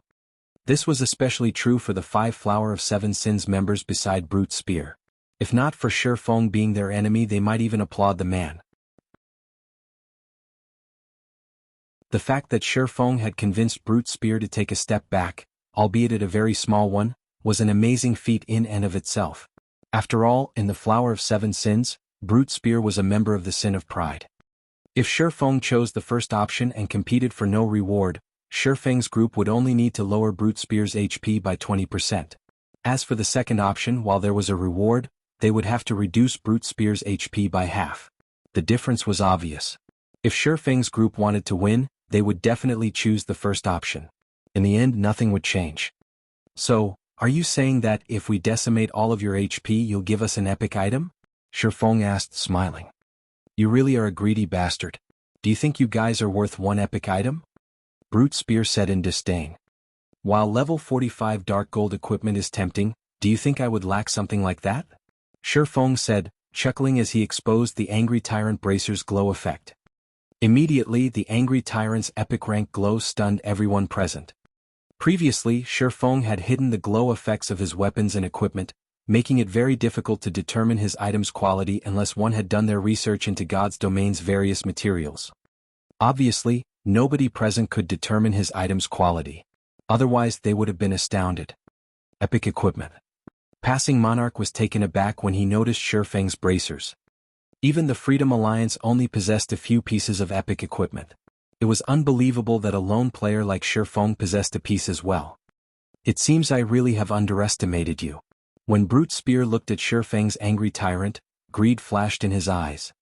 This was especially true for the 5 Flower of 7 Sins members beside Brute Spear. If not for Shifeng being their enemy, they might even applaud the man. The fact that Shifeng had convinced Brute Spear to take a step back, albeit at a very small one, was an amazing feat in and of itself. After all, in the Flower of 7 Sins, Brute Spear was a member of the Sin of Pride. If Shifeng chose the first option and competed for no reward, Shifeng's group would only need to lower Brute Spear's HP by 20%. As for the second option, while there was a reward, they would have to reduce Brute Spear's HP by half. The difference was obvious. If Shifeng's group wanted to win, they would definitely choose the first option. In the end, nothing would change. So, are you saying that if we decimate all of your HP you'll give us an epic item? Shifeng asked, smiling. You really are a greedy bastard. Do you think you guys are worth one epic item? Brute Spear said in disdain. While level 45 dark gold equipment is tempting, do you think I would lack something like that? Shifeng said, chuckling as he exposed the Angry Tyrant Bracer's glow effect. Immediately, the Angry Tyrant's epic rank glow stunned everyone present. Previously, Shifeng had hidden the glow effects of his weapons and equipment, making it very difficult to determine his item's quality unless one had done their research into God's domain's various materials. Obviously, nobody present could determine his item's quality. Otherwise, they would have been astounded. Epic equipment. Passing Monarch was taken aback when he noticed Shifeng's bracers. Even the Freedom Alliance only possessed a few pieces of epic equipment. It was unbelievable that a lone player like Shifeng possessed a piece as well. It seems I really have underestimated you. When Brute Spear looked at Shifeng's angry tyrant, greed flashed in his eyes.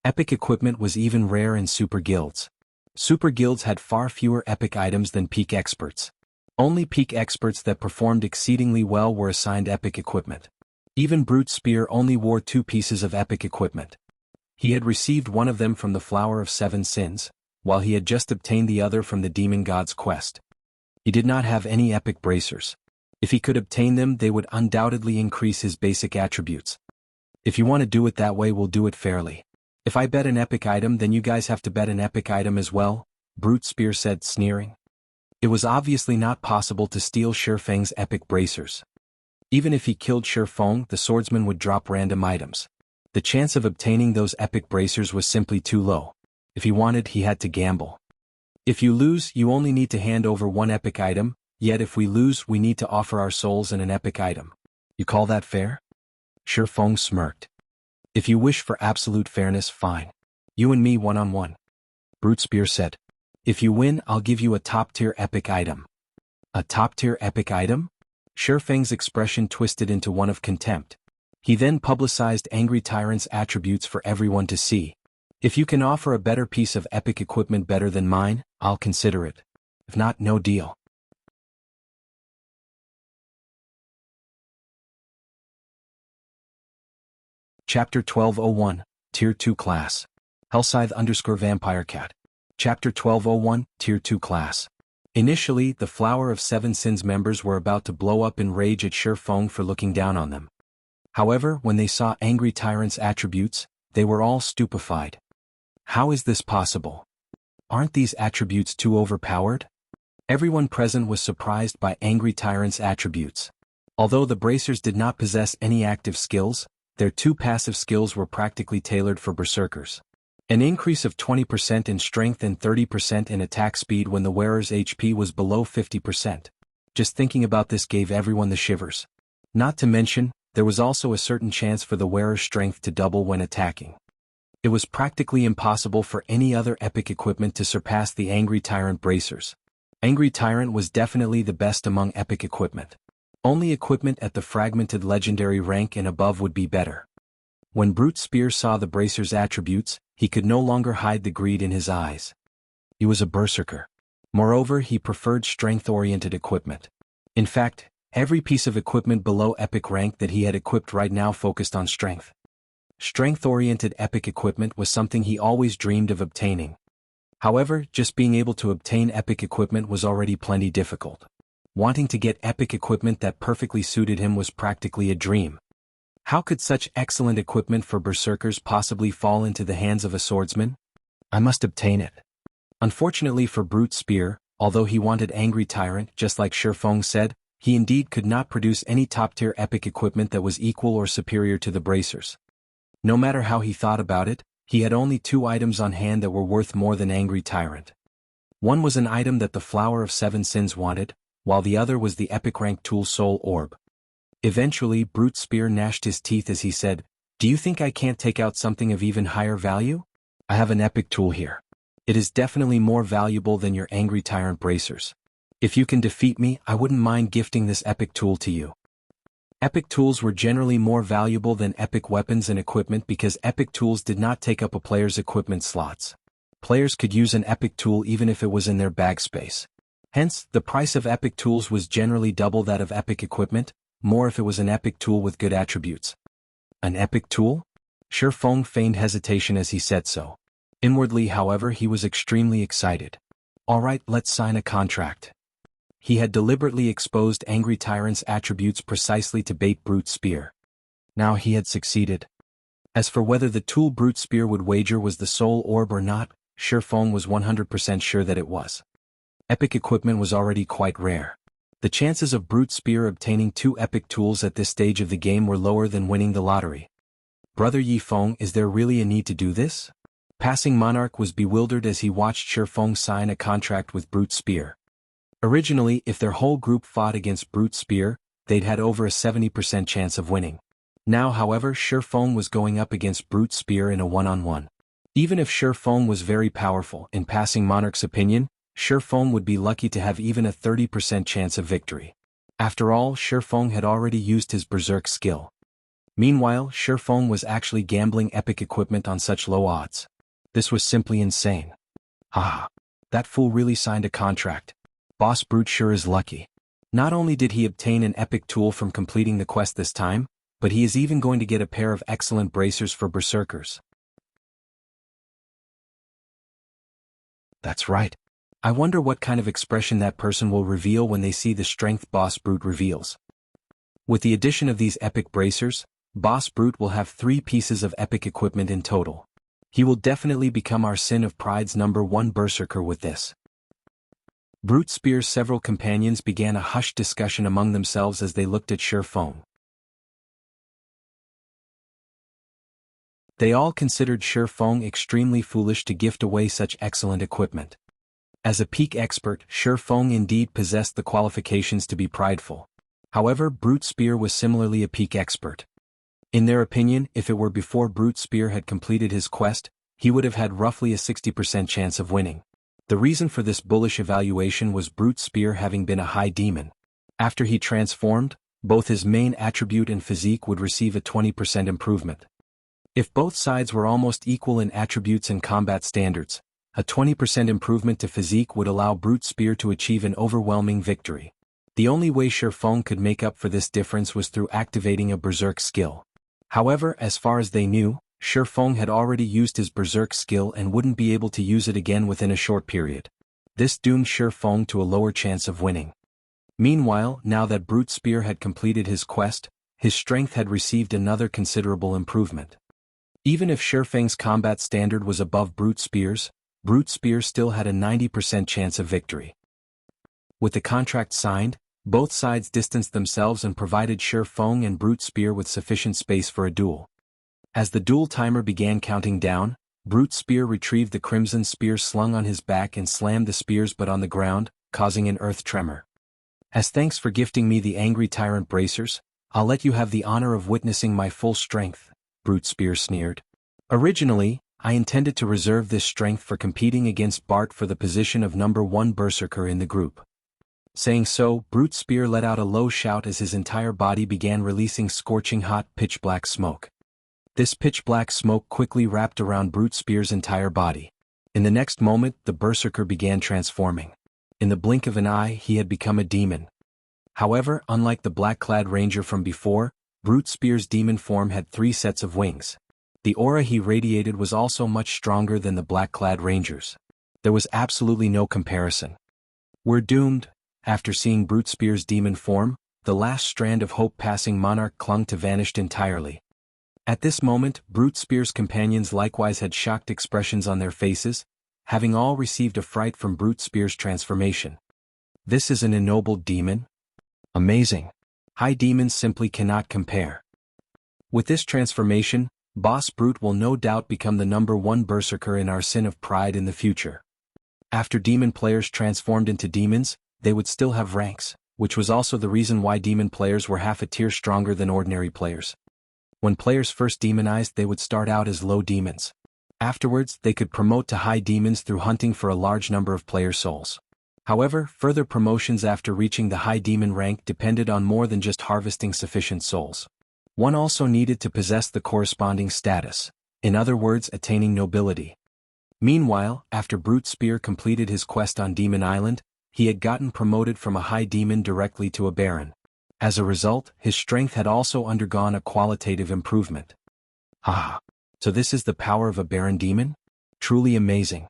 Epic equipment was even rare in super guilds. Super guilds had far fewer epic items than peak experts. Only peak experts that performed exceedingly well were assigned epic equipment. Even Brute Spear only wore 2 pieces of epic equipment. He had received one of them from the Flower of Seven Sins, while he had just obtained the other from the Demon God's quest. He did not have any epic bracers. If he could obtain them, they would undoubtedly increase his basic attributes. If you want to do it that way, we'll do it fairly. If I bet an epic item, then you guys have to bet an epic item as well, Brute Spear said, sneering. It was obviously not possible to steal Shifeng's epic bracers. Even if he killed Shifeng, the swordsman would drop random items. The chance of obtaining those epic bracers was simply too low. If he wanted, he had to gamble. If you lose, you only need to hand over 1 epic item, yet if we lose, we need to offer our souls and an epic item. You call that fair? Shifeng smirked. If you wish for absolute fairness, fine. You and me one-on-one. Brute Spear said. If you win, I'll give you a top-tier epic item. A top-tier epic item? Shifeng's expression twisted into one of contempt. He then publicized Angry Tyrant's attributes for everyone to see. If you can offer a better piece of epic equipment better than mine, I'll consider it. If not, no deal. Chapter 1201, Tier 2 Class. Hellscythe_VampireCat. Chapter 1201, Tier 2 Class. Initially, the Flower of Seven Sins members were about to blow up in rage at Shifeng for looking down on them. However, when they saw Angry Tyrant's attributes, they were all stupefied. How is this possible? Aren't these attributes too overpowered? Everyone present was surprised by Angry Tyrant's attributes. Although the bracers did not possess any active skills, their 2 passive skills were practically tailored for berserkers. An increase of 20% in strength and 30% in attack speed when the wearer's HP was below 50%. Just thinking about this gave everyone the shivers. Not to mention, there was also a certain chance for the wearer's strength to double when attacking. It was practically impossible for any other epic equipment to surpass the Angry Tyrant bracers. Angry Tyrant was definitely the best among epic equipment. Only equipment at the fragmented legendary rank and above would be better. When Brute Spear saw the bracer's attributes, he could no longer hide the greed in his eyes. He was a berserker. Moreover, he preferred strength-oriented equipment. In fact, every piece of equipment below epic rank that he had equipped right now focused on strength. Strength-oriented epic equipment was something he always dreamed of obtaining. However, just being able to obtain epic equipment was already plenty difficult. Wanting to get epic equipment that perfectly suited him was practically a dream. How could such excellent equipment for berserkers possibly fall into the hands of a swordsman? I must obtain it. Unfortunately for Brute Spear, although he wanted Angry Tyrant, just like Shifeng said, he indeed could not produce any top-tier epic equipment that was equal or superior to the bracers. No matter how he thought about it, he had only 2 items on hand that were worth more than Angry Tyrant. One was an item that the Flower of Seven Sins wanted, while the other was the epic rank tool Soul Orb. Eventually, Brute Spear gnashed his teeth as he said, "Do you think I can't take out something of even higher value? I have an epic tool here. It is definitely more valuable than your Angry Tyrant bracers. If you can defeat me, I wouldn't mind gifting this epic tool to you." Epic tools were generally more valuable than epic weapons and equipment because epic tools did not take up a player's equipment slots. Players could use an epic tool even if it was in their bag space. Hence, the price of epic tools was generally double that of epic equipment, more if it was an epic tool with good attributes. An epic tool? Shifeng feigned hesitation as he said so. Inwardly, however, he was extremely excited. Alright, let's sign a contract. He had deliberately exposed Angry Tyrant's attributes precisely to bait Brute Spear. Now he had succeeded. As for whether the tool Brute Spear would wager was the Soul Orb or not, Shifeng was 100% sure that it was. Epic equipment was already quite rare. The chances of Brute Spear obtaining 2 epic tools at this stage of the game were lower than winning the lottery. Brother Yifeng, is there really a need to do this? Passing Monarch was bewildered as he watched Shifeng sign a contract with Brute Spear. Originally, if their whole group fought against Brute Spear, they'd had over a 70% chance of winning. Now, however, Shifeng was going up against Brute Spear in a one-on-one. Even if Shifeng was very powerful, in passing Monarch's opinion, Shifeng would be lucky to have even a 30% chance of victory. After all, Shifeng had already used his Berserk skill. Meanwhile, Shifeng was actually gambling epic equipment on such low odds. This was simply insane. Haha. That fool really signed a contract. Boss Brute sure is lucky. Not only did he obtain an epic tool from completing the quest this time, but he is even going to get a pair of excellent bracers for berserkers. That's right. I wonder what kind of expression that person will reveal when they see the strength Boss Brute reveals. With the addition of these epic bracers, Boss Brute will have 3 pieces of epic equipment in total. He will definitely become our Sin of Pride's #1 berserker with this. Brute Spear's several companions began a hushed discussion among themselves as they looked at Shifeng. They all considered Shifeng extremely foolish to gift away such excellent equipment. As a peak expert, Shifeng indeed possessed the qualifications to be prideful. However, Brute Spear was similarly a peak expert. In their opinion, if it were before Brute Spear had completed his quest, he would have had roughly a 60% chance of winning. The reason for this bullish evaluation was Brute Spear having been a high demon. After he transformed, both his main attribute and physique would receive a 20% improvement. If both sides were almost equal in attributes and combat standards, a 20% improvement to physique would allow Brute Spear to achieve an overwhelming victory. The only way Shifeng could make up for this difference was through activating a Berserk skill. However, as far as they knew, Shifeng had already used his Berserk skill and wouldn't be able to use it again within a short period. This doomed Shifeng to a lower chance of winning. Meanwhile, now that Brute Spear had completed his quest, his strength had received another considerable improvement. Even if Shifeng's combat standard was above Brute Spear still had a 90% chance of victory. With the contract signed, both sides distanced themselves and provided Shifeng and Brute Spear with sufficient space for a duel. As the duel timer began counting down, Brute Spear retrieved the crimson spear slung on his back and slammed the spear's butt on the ground, causing an earth tremor. As thanks for gifting me the angry tyrant bracers, I'll let you have the honor of witnessing my full strength, Brute Spear sneered. Originally, I intended to reserve this strength for competing against Bart for the position of #1 berserker in the group. Saying so, Brute Spear let out a low shout as his entire body began releasing scorching hot pitch-black smoke. This pitch-black smoke quickly wrapped around Brute Spear's entire body. In the next moment, the berserker began transforming. In the blink of an eye, he had become a demon. However, unlike the black-clad ranger from before, Brute Spear's demon form had 3 sets of wings. The aura he radiated was also much stronger than the black-clad ranger's. There was absolutely no comparison. We're doomed. After seeing Brute Spear's demon form, the last strand of hope passing Monarch clung to vanished entirely. At this moment, Brute Spear's companions likewise had shocked expressions on their faces, having all received a fright from Brute Spear's transformation. This is an ennobled demon? Amazing. High demons simply cannot compare. With this transformation, Boss Brute will no doubt become the #1 berserker in our Sin of Pride in the future. After demon players transformed into demons, they would still have ranks, which was also the reason why demon players were half a tier stronger than ordinary players. When players first demonized, they would start out as low demons. Afterwards, they could promote to high demons through hunting for a large number of player souls. However, further promotions after reaching the high demon rank depended on more than just harvesting sufficient souls. One also needed to possess the corresponding status, in other words, attaining nobility. Meanwhile, after Brute Spear completed his quest on Demon Island, he had gotten promoted from a high demon directly to a baron. As a result, his strength had also undergone a qualitative improvement. Ah, so this is the power of a baron demon? Truly amazing.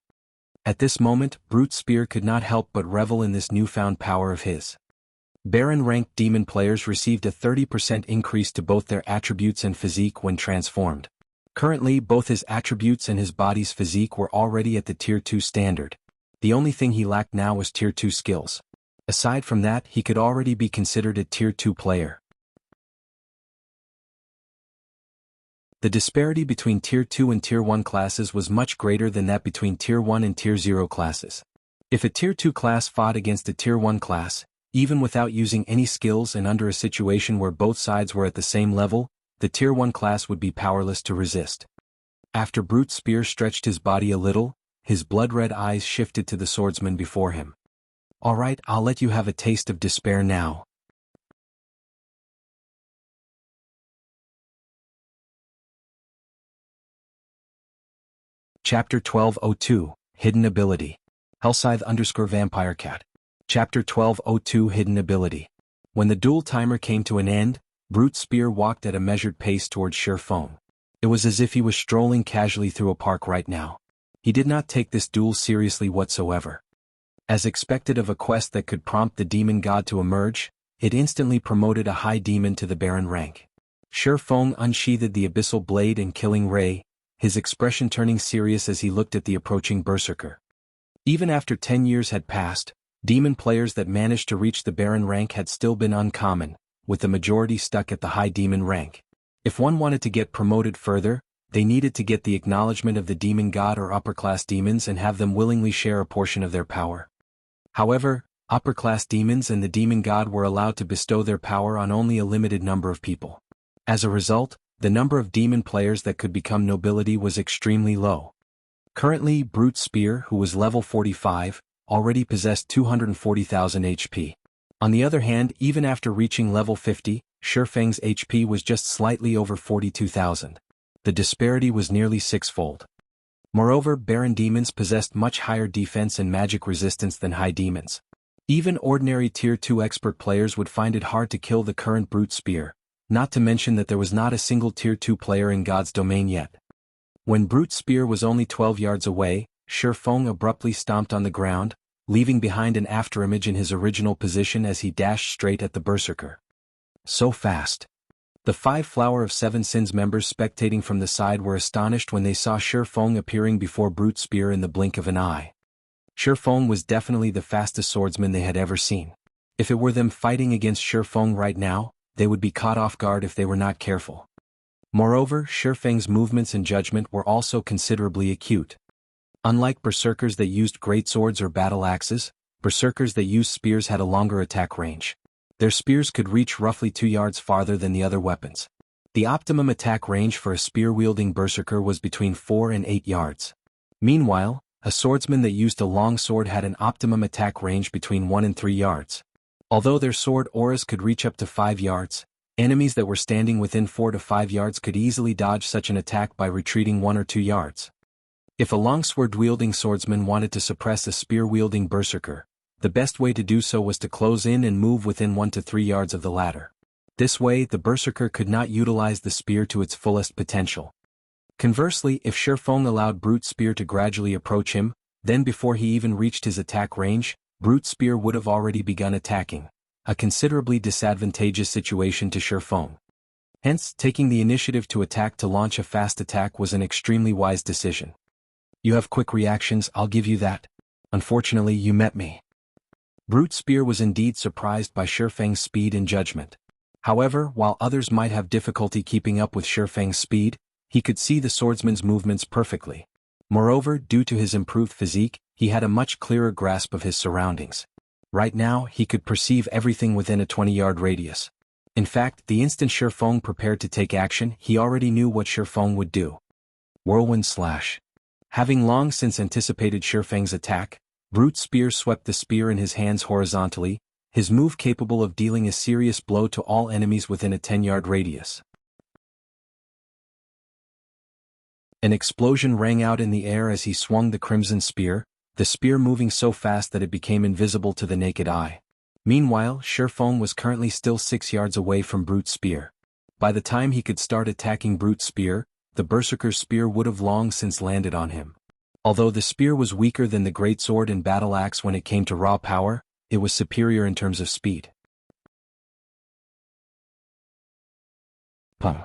At this moment, Brute Spear could not help but revel in this newfound power of his. Baron-ranked demon players received a 30% increase to both their attributes and physique when transformed. Currently, both his attributes and his body's physique were already at the Tier 2 standard. The only thing he lacked now was Tier 2 skills. Aside from that, he could already be considered a Tier 2 player. The disparity between Tier 2 and Tier 1 classes was much greater than that between Tier 1 and Tier 0 classes. If a Tier 2 class fought against a Tier 1 class, even without using any skills and under a situation where both sides were at the same level, the Tier 1 class would be powerless to resist. After Brute Spear stretched his body a little, his blood-red eyes shifted to the swordsman before him. "All right, I'll let you have a taste of despair now." Chapter 1202, Hidden Ability. Hellscythe_VampireCat. Chapter 1202, Hidden Ability. When the duel timer came to an end, Brute Spear walked at a measured pace towards Shifeng. It was as if he was strolling casually through a park right now. He did not take this duel seriously whatsoever. As expected of a quest that could prompt the demon god to emerge, it instantly promoted a high demon to the Baron rank. Shifeng unsheathed the abyssal blade and killing ray, his expression turning serious as he looked at the approaching berserker. Even after 10 years had passed, demon players that managed to reach the Baron rank had still been uncommon, with the majority stuck at the high demon rank. If one wanted to get promoted further, they needed to get the acknowledgement of the demon god or upper-class demons and have them willingly share a portion of their power. However, upper-class demons and the demon god were allowed to bestow their power on only a limited number of people. As a result, the number of demon players that could become nobility was extremely low. Currently, Brute Spear, who was level 45, already possessed 240,000 HP. On the other hand, even after reaching level 50, Shifeng's HP was just slightly over 42,000. The disparity was nearly sixfold. Moreover, Baron demons possessed much higher defense and magic resistance than high demons. Even ordinary Tier 2 expert players would find it hard to kill the current Brute Spear, not to mention that there was not a single Tier 2 player in God's domain yet. When Brute Spear was only 12 yards away, Shifeng abruptly stomped on the ground, leaving behind an afterimage in his original position as he dashed straight at the berserker. So fast. The 5 Flower of Seven Sins members spectating from the side were astonished when they saw Shifeng appearing before Brute Spear in the blink of an eye. Shifeng was definitely the fastest swordsman they had ever seen. If it were them fighting against Shifeng right now, they would be caught off guard if they were not careful. Moreover, Shifeng's movements and judgment were also considerably acute. Unlike berserkers that used greatswords or battle axes, berserkers that used spears had a longer attack range. Their spears could reach roughly 2 yards farther than the other weapons. The optimum attack range for a spear-wielding berserker was between 4 and 8 yards. Meanwhile, a swordsman that used a long sword had an optimum attack range between 1 and 3 yards. Although their sword auras could reach up to 5 yards, enemies that were standing within 4 to 5 yards could easily dodge such an attack by retreating 1 or 2 yards. If a longsword-wielding swordsman wanted to suppress a spear-wielding berserker, the best way to do so was to close in and move within 1 to 3 yards of the latter. This way, the berserker could not utilize the spear to its fullest potential. Conversely, if Shifeng allowed Brute Spear to gradually approach him, then before he even reached his attack range, Brute Spear would have already begun attacking, a considerably disadvantageous situation to Shifeng. Hence, taking the initiative to attack to launch a fast attack was an extremely wise decision. "You have quick reactions, I'll give you that. Unfortunately, you met me." Brute Spear was indeed surprised by Shifeng's speed and judgment. However, while others might have difficulty keeping up with Shifeng's speed, he could see the swordsman's movements perfectly. Moreover, due to his improved physique, he had a much clearer grasp of his surroundings. Right now, he could perceive everything within a 20-yard radius. In fact, the instant Shifeng prepared to take action, he already knew what Shifeng would do. Whirlwind Slash. Having long since anticipated Shifeng's attack, Brute Spear swept the spear in his hands horizontally, his move capable of dealing a serious blow to all enemies within a 10-yard radius. An explosion rang out in the air as he swung the crimson spear, the spear moving so fast that it became invisible to the naked eye. Meanwhile, Shifeng was currently still 6 yards away from Brute Spear. By the time he could start attacking Brute Spear, the berserker's spear would have long since landed on him. Although the spear was weaker than the greatsword and battle axe when it came to raw power, it was superior in terms of speed. Pum.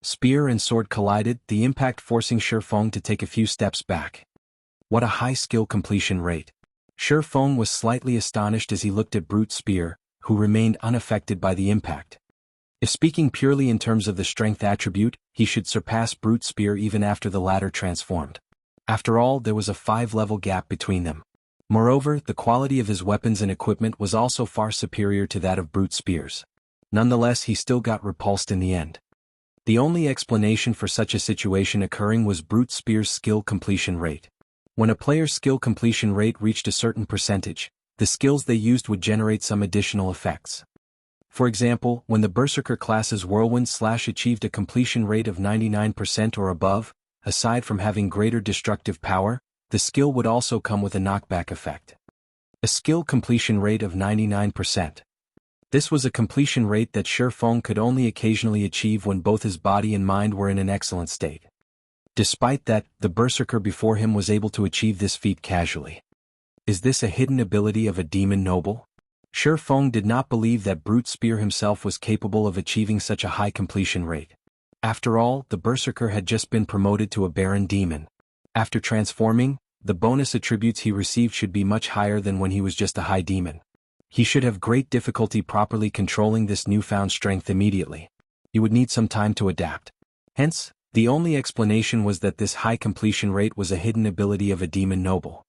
Spear and sword collided, the impact forcing Shifeng to take a few steps back. What a high skill completion rate. Shifeng was slightly astonished as he looked at Brute Spear, who remained unaffected by the impact. If speaking purely in terms of the strength attribute, he should surpass Brute Spear even after the latter transformed. After all, there was a 5-level gap between them. Moreover, the quality of his weapons and equipment was also far superior to that of Brute Spear's. Nonetheless, he still got repulsed in the end. The only explanation for such a situation occurring was Brute Spear's skill completion rate. When a player's skill completion rate reached a certain percentage, the skills they used would generate some additional effects. For example, when the Berserker class's Whirlwind Slash achieved a completion rate of 99% or above, aside from having greater destructive power, the skill would also come with a knockback effect. A skill completion rate of 99%. This was a completion rate that Shi Feng could only occasionally achieve when both his body and mind were in an excellent state. Despite that, the Berserker before him was able to achieve this feat casually. Is this a hidden ability of a demon noble? Shi Feng did not believe that Brute Spear himself was capable of achieving such a high completion rate. After all, the Berserker had just been promoted to a Baron Demon. After transforming, the bonus attributes he received should be much higher than when he was just a high demon. He should have great difficulty properly controlling this newfound strength immediately. He would need some time to adapt. Hence, the only explanation was that this high completion rate was a hidden ability of a demon noble.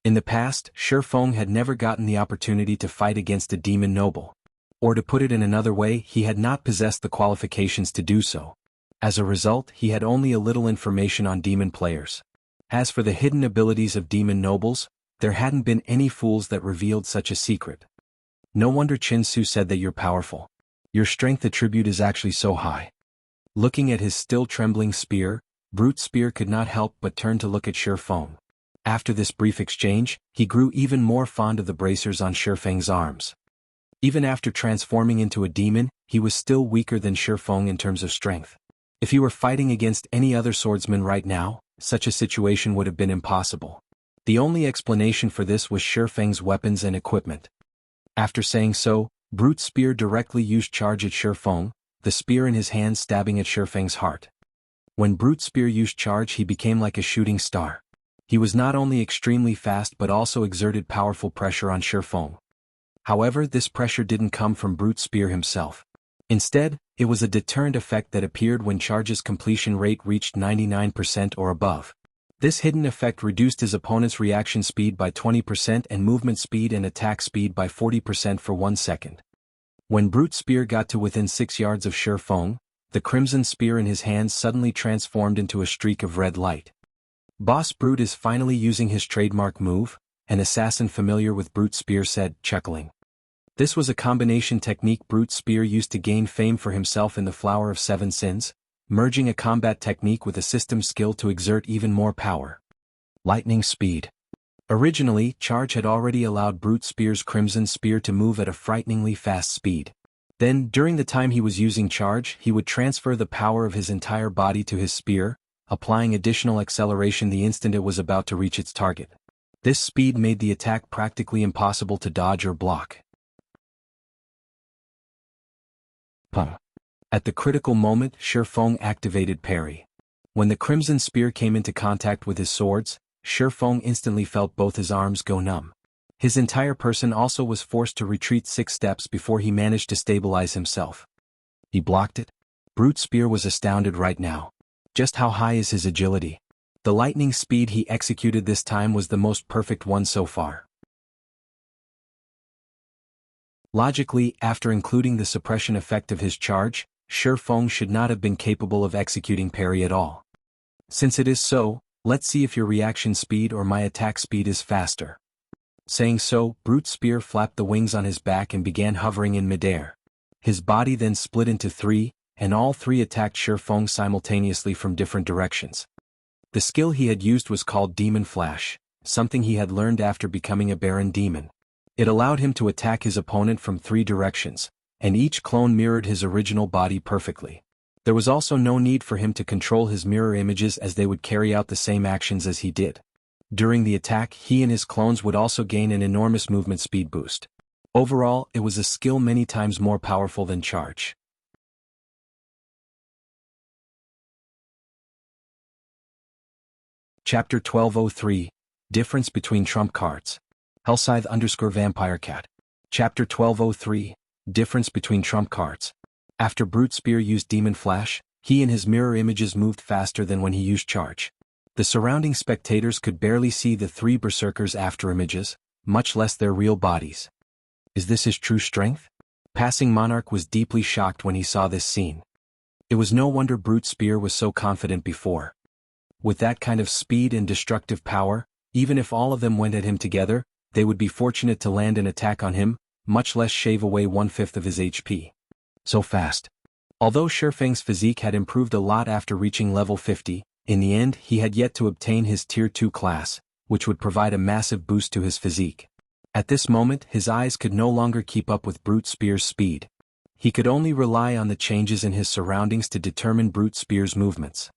In the past, Shi Feng had never gotten the opportunity to fight against a demon noble. Or to put it in another way, he had not possessed the qualifications to do so. As a result, he had only a little information on demon players. As for the hidden abilities of demon nobles, there hadn't been any fools that revealed such a secret. No wonder Qin Su said that you're powerful. Your strength attribute is actually so high. Looking at his still trembling spear, Brute Spear could not help but turn to look at Shi Feng. After this brief exchange, he grew even more fond of the bracers on Shi Feng's arms. Even after transforming into a demon, he was still weaker than Shi Feng in terms of strength. If he were fighting against any other swordsman right now, such a situation would have been impossible. The only explanation for this was Shi Feng's weapons and equipment. After saying so, Brute Spear directly used charge at Shi Feng, the spear in his hand stabbing at Shi Feng's heart. When Brute Spear used charge, he became like a shooting star. He was not only extremely fast but also exerted powerful pressure on Shi Feng. However, this pressure didn't come from Brute Spear himself. Instead, it was a deterrent effect that appeared when charge's completion rate reached 99% or above. This hidden effect reduced his opponent's reaction speed by 20% and movement speed and attack speed by 40% for 1 second. When Brute Spear got to within 6 yards of Shi Feng, the crimson spear in his hands suddenly transformed into a streak of red light. Boss Brute is finally using his trademark move, an assassin familiar with Brute Spear said, chuckling. This was a combination technique Brute Spear used to gain fame for himself in the Flower of Seven Sins, merging a combat technique with a system skill to exert even more power. Lightning speed. Originally, charge had already allowed Brute Spear's crimson spear to move at a frighteningly fast speed. Then, during the time he was using charge, he would transfer the power of his entire body to his spear, applying additional acceleration the instant it was about to reach its target. This speed made the attack practically impossible to dodge or block. At the critical moment, Shi Feng activated parry. When the crimson spear came into contact with his swords, Shi Feng instantly felt both his arms go numb. His entire person also was forced to retreat 6 steps before he managed to stabilize himself. He blocked it? Brute Spear was astounded right now. Just how high is his agility? The lightning speed he executed this time was the most perfect one so far. Logically, after including the suppression effect of his charge, Shi Feng should not have been capable of executing parry at all. Since it is so, let's see if your reaction speed or my attack speed is faster. Saying so, Brute Spear flapped the wings on his back and began hovering in midair. His body then split into 3, and all 3 attacked Shi Feng simultaneously from different directions. The skill he had used was called Demon Flash, something he had learned after becoming a Baron Demon. It allowed him to attack his opponent from 3 directions, and each clone mirrored his original body perfectly. There was also no need for him to control his mirror images as they would carry out the same actions as he did. During the attack, he and his clones would also gain an enormous movement speed boost. Overall, it was a skill many times more powerful than charge. Chapter 1203, Difference Between Trump Cards. Hellscythe_VampireCat. Chapter 1203, Difference Between Trump Cards. After Brute Spear used Demon Flash, he and his mirror images moved faster than when he used charge. The surrounding spectators could barely see the 3 berserkers' after images, much less their real bodies. Is this his true strength? Passing Monarch was deeply shocked when he saw this scene. It was no wonder Brute Spear was so confident before. With that kind of speed and destructive power, even if all of them went at him together, they would be fortunate to land an attack on him, much less shave away 1/5 of his HP. So fast. Although Shifeng's physique had improved a lot after reaching level 50, in the end he had yet to obtain his Tier 2 class, which would provide a massive boost to his physique. At this moment his eyes could no longer keep up with Brute Spear's speed. He could only rely on the changes in his surroundings to determine Brute Spear's movements.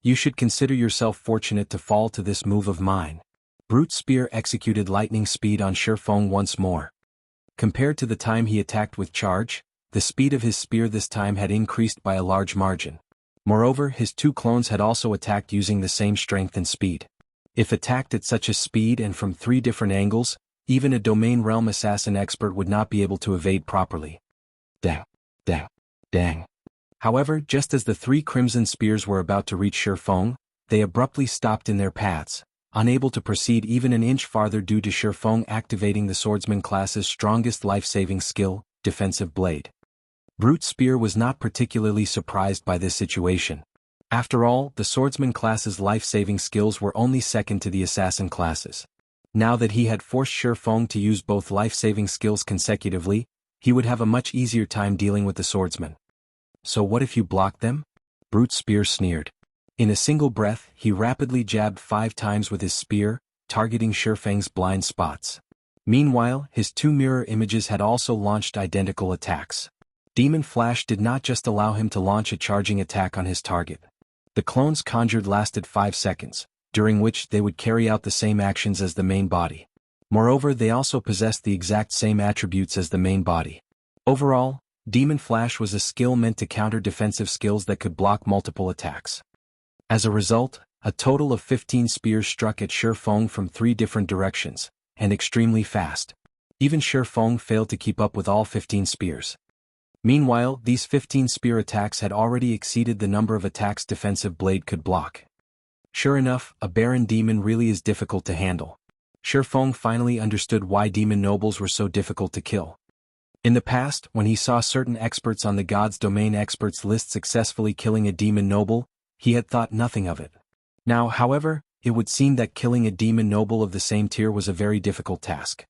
You should consider yourself fortunate to fall to this move of mine. Brute Spear executed lightning speed on Shifeng once more. Compared to the time he attacked with charge, the speed of his spear this time had increased by a large margin. Moreover, his two clones had also attacked using the same strength and speed. If attacked at such a speed and from 3 different angles, even a Domain Realm Assassin expert would not be able to evade properly. Dang. Dang. Dang. However, just as the 3 crimson spears were about to reach Shifeng, they abruptly stopped in their paths, unable to proceed even an inch farther due to Shifeng activating the swordsman class's strongest life-saving skill, Defensive Blade. Brute Spear was not particularly surprised by this situation. After all, the swordsman class's life-saving skills were only second to the assassin classes. Now that he had forced Shifeng to use both life-saving skills consecutively, he would have a much easier time dealing with the swordsman. So what if you block them? Brute Spear sneered. In a single breath, he rapidly jabbed 5 times with his spear, targeting Shifeng's blind spots. Meanwhile, his 2 mirror images had also launched identical attacks. Demon Flash did not just allow him to launch a charging attack on his target. The clones conjured lasted 5 seconds, during which they would carry out the same actions as the main body. Moreover, they also possessed the exact same attributes as the main body. Overall, Demon Flash was a skill meant to counter defensive skills that could block multiple attacks. As a result, a total of 15 spears struck at Shifeng from 3 different directions, and extremely fast. Even Shifeng failed to keep up with all 15 spears. Meanwhile, these 15 spear attacks had already exceeded the number of attacks Defensive Blade could block. Sure enough, a Baron Demon really is difficult to handle. Shifeng finally understood why Demon Nobles were so difficult to kill. In the past, when he saw certain experts on the God's Domain experts list successfully killing a Demon Noble, he had thought nothing of it. Now, however, it would seem that killing a Demon Noble of the same tier was a very difficult task.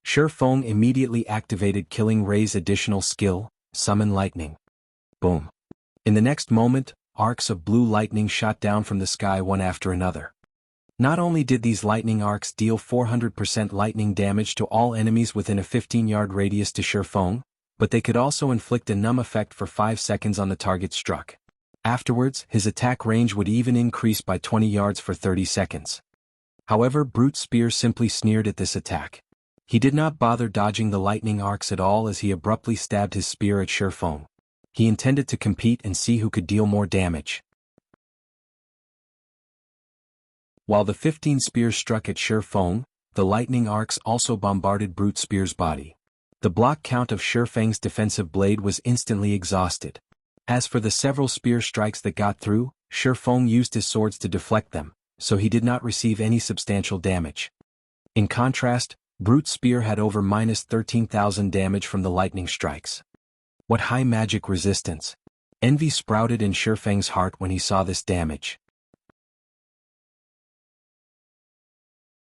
Shifeng immediately activated Killing Ray's additional skill, Summon Lightning. Boom. In the next moment, arcs of blue lightning shot down from the sky one after another. Not only did these lightning arcs deal 400% lightning damage to all enemies within a 15-yard radius to Shifeng, but they could also inflict a numb effect for 5 seconds on the target struck. Afterwards, his attack range would even increase by 20 yards for 30 seconds. However, Brute Spear simply sneered at this attack. He did not bother dodging the lightning arcs at all as he abruptly stabbed his spear at Shifeng. He intended to compete and see who could deal more damage. While the 15 spears struck at Shifeng, the lightning arcs also bombarded Brute Spear's body. The block count of Shifeng's defensive blade was instantly exhausted. As for the several spear strikes that got through, Shifeng used his swords to deflect them, so he did not receive any substantial damage. In contrast, Brute Spear had over -13,000 damage from the lightning strikes. What high magic resistance! Envy sprouted in Shifeng's heart when he saw this damage.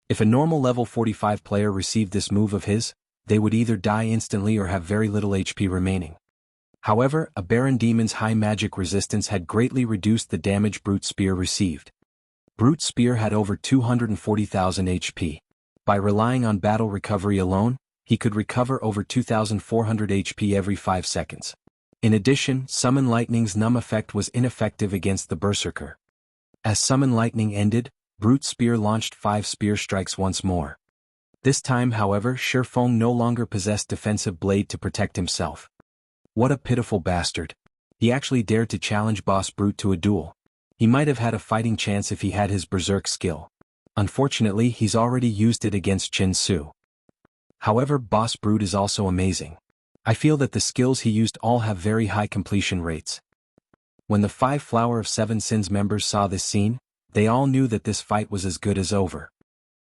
If a normal level 45 player received this move of his, they would either die instantly or have very little HP remaining. However, a Baron Demon's high magic resistance had greatly reduced the damage Brute Spear received. Brute Spear had over 240,000 HP. By relying on battle recovery alone, he could recover over 2,400 HP every 5 seconds. In addition, Summon Lightning's numb effect was ineffective against the Berserker. As Summon Lightning ended, Brute Spear launched 5 spear strikes once more. This time, however, Shifeng no longer possessed Defensive Blade to protect himself. What a pitiful bastard. He actually dared to challenge Boss Brute to a duel. He might have had a fighting chance if he had his Berserk skill. Unfortunately, he's already used it against Chin Su. However, Boss Brute is also amazing. I feel that the skills he used all have very high completion rates. When the 5 Flower of 7 Sins members saw this scene, they all knew that this fight was as good as over.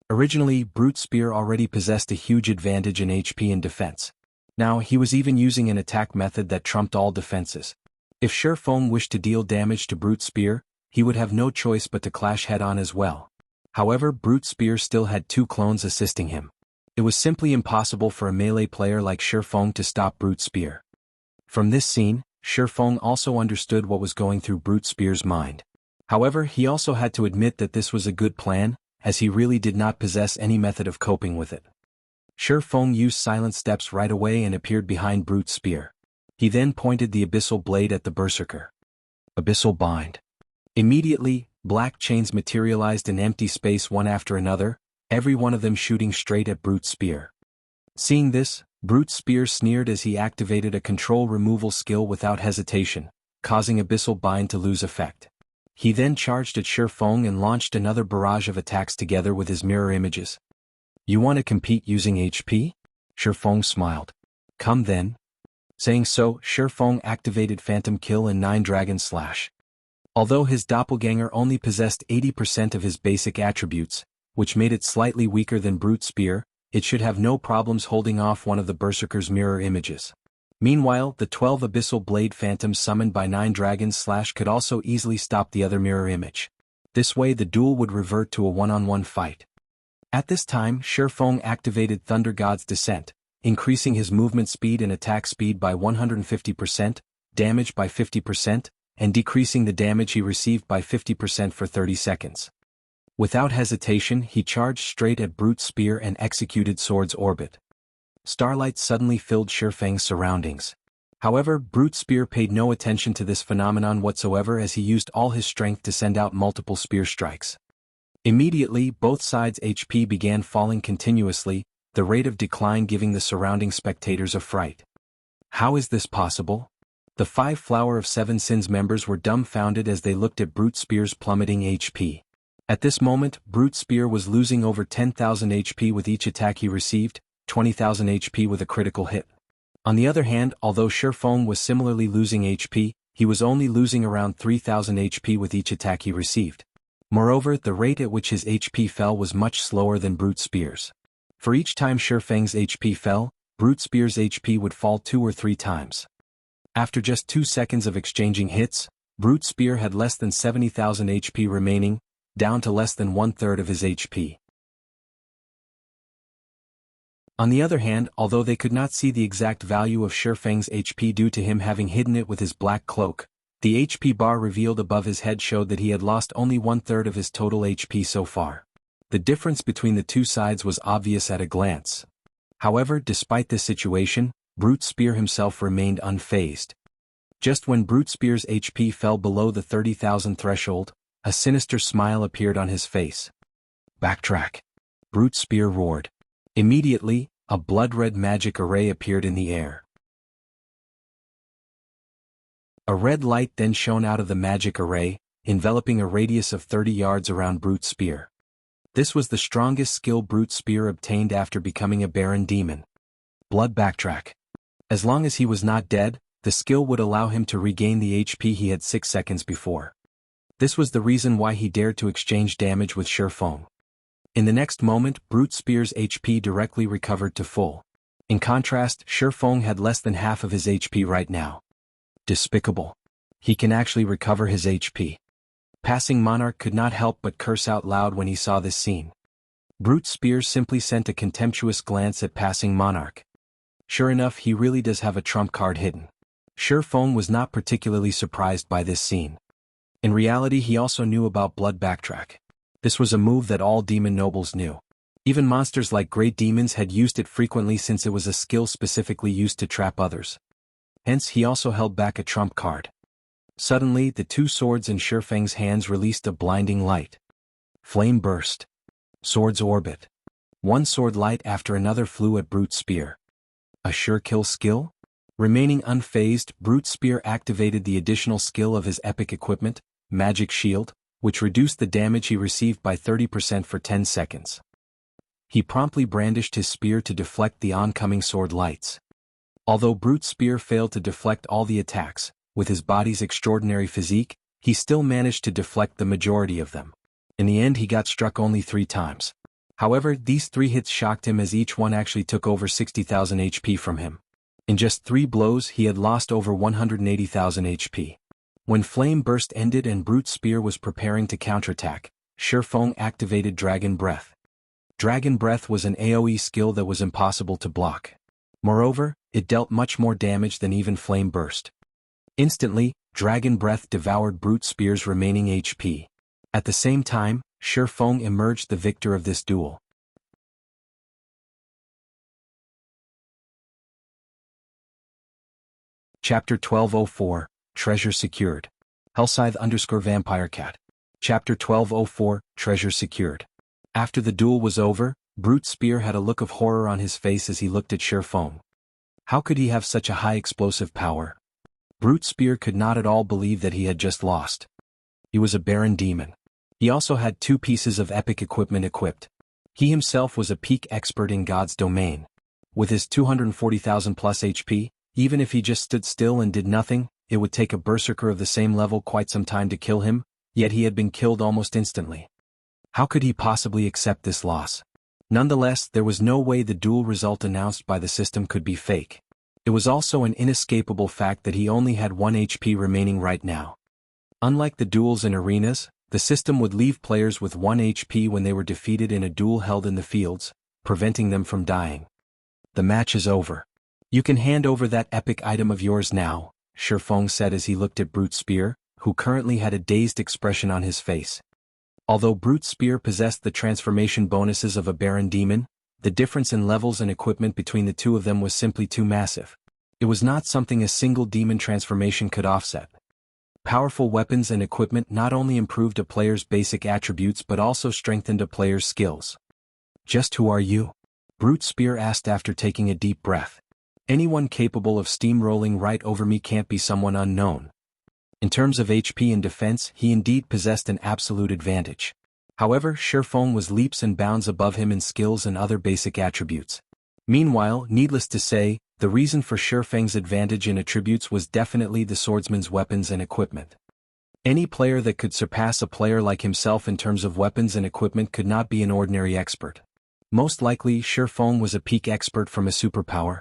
Originally, Brute Spear already possessed a huge advantage in HP and defense. Now, he was even using an attack method that trumped all defenses. If Shifeng wished to deal damage to Brute Spear, he would have no choice but to clash head-on as well. However, Brute Spear still had 2 clones assisting him. It was simply impossible for a melee player like Shifeng to stop Brute Spear. From this scene, Shifeng also understood what was going through Brute Spear's mind. However, he also had to admit that this was a good plan, as he really did not possess any method of coping with it. Shifeng used silent steps right away and appeared behind Brute Spear. He then pointed the Abyssal Blade at the Berserker. Abyssal Bind. Immediately, black chains materialized in empty space one after another, every one of them shooting straight at Brute Spear. Seeing this, Brute Spear sneered as he activated a control removal skill without hesitation, causing Abyssal Bind to lose effect. He then charged at Shifeng and launched another barrage of attacks together with his mirror images. "You want to compete using HP?" Shifeng smiled. "Come then." Saying so, Shifeng activated Phantom Kill and 9 Dragon Slash. Although his doppelganger only possessed 80% of his basic attributes, which made it slightly weaker than Brute Spear, it should have no problems holding off one of the Berserker's mirror images. Meanwhile, the 12 Abyssal Blade Phantoms summoned by 9 Dragon Slash could also easily stop the other mirror image. This way the duel would revert to a one-on-one fight. At this time, Shifeng activated Thunder God's Descent, increasing his movement speed and attack speed by 150%, damage by 50%, and decreasing the damage he received by 50% for 30 seconds. Without hesitation, he charged straight at Brute Spear and executed Sword's Orbit. Starlight suddenly filled Shifeng's surroundings. However, Brute Spear paid no attention to this phenomenon whatsoever as he used all his strength to send out multiple spear strikes. Immediately, both sides' HP began falling continuously, the rate of decline giving the surrounding spectators a fright. How is this possible? The 5 Flower of 7 Sins members were dumbfounded as they looked at Brute Spear's plummeting HP. At this moment, Brute Spear was losing over 10,000 HP with each attack he received, 20,000 HP with a critical hit. On the other hand, although Shifeng was similarly losing HP, he was only losing around 3,000 HP with each attack he received. Moreover, the rate at which his HP fell was much slower than Brute Spear's. For each time Shifeng's HP fell, Brute Spear's HP would fall 2 or 3 times. After just 2 seconds of exchanging hits, Brute Spear had less than 70,000 HP remaining, down to less than 1/3 of his HP. On the other hand, although they could not see the exact value of Shifeng's HP due to him having hidden it with his black cloak, the HP bar revealed above his head showed that he had lost only 1/3 of his total HP so far. The difference between the two sides was obvious at a glance. However, despite this situation, Brute Spear himself remained unfazed. Just when Brute Spear's HP fell below the 30,000 threshold, a sinister smile appeared on his face. "Backtrack!" Brute Spear roared. Immediately, a blood-red magic array appeared in the air. A red light then shone out of the magic array, enveloping a radius of 30 yards around Brute Spear. This was the strongest skill Brute Spear obtained after becoming a Baron Demon. Blood Backtrack. As long as he was not dead, the skill would allow him to regain the HP he had 6 seconds before. This was the reason why he dared to exchange damage with Shifeng. In the next moment, Brute Spear's HP directly recovered to full. In contrast, Shifeng had less than half of his HP right now. Despicable. He can actually recover his HP. Passing Monarch could not help but curse out loud when he saw this scene. Brute Spear simply sent a contemptuous glance at Passing Monarch. Sure enough, he really does have a trump card hidden. Shifeng was not particularly surprised by this scene. In reality, he also knew about Blood Backtrack. This was a move that all demon nobles knew. Even monsters like great demons had used it frequently since it was a skill specifically used to trap others. Hence, he also held back a trump card. Suddenly, the 2 swords in Shifeng's hands released a blinding light. Flame burst. Sword's Orbit. One sword light after another flew at Brute Spear. A sure kill skill? Remaining unfazed, Brute Spear activated the additional skill of his epic equipment, Magic Shield, which reduced the damage he received by 30% for 10 seconds. He promptly brandished his spear to deflect the oncoming sword lights. Although Brute Spear failed to deflect all the attacks, with his body's extraordinary physique, he still managed to deflect the majority of them. In the end, he got struck only 3 times. However, these 3 hits shocked him as each one actually took over 60,000 HP from him. In just 3 blows he had lost over 180,000 HP. When Flame Burst ended and Brute Spear was preparing to counterattack, Shifeng activated Dragon Breath. Dragon Breath was an AoE skill that was impossible to block. Moreover, it dealt much more damage than even Flame Burst. Instantly, Dragon Breath devoured Brute Spear's remaining HP. At the same time, Shifeng emerged the victor of this duel. Chapter 1204, Treasure Secured. Hellscythe_VampireCat. Chapter 1204, Treasure Secured. After the duel was over, Brute Spear had a look of horror on his face as he looked at Shifeng. How could he have such a high explosive power? Brute Spear could not at all believe that he had just lost. He was a Baron Demon. He also had 2 pieces of epic equipment equipped. He himself was a peak expert in God's domain. With his 240,000 plus HP, even if he just stood still and did nothing, it would take a berserker of the same level quite some time to kill him, yet he had been killed almost instantly. How could he possibly accept this loss? Nonetheless, there was no way the duel result announced by the system could be fake. It was also an inescapable fact that he only had 1 HP remaining right now. Unlike the duels in arenas, the system would leave players with 1 HP when they were defeated in a duel held in the fields, preventing them from dying. The match is over. You can hand over that epic item of yours now, Shifeng said as he looked at Brute Spear, who currently had a dazed expression on his face. Although Brute Spear possessed the transformation bonuses of a Baron Demon, the difference in levels and equipment between the two of them was simply too massive. It was not something a single demon transformation could offset. Powerful weapons and equipment not only improved a player's basic attributes but also strengthened a player's skills. Just who are you? Brute Spear asked after taking a deep breath. Anyone capable of steamrolling right over me can't be someone unknown. In terms of HP and defense, he indeed possessed an absolute advantage. However, Shifeng was leaps and bounds above him in skills and other basic attributes. Meanwhile, needless to say, the reason for Shifeng's advantage in attributes was definitely the swordsman's weapons and equipment. Any player that could surpass a player like himself in terms of weapons and equipment could not be an ordinary expert. Most likely, Shifeng was a peak expert from a superpower.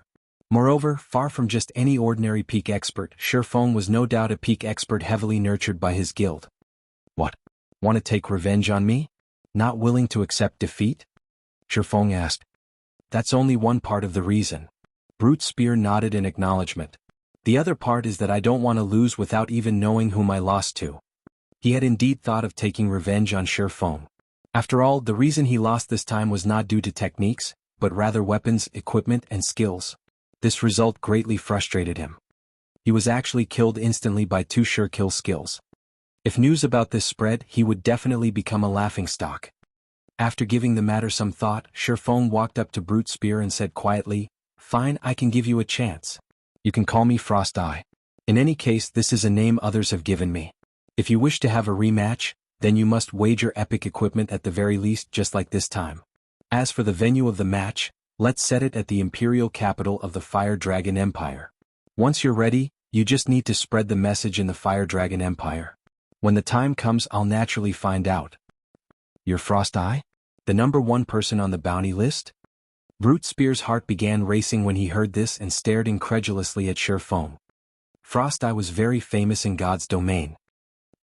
Moreover, far from just any ordinary peak expert, Shifeng was no doubt a peak expert heavily nurtured by his guild. What? Want to take revenge on me? Not willing to accept defeat? Shifeng asked. That's only one part of the reason. Brute Spear nodded in acknowledgement. The other part is that I don't want to lose without even knowing whom I lost to. He had indeed thought of taking revenge on Shifeng. After all, the reason he lost this time was not due to techniques, but rather weapons, equipment, and skills. This result greatly frustrated him. He was actually killed instantly by 2 sure kill skills. If news about this spread, he would definitely become a laughingstock. After giving the matter some thought, Shifeng walked up to Brute Spear and said quietly, "Fine, I can give you a chance. You can call me Frost Eye. In any case, this is a name others have given me. If you wish to have a rematch, then you must wager epic equipment at the very least just like this time. As for the venue of the match, let's set it at the imperial capital of the Fire Dragon Empire. Once you're ready, you just need to spread the message in the Fire Dragon Empire. When the time comes, I'll naturally find out." "You're Frost Eye? The #1 person on the bounty list?" Brute Spear's heart began racing when he heard this and stared incredulously at Shifeng. Frost Eye was very famous in God's domain.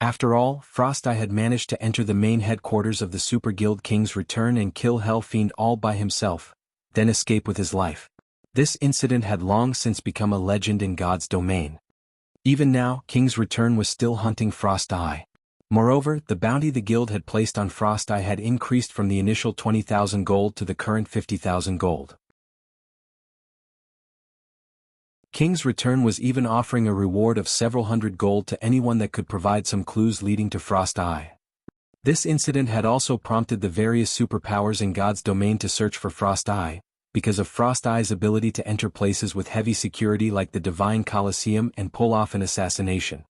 After all, Frost Eye had managed to enter the main headquarters of the Super Guild King's Return and kill Hellfiend all by himself, then escape with his life. This incident had long since become a legend in God's domain. Even now, King's Return was still hunting Frost Eye. Moreover, the bounty the guild had placed on Frost Eye had increased from the initial 20,000 gold to the current 50,000 gold. King's Return was even offering a reward of several hundred gold to anyone that could provide some clues leading to Frost Eye. This incident had also prompted the various superpowers in God's domain to search for Frost Eye, because of Frost Eye's ability to enter places with heavy security like the Divine Colosseum and pull off an assassination.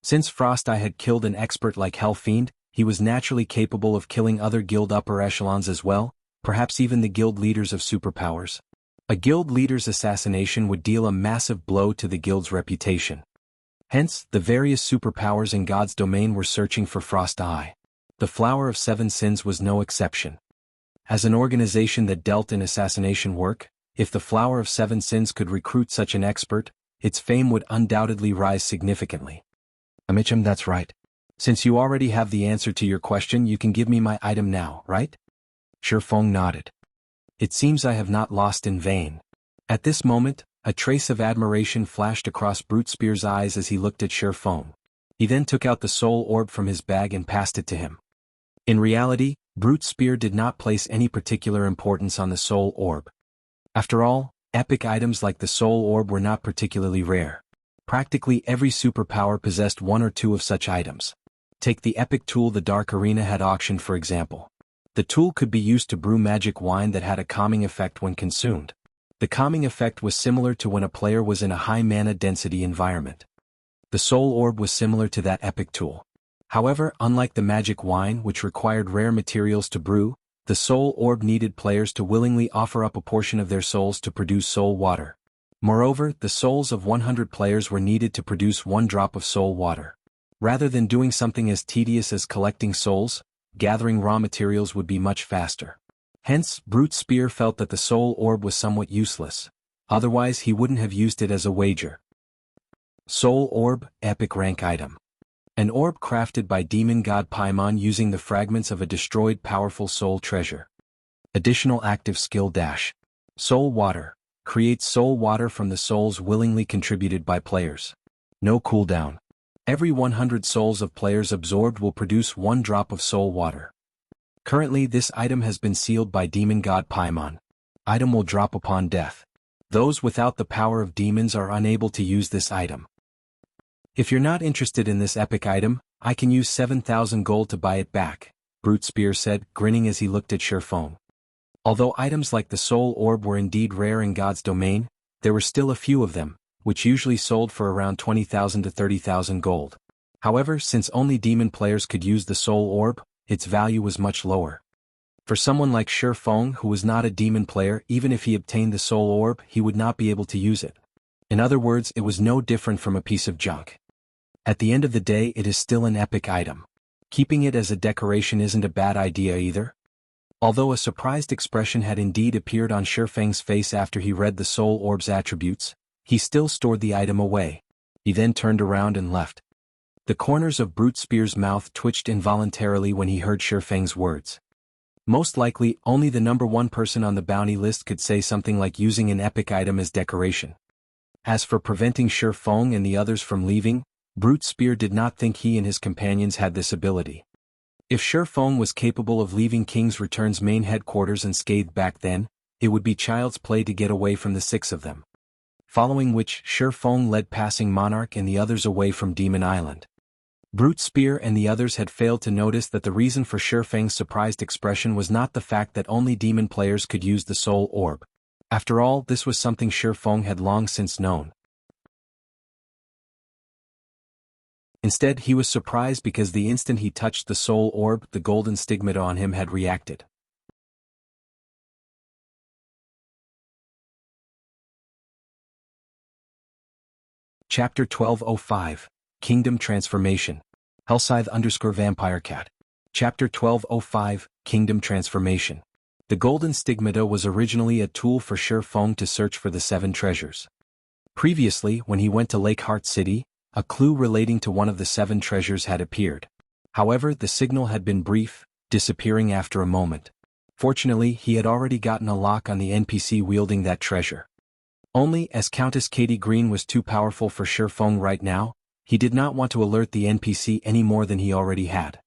Since Frost Eye had killed an expert like Hellfiend, he was naturally capable of killing other guild upper echelons as well, perhaps even the guild leaders of superpowers. A guild leader's assassination would deal a massive blow to the guild's reputation. Hence, the various superpowers in God's domain were searching for Frost Eye. The Flower of Seven Sins was no exception. As an organization that dealt in assassination work, if the Flower of Seven Sins could recruit such an expert, its fame would undoubtedly rise significantly. Amicham, that's right. Since you already have the answer to your question, you can give me my item now, right? Shifeng nodded. It seems I have not lost in vain. At this moment, a trace of admiration flashed across Brute Spear's eyes as he looked at Shifeng. He then took out the soul orb from his bag and passed it to him. In reality, Brute Spear did not place any particular importance on the soul orb. After all, epic items like the soul orb were not particularly rare. Practically every superpower possessed one or two of such items. Take the epic tool the Dark Arena had auctioned for example. The tool could be used to brew magic wine that had a calming effect when consumed. The calming effect was similar to when a player was in a high mana density environment. The soul orb was similar to that epic tool. However, unlike the magic wine which required rare materials to brew, the soul orb needed players to willingly offer up a portion of their souls to produce soul water. Moreover, the souls of 100 players were needed to produce 1 drop of soul water. Rather than doing something as tedious as collecting souls, gathering raw materials would be much faster. Hence, Brute Spear felt that the soul orb was somewhat useless. Otherwise he wouldn't have used it as a wager. Soul Orb, Epic Rank Item. An orb crafted by demon god Paimon using the fragments of a destroyed powerful soul treasure. Additional active skill dash. Soul Water. Creates soul water from the souls willingly contributed by players. No cooldown. Every 100 souls of players absorbed will produce 1 drop of soul water. Currently this item has been sealed by demon god Paimon. Item will drop upon death. Those without the power of demons are unable to use this item. If you're not interested in this epic item, I can use 7,000 gold to buy it back, Brute Spear said, grinning as he looked at Shifeng. Although items like the soul orb were indeed rare in God's domain, there were still a few of them, which usually sold for around 20,000 to 30,000 gold. However, since only demon players could use the soul orb, its value was much lower. For someone like Shifeng who was not a demon player, even if he obtained the soul orb, he would not be able to use it. In other words, it was no different from a piece of junk. At the end of the day, it is still an epic item. Keeping it as a decoration isn't a bad idea either. Although a surprised expression had indeed appeared on Shifeng's face after he read the soul orb's attributes, he still stored the item away. He then turned around and left. The corners of Brute Spear's mouth twitched involuntarily when he heard Shifeng's words. Most likely, only the number 1 person on the bounty list could say something like using an epic item as decoration. As for preventing Shifeng and the others from leaving, Brute Spear did not think he and his companions had this ability. If Shifeng was capable of leaving King's Return's main headquarters unscathed back then, it would be child's play to get away from the 6 of them. Following which, Shifeng led Passing Monarch and the others away from Demon Island. Brute Spear and the others had failed to notice that the reason for Shifeng's surprised expression was not the fact that only demon players could use the soul orb. After all, this was something Shifeng had long since known. Instead, he was surprised because the instant he touched the soul orb, the golden stigmata on him had reacted. Chapter 1205, Kingdom Transformation. Hellscythe_VampireCat. Chapter 1205, Kingdom Transformation. The golden stigmata was originally a tool for Shifeng to search for the 7 treasures. Previously, when he went to Lakeheart City, a clue relating to one of the 7 treasures had appeared. However, the signal had been brief, disappearing after a moment. Fortunately, he had already gotten a lock on the NPC wielding that treasure. Only, as Countess Katie Green was too powerful for Shifeng right now, he did not want to alert the NPC any more than he already had.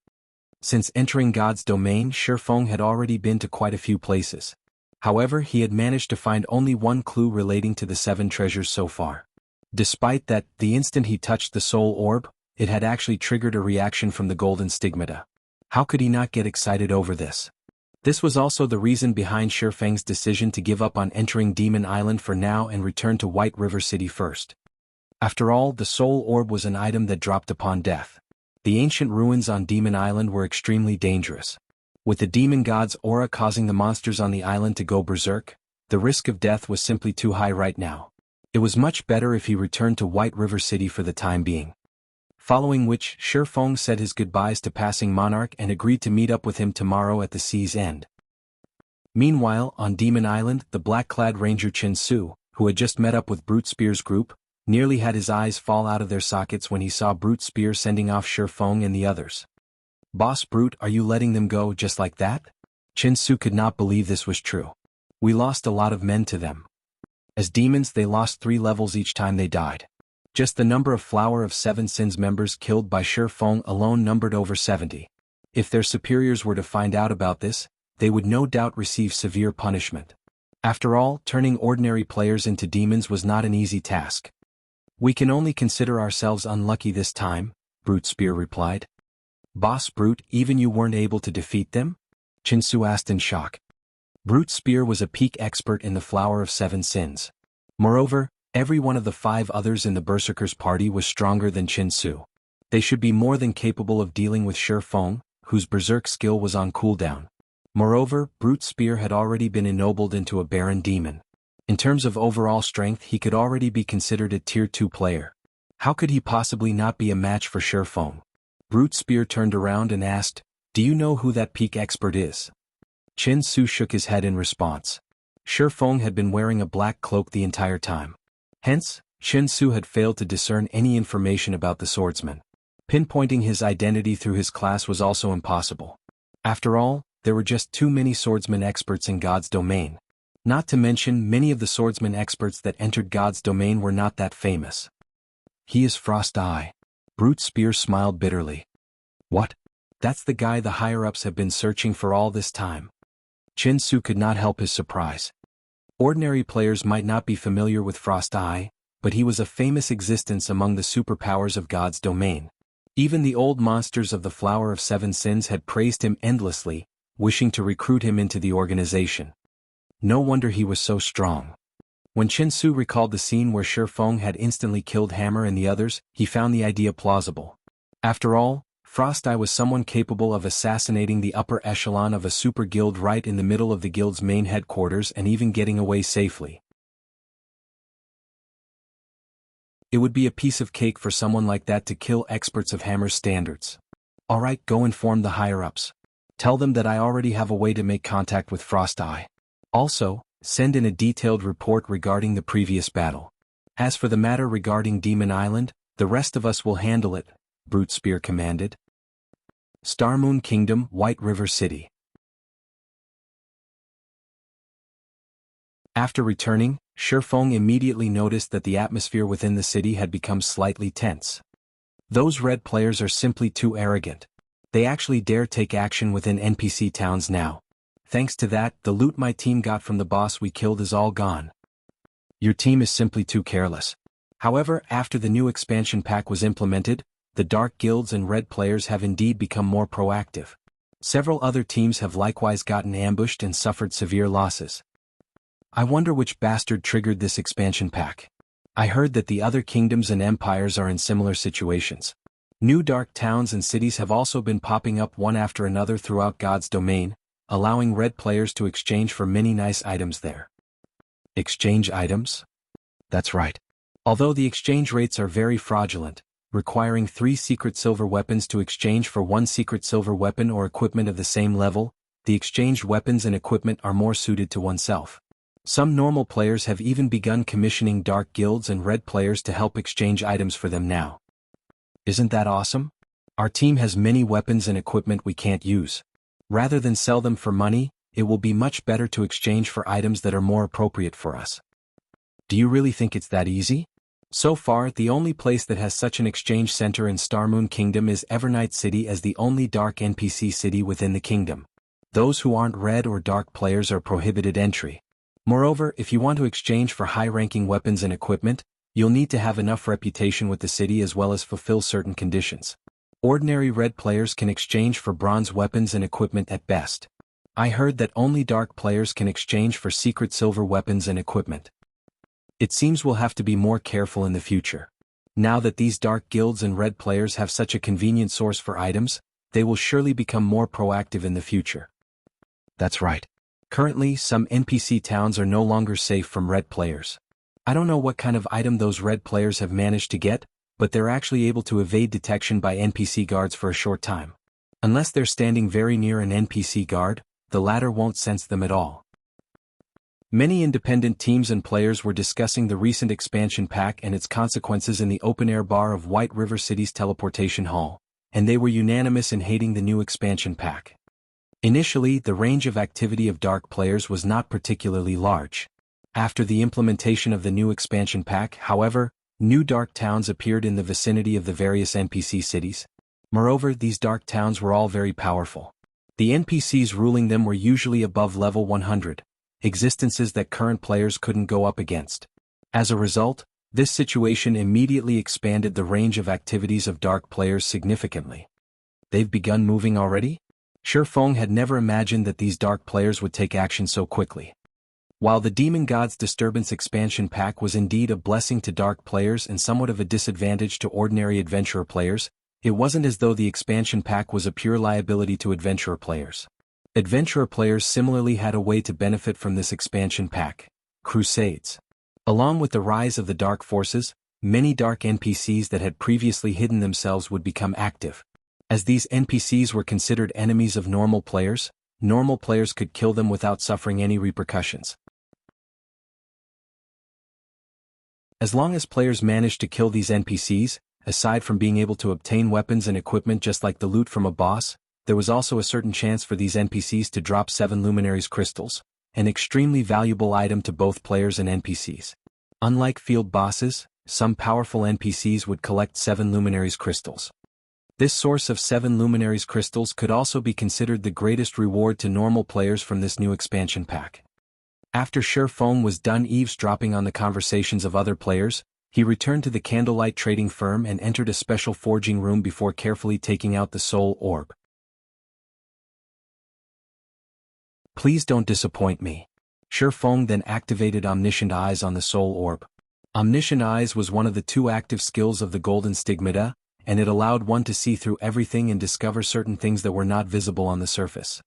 Since entering God's domain, Shifeng had already been to quite a few places. However, he had managed to find only 1 clue relating to the 7 treasures so far. Despite that, the instant he touched the soul orb, it had actually triggered a reaction from the golden stigmata. How could he not get excited over this? This was also the reason behind Shifeng's decision to give up on entering Demon Island for now and return to White River City first. After all, the soul orb was an item that dropped upon death. The ancient ruins on Demon Island were extremely dangerous. With the demon god's aura causing the monsters on the island to go berserk, the risk of death was simply too high right now. It was much better if he returned to White River City for the time being. Following which, Shifeng said his goodbyes to Passing Monarch and agreed to meet up with him tomorrow at the sea's end. Meanwhile, on Demon Island, the black-clad ranger Chin Su, who had just met up with Brute Spear's group, nearly had his eyes fall out of their sockets when he saw Brute Spear sending off Shifeng and the others. "Boss Brute, are you letting them go just like that?" Chin Su could not believe this was true. "We lost a lot of men to them. As demons, they lost 3 levels each time they died. Just the number of Flower of Seven Sins members killed by Shifeng alone numbered over 70. If their superiors were to find out about this, they would no doubt receive severe punishment. After all, turning ordinary players into demons was not an easy task." "We can only consider ourselves unlucky this time," Brute Spear replied. "Boss Brute, even you weren't able to defeat them?" Chin Su asked in shock. Brute Spear was a peak expert in the Flower of Seven Sins. Moreover, every one of the 5 others in the Berserkers party was stronger than Chin Su. They should be more than capable of dealing with Shifeng, whose berserk skill was on cooldown. Moreover, Brute Spear had already been ennobled into a Baron Demon. In terms of overall strength, he could already be considered a Tier 2 player. How could he possibly not be a match for Shifeng? Brute Spear turned around and asked, "Do you know who that peak expert is?" Chin Su shook his head in response. Shifeng had been wearing a black cloak the entire time. Hence, Chin Su had failed to discern any information about the swordsman. Pinpointing his identity through his class was also impossible. After all, there were just too many swordsman experts in God's domain. Not to mention, many of the swordsman experts that entered God's domain were not that famous. "He is Frost Eye." Brute Spear smiled bitterly. "What? That's the guy the higher-ups have been searching for all this time." Chin Su could not help his surprise. Ordinary players might not be familiar with Frost Eye, but he was a famous existence among the superpowers of God's domain. Even the old monsters of the Flower of Seven Sins had praised him endlessly, wishing to recruit him into the organization. No wonder he was so strong. When Chin Su recalled the scene where Shifeng had instantly killed Hammer and the others, he found the idea plausible. After all, Frost Eye was someone capable of assassinating the upper echelon of a super guild right in the middle of the guild's main headquarters and even getting away safely. It would be a piece of cake for someone like that to kill experts of Hammer's standards. "Alright, go inform the higher-ups. Tell them that I already have a way to make contact with Frost Eye. Also, send in a detailed report regarding the previous battle. As for the matter regarding Demon Island, the rest of us will handle it," Brute Spear commanded. Starmoon Kingdom, White River City. After returning, Shifeng immediately noticed that the atmosphere within the city had become slightly tense. "Those red players are simply too arrogant. They actually dare take action within NPC towns now. Thanks to that, the loot my team got from the boss we killed is all gone. Your team is simply too careless." However, after the new expansion pack was implemented, the dark guilds and red players have indeed become more proactive. Several other teams have likewise gotten ambushed and suffered severe losses. I wonder which bastard triggered this expansion pack. I heard that the other kingdoms and empires are in similar situations. New dark towns and cities have also been popping up one after another throughout God's domain, allowing red players to exchange for many nice items there. Exchange items? That's right. Although the exchange rates are very fraudulent, requiring 3 secret silver weapons to exchange for 1 secret silver weapon or equipment of the same level, the exchanged weapons and equipment are more suited to oneself. Some normal players have even begun commissioning dark guilds and red players to help exchange items for them now. Isn't that awesome? Our team has many weapons and equipment we can't use. Rather than sell them for money, it will be much better to exchange for items that are more appropriate for us. Do you really think it's that easy? So far, the only place that has such an exchange center in Starmoon Kingdom is Evernight City as the only dark NPC city within the kingdom. Those who aren't red or dark players are prohibited entry. Moreover, if you want to exchange for high-ranking weapons and equipment, you'll need to have enough reputation with the city as well as fulfill certain conditions. Ordinary red players can exchange for bronze weapons and equipment at best. I heard that only dark players can exchange for secret silver weapons and equipment. It seems we'll have to be more careful in the future. Now that these dark guilds and red players have such a convenient source for items, they will surely become more proactive in the future. That's right. Currently, some NPC towns are no longer safe from red players. I don't know what kind of item those red players have managed to get, but they're actually able to evade detection by NPC guards for a short time. Unless they're standing very near an NPC guard, the latter won't sense them at all. Many independent teams and players were discussing the recent expansion pack and its consequences in the open-air bar of White River City's teleportation hall, and they were unanimous in hating the new expansion pack. Initially, the range of activity of dark players was not particularly large. After the implementation of the new expansion pack, however, new dark towns appeared in the vicinity of the various NPC cities. Moreover, these dark towns were all very powerful. The NPCs ruling them were usually above level 100. Existences that current players couldn't go up against. As a result, this situation immediately expanded the range of activities of dark players significantly. They've begun moving already? Shi Feng had never imagined that these dark players would take action so quickly. While the Demon God's Disturbance expansion pack was indeed a blessing to dark players and somewhat of a disadvantage to ordinary adventurer players, it wasn't as though the expansion pack was a pure liability to adventurer players. Adventurer players similarly had a way to benefit from this expansion pack: crusades. Along with the rise of the dark forces, many dark NPCs that had previously hidden themselves would become active. As these NPCs were considered enemies of normal players could kill them without suffering any repercussions. As long as players managed to kill these NPCs, aside from being able to obtain weapons and equipment just like the loot from a boss, there was also a certain chance for these NPCs to drop 7 Luminaries crystals, an extremely valuable item to both players and NPCs. Unlike field bosses, some powerful NPCs would collect 7 Luminaries crystals. This source of 7 Luminaries crystals could also be considered the greatest reward to normal players from this new expansion pack. After Shi Feng was done eavesdropping on the conversations of other players, he returned to the candlelight trading firm and entered a special forging room before carefully taking out the soul orb. Please don't disappoint me. Shi Feng then activated Omniscient Eyes on the soul orb. Omniscient Eyes was one of the 2 active skills of the Golden Stigmata, and it allowed one to see through everything and discover certain things that were not visible on the surface.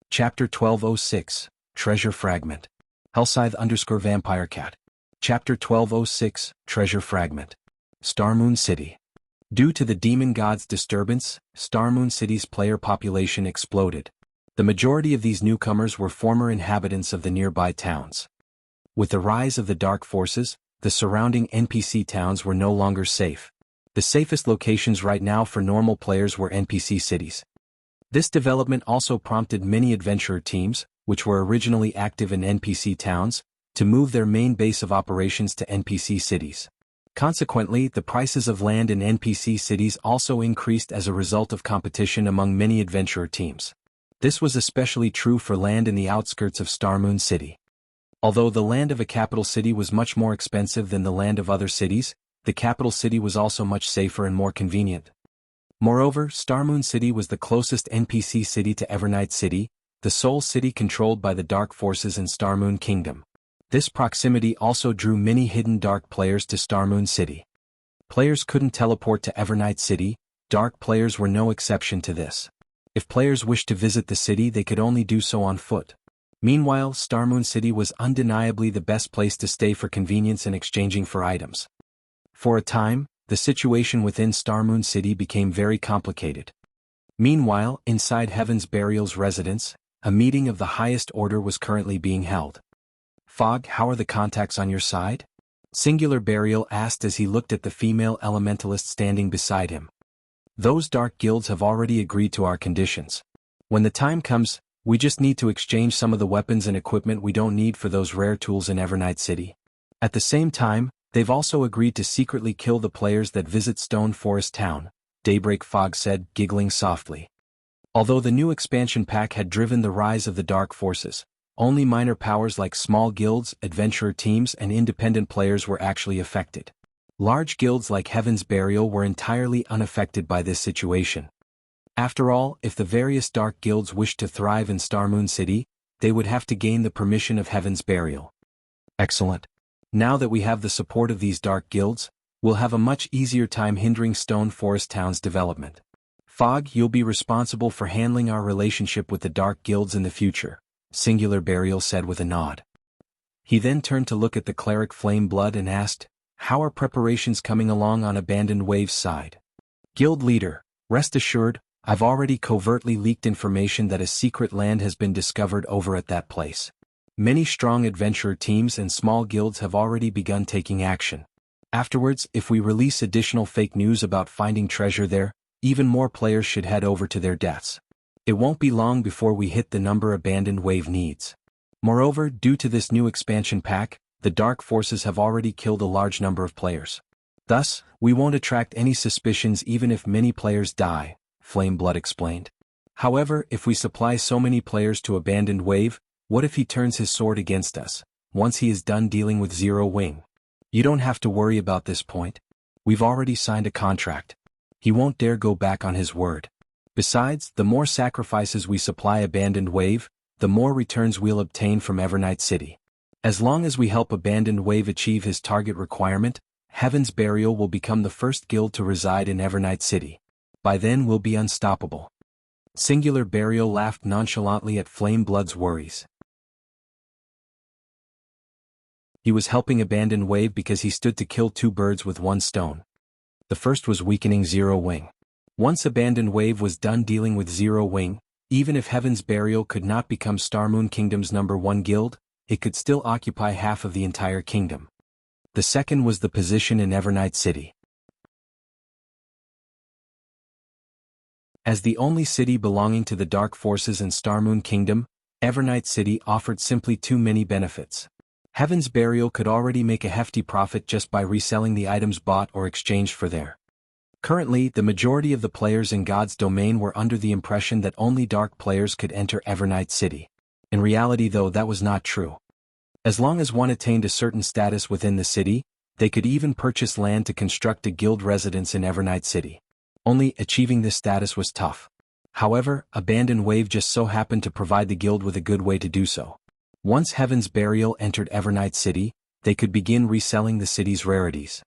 Chapter 1206, Treasure Fragment. Hellscythe_VampireCat. Chapter 1206, Treasure Fragment. Starmoon City. Due to the Demon God's disturbance, Starmoon City's player population exploded. The majority of these newcomers were former inhabitants of the nearby towns. With the rise of the dark forces, the surrounding NPC towns were no longer safe. The safest locations right now for normal players were NPC cities. This development also prompted many adventurer teams, which were originally active in NPC towns, to move their main base of operations to NPC cities. Consequently, the prices of land in NPC cities also increased as a result of competition among many adventurer teams. This was especially true for land in the outskirts of Starmoon City. Although the land of a capital city was much more expensive than the land of other cities, the capital city was also much safer and more convenient. Moreover, Starmoon City was the closest NPC city to Evernight City, the sole city controlled by the dark forces in Starmoon Kingdom. This proximity also drew many hidden dark players to Starmoon City. Players couldn't teleport to Evernight City, dark players were no exception to this. If players wished to visit the city, they could only do so on foot. Meanwhile, Starmoon City was undeniably the best place to stay for convenience and exchanging for items. For a time, the situation within Starmoon City became very complicated. Meanwhile, inside Heaven's Burial's residence, a meeting of the highest order was currently being held. Fog, how are the contacts on your side? Singular Burial asked as he looked at the female elementalist standing beside him. Those dark guilds have already agreed to our conditions. When the time comes, we just need to exchange some of the weapons and equipment we don't need for those rare tools in Evernight City. At the same time, they've also agreed to secretly kill the players that visit Stone Forest Town, Daybreak Fog said, giggling softly. Although the new expansion pack had driven the rise of the dark forces, only minor powers like small guilds, adventurer teams, and independent players were actually affected. Large guilds like Heaven's Burial were entirely unaffected by this situation. After all, if the various dark guilds wished to thrive in Starmoon City, they would have to gain the permission of Heaven's Burial. Excellent. Now that we have the support of these dark guilds, we'll have a much easier time hindering Stone Forest Town's development. Fog, you'll be responsible for handling our relationship with the dark guilds in the future, Singular Burial said with a nod. He then turned to look at the cleric Flameblood and asked, how are preparations coming along on Abandoned Wave's side? Guild leader, Rest assured, I've already covertly leaked information that a secret land has been discovered over at that place. Many strong adventurer teams and small guilds have already begun taking action. Afterwards, if we release additional fake news about finding treasure there, even more players should head over to their deaths. It won't be long before we hit the number Abandoned Wave needs. Moreover, due to this new expansion pack, the Dark Forces have already killed a large number of players. Thus, we won't attract any suspicions even if many players die, Flameblood explained. However, if we supply so many players to Abandoned Wave, what if he turns his sword against us, once he is done dealing with Zero Wing? You don't have to worry about this point. We've already signed a contract. He won't dare go back on his word. Besides, the more sacrifices we supply Abandoned Wave, the more returns we'll obtain from Evernight City. As long as we help Abandoned Wave achieve his target requirement, Heaven's Burial will become the first guild to reside in Evernight City. By then we'll be unstoppable. Singular Burial laughed nonchalantly at Flameblood's worries. He was helping Abandoned Wave because he stood to kill two birds with one stone. The first was weakening Zero Wing. Once Abandoned Wave was done dealing with Zero Wing, even if Heaven's Burial could not become Starmoon Kingdom's #1 guild, it could still occupy half of the entire kingdom. The second was the position in Evernight City. As the only city belonging to the Dark Forces and Starmoon Kingdom, Evernight City offered simply too many benefits. Heaven's Burial could already make a hefty profit just by reselling the items bought or exchanged for there. Currently, the majority of the players in God's domain were under the impression that only dark players could enter Evernight City. In reality though, that was not true. As long as one attained a certain status within the city, they could even purchase land to construct a guild residence in Evernight City. Only, achieving this status was tough. However, Abandoned Wave just so happened to provide the guild with a good way to do so. Once Heaven's Burial entered Evernight City, they could begin reselling the city's rarities.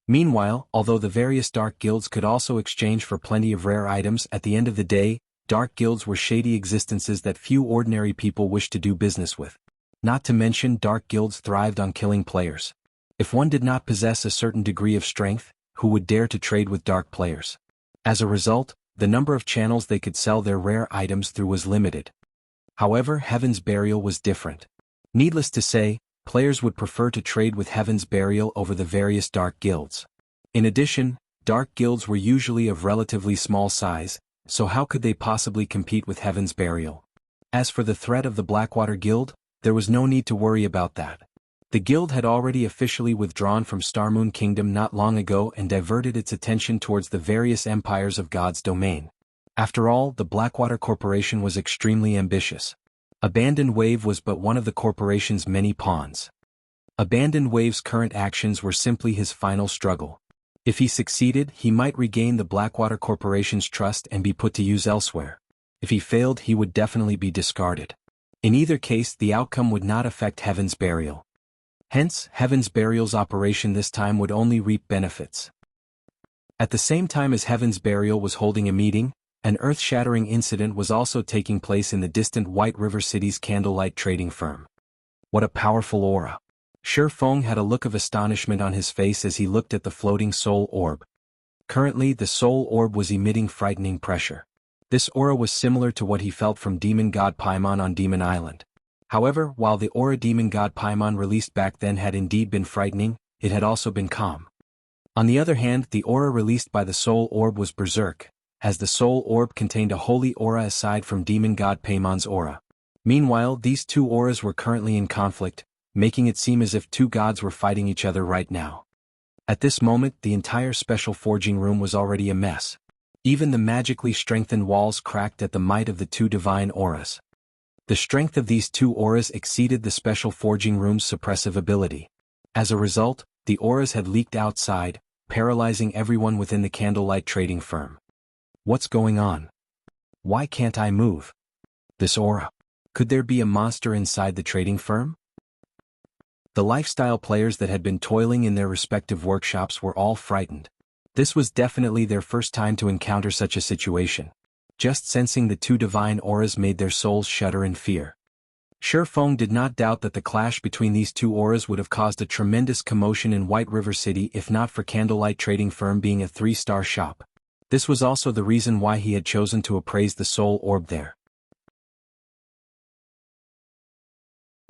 Meanwhile, although the various dark guilds could also exchange for plenty of rare items, at the end of the day, dark guilds were shady existences that few ordinary people wished to do business with. Not to mention, dark guilds thrived on killing players. If one did not possess a certain degree of strength, who would dare to trade with dark players? As a result, the number of channels they could sell their rare items through was limited. However, Heaven's Burial was different. Needless to say, players would prefer to trade with Heaven's Burial over the various dark guilds. In addition, dark guilds were usually of relatively small size, so how could they possibly compete with Heaven's Burial? As for the threat of the Blackwater Guild, there was no need to worry about that. The guild had already officially withdrawn from Starmoon Kingdom not long ago and diverted its attention towards the various empires of God's domain. After all, the Blackwater Corporation was extremely ambitious. Abandoned Wave was but one of the corporation's many pawns. Abandoned Wave's current actions were simply his final struggle. If he succeeded, he might regain the Blackwater Corporation's trust and be put to use elsewhere. If he failed, he would definitely be discarded. In either case, the outcome would not affect Heaven's Burial. Hence, Heaven's Burial's operation this time would only reap benefits. At the same time as Heaven's Burial was holding a meeting, an earth-shattering incident was also taking place in the distant White River City's candlelight trading firm. What a powerful aura! Shi Feng had a look of astonishment on his face as he looked at the floating soul orb. Currently, the soul orb was emitting frightening pressure. This aura was similar to what he felt from Demon God Paimon on Demon Island. However, while the aura Demon God Paimon released back then had indeed been frightening, it had also been calm. On the other hand, the aura released by the soul orb was berserk, as the soul orb contained a holy aura aside from Demon God Paimon's aura. Meanwhile, these two auras were currently in conflict, making it seem as if two gods were fighting each other right now. At this moment, the entire special forging room was already a mess. Even the magically strengthened walls cracked at the might of the two divine auras. The strength of these two auras exceeded the special forging room's suppressive ability. As a result, the auras had leaked outside, paralyzing everyone within the candlelight trading firm. What's going on? Why can't I move? This aura. Could there be a monster inside the trading firm? The lifestyle players that had been toiling in their respective workshops were all frightened. This was definitely their first time to encounter such a situation. Just sensing the two divine auras made their souls shudder in fear. Shi Feng did not doubt that the clash between these two auras would have caused a tremendous commotion in White River City if not for Candlelight Trading Firm being a 3-star shop. This was also the reason why he had chosen to appraise the soul orb there.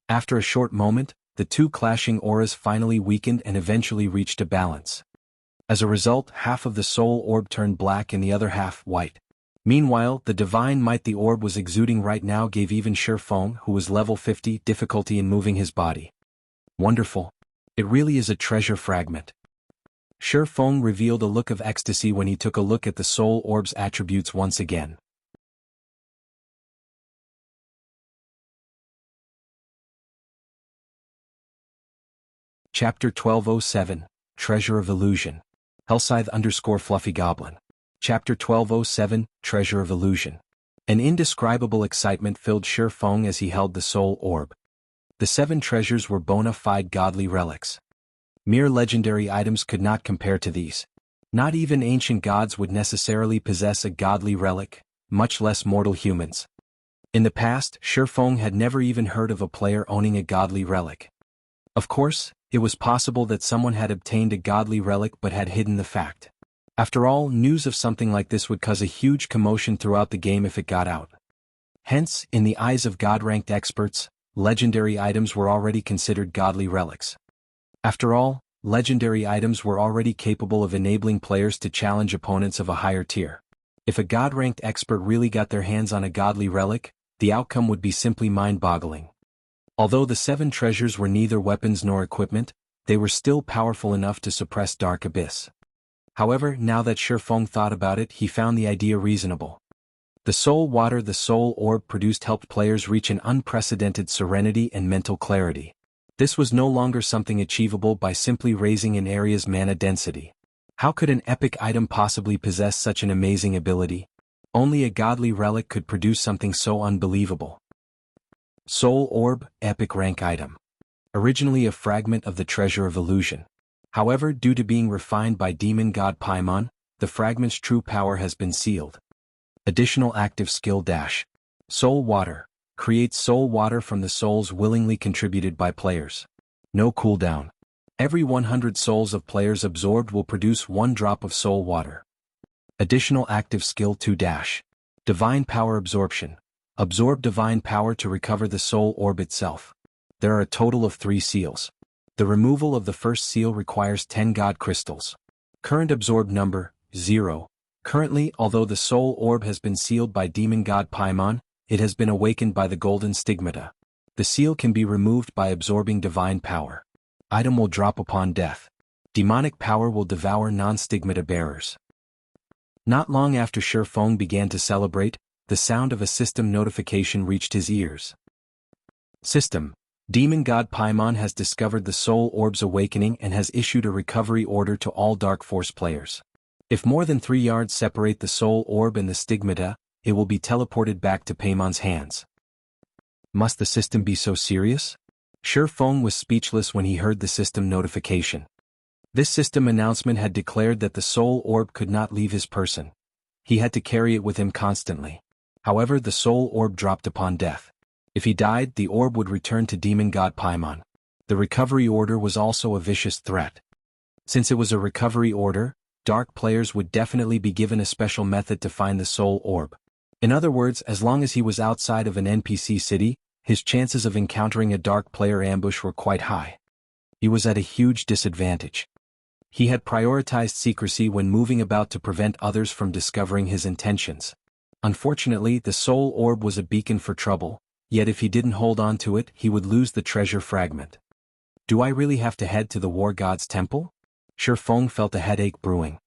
After a short moment, the two clashing auras finally weakened and eventually reached a balance. As a result, half of the soul orb turned black and the other half white. Meanwhile, the divine might the orb was exuding right now gave even Shifeng, who was level 50, difficulty in moving his body. Wonderful. It really is a treasure fragment. Shifeng revealed a look of ecstasy when he took a look at the soul orb's attributes once again. Chapter 1207, Treasure of Illusion. Hellscythe_Fluffy Goblin. Chapter 1207, Treasure of Illusion. An indescribable excitement filled Shifeng as he held the soul orb. The 7 treasures were bona fide godly relics. Mere legendary items could not compare to these. Not even ancient gods would necessarily possess a godly relic, much less mortal humans. In the past, Shifeng had never even heard of a player owning a godly relic. Of course, it was possible that someone had obtained a godly relic but had hidden the fact. After all, news of something like this would cause a huge commotion throughout the game if it got out. Hence, in the eyes of god-ranked experts, legendary items were already considered godly relics. After all, legendary items were already capable of enabling players to challenge opponents of a higher tier. If a god-ranked expert really got their hands on a godly relic, the outcome would be simply mind-boggling. Although the 7 treasures were neither weapons nor equipment, they were still powerful enough to suppress Dark Abyss. However, now that Shifeng thought about it, he found the idea reasonable. The soul water the soul orb produced helped players reach an unprecedented serenity and mental clarity. This was no longer something achievable by simply raising an area's mana density. How could an epic item possibly possess such an amazing ability? Only a godly relic could produce something so unbelievable. Soul Orb, Epic Rank Item. Originally a fragment of the Treasure of Illusion. However, due to being refined by demon god Paimon, the fragment's true power has been sealed. Additional active skill dash. Soul Water. Creates soul water from the souls willingly contributed by players. No cooldown. Every 100 souls of players absorbed will produce 1 drop of soul water. Additional active skill 2 dash. Divine Power Absorption. Absorb divine power to recover the soul orb itself. There are a total of 3 seals. The removal of the first seal requires 10 god crystals. Current absorbed number, 0. Currently, although the soul orb has been sealed by demon god Paimon, it has been awakened by the golden stigmata. The seal can be removed by absorbing divine power. Item will drop upon death. Demonic power will devour non-stigmata bearers. Not long after Shifeng began to celebrate, the sound of a system notification reached his ears. System. Demon god Paimon has discovered the soul orb's awakening and has issued a recovery order to all Dark Force players. If more than 3 yards separate the soul orb and the stigmata, it will be teleported back to Paimon's hands. Must the system be so serious? Shifeng was speechless when he heard the system notification. This system announcement had declared that the soul orb could not leave his person. He had to carry it with him constantly. However, the soul orb dropped upon death. If he died, the orb would return to demon god Paimon. The recovery order was also a vicious threat. Since it was a recovery order, dark players would definitely be given a special method to find the soul orb. In other words, as long as he was outside of an NPC city, his chances of encountering a dark player ambush were quite high. He was at a huge disadvantage. He had prioritized secrecy when moving about to prevent others from discovering his intentions. Unfortunately, the soul orb was a beacon for trouble, yet if he didn't hold on to it, he would lose the treasure fragment. Do I really have to head to the War God's Temple? Shifeng felt a headache brewing.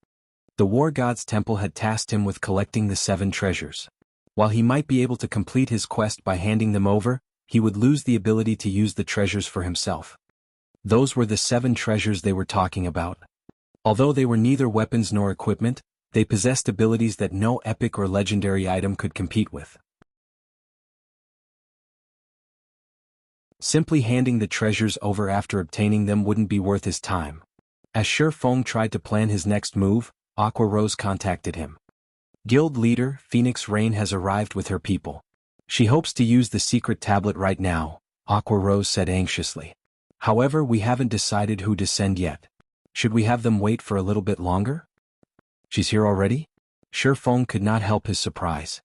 The War God's Temple had tasked him with collecting the 7 treasures. While he might be able to complete his quest by handing them over, he would lose the ability to use the treasures for himself. Those were the 7 treasures they were talking about. Although they were neither weapons nor equipment, they possessed abilities that no epic or legendary item could compete with. Simply handing the treasures over after obtaining them wouldn't be worth his time. As Shifeng tried to plan his next move, Aqua Rose contacted him. Guild leader, Phoenix Rain has arrived with her people. She hopes to use the secret tablet right now, Aqua Rose said anxiously. However, we haven't decided who to send yet. Should we have them wait for a little bit longer? She's here already? Feng could not help his surprise.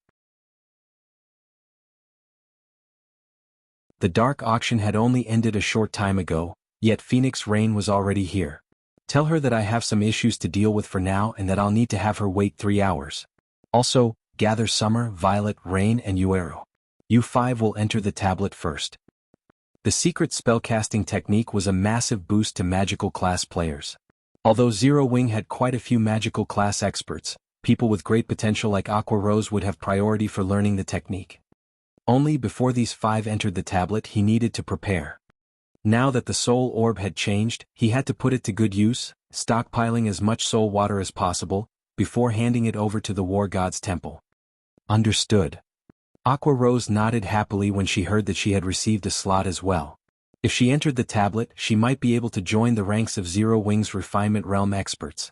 The dark auction had only ended a short time ago, yet Phoenix Rain was already here. Tell her that I have some issues to deal with for now and that I'll need to have her wait 3 hours. Also, gather Summer, Violet, Rain and Uero. You 5 will enter the tablet first. The secret spellcasting technique was a massive boost to magical class players. Although Zero Wing had quite a few magical class experts, people with great potential like Aqua Rose would have priority for learning the technique. Only before these 5 entered the tablet he needed to prepare. Now that the soul orb had changed, he had to put it to good use, stockpiling as much soul water as possible, before handing it over to the War God's temple. Understood. Aqua Rose nodded happily when she heard that she had received a slot as well. If she entered the tablet, she might be able to join the ranks of Zero Wing's Refinement Realm experts.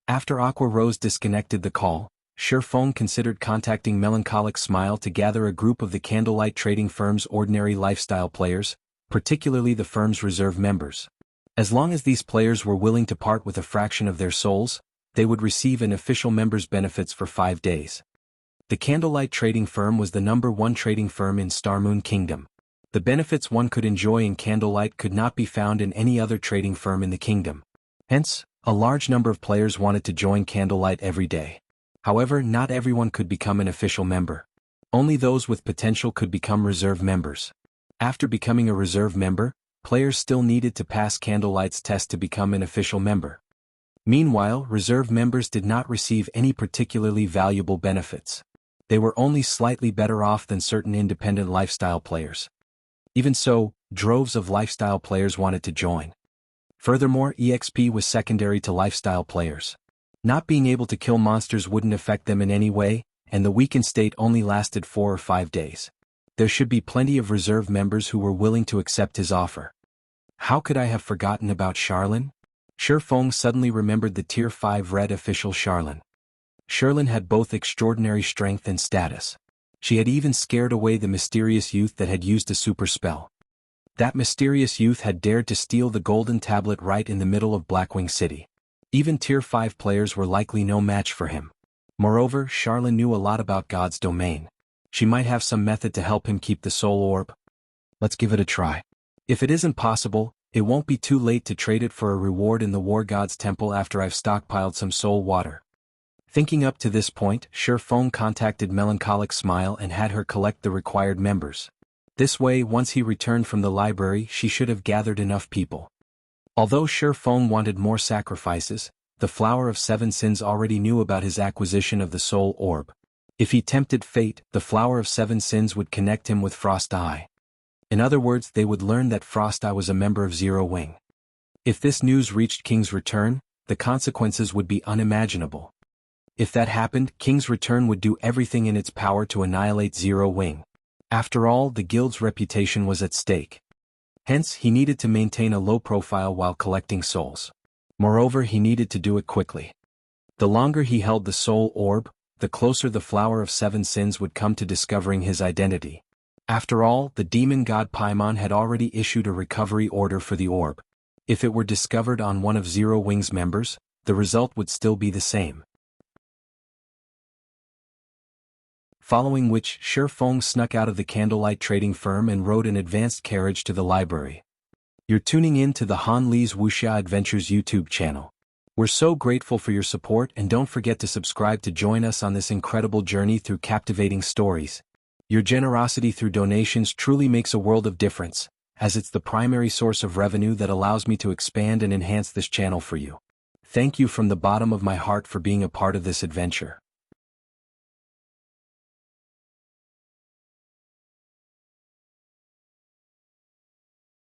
After Aqua Rose disconnected the call, Feng considered contacting Melancholic Smile to gather a group of the Candlelight Trading Firm's ordinary lifestyle players, particularly the firm's reserve members. As long as these players were willing to part with a fraction of their souls, they would receive an official member's benefits for 5 days. The Candlelight Trading Firm was the #1 trading firm in Starmoon Kingdom. The benefits one could enjoy in Candlelight could not be found in any other trading firm in the kingdom. Hence, a large number of players wanted to join Candlelight every day. However, not everyone could become an official member. Only those with potential could become reserve members. After becoming a reserve member, players still needed to pass Candlelight's test to become an official member. Meanwhile, reserve members did not receive any particularly valuable benefits. They were only slightly better off than certain independent lifestyle players. Even so, droves of lifestyle players wanted to join. Furthermore, EXP was secondary to lifestyle players. Not being able to kill monsters wouldn't affect them in any way, and the weakened state only lasted 4 or 5 days. There should be plenty of reserve members who were willing to accept his offer. How could I have forgotten about Charlene? Feng suddenly remembered the Tier 5 Red official Charlene. Charlene had both extraordinary strength and status. She had even scared away the mysterious youth that had used a super spell. That mysterious youth had dared to steal the golden tablet right in the middle of Blackwing City. Even Tier 5 players were likely no match for him. Moreover, Charlene knew a lot about God's domain. She might have some method to help him keep the soul orb. Let's give it a try. If it isn't possible, it won't be too late to trade it for a reward in the War God's temple after I've stockpiled some soul water. Thinking up to this point, Feng contacted Melancholic Smile and had her collect the required members. This way, once he returned from the library, she should have gathered enough people. Although Feng wanted more sacrifices, the Flower of 7 Sins already knew about his acquisition of the soul orb. If he tempted fate, the Flower of 7 Sins would connect him with Frost Eye. In other words, they would learn that Frost Eye was a member of Zero Wing. If this news reached King's Return, the consequences would be unimaginable. If that happened, King's Return would do everything in its power to annihilate Zero Wing. After all, the guild's reputation was at stake. Hence, he needed to maintain a low profile while collecting souls. Moreover, he needed to do it quickly. The longer he held the soul orb, the closer the Flower of 7 Sins would come to discovering his identity. After all, the demon god Paimon had already issued a recovery order for the orb. If it were discovered on one of Zero Wing's members, the result would still be the same. Following which, Feng snuck out of the Candlelight Trading Firm and rode an advanced carriage to the library. You're tuning in to the Han Li's Wuxia Adventures YouTube channel. We're so grateful for your support, and don't forget to subscribe to join us on this incredible journey through captivating stories. Your generosity through donations truly makes a world of difference, as it's the primary source of revenue that allows me to expand and enhance this channel for you. Thank you from the bottom of my heart for being a part of this adventure.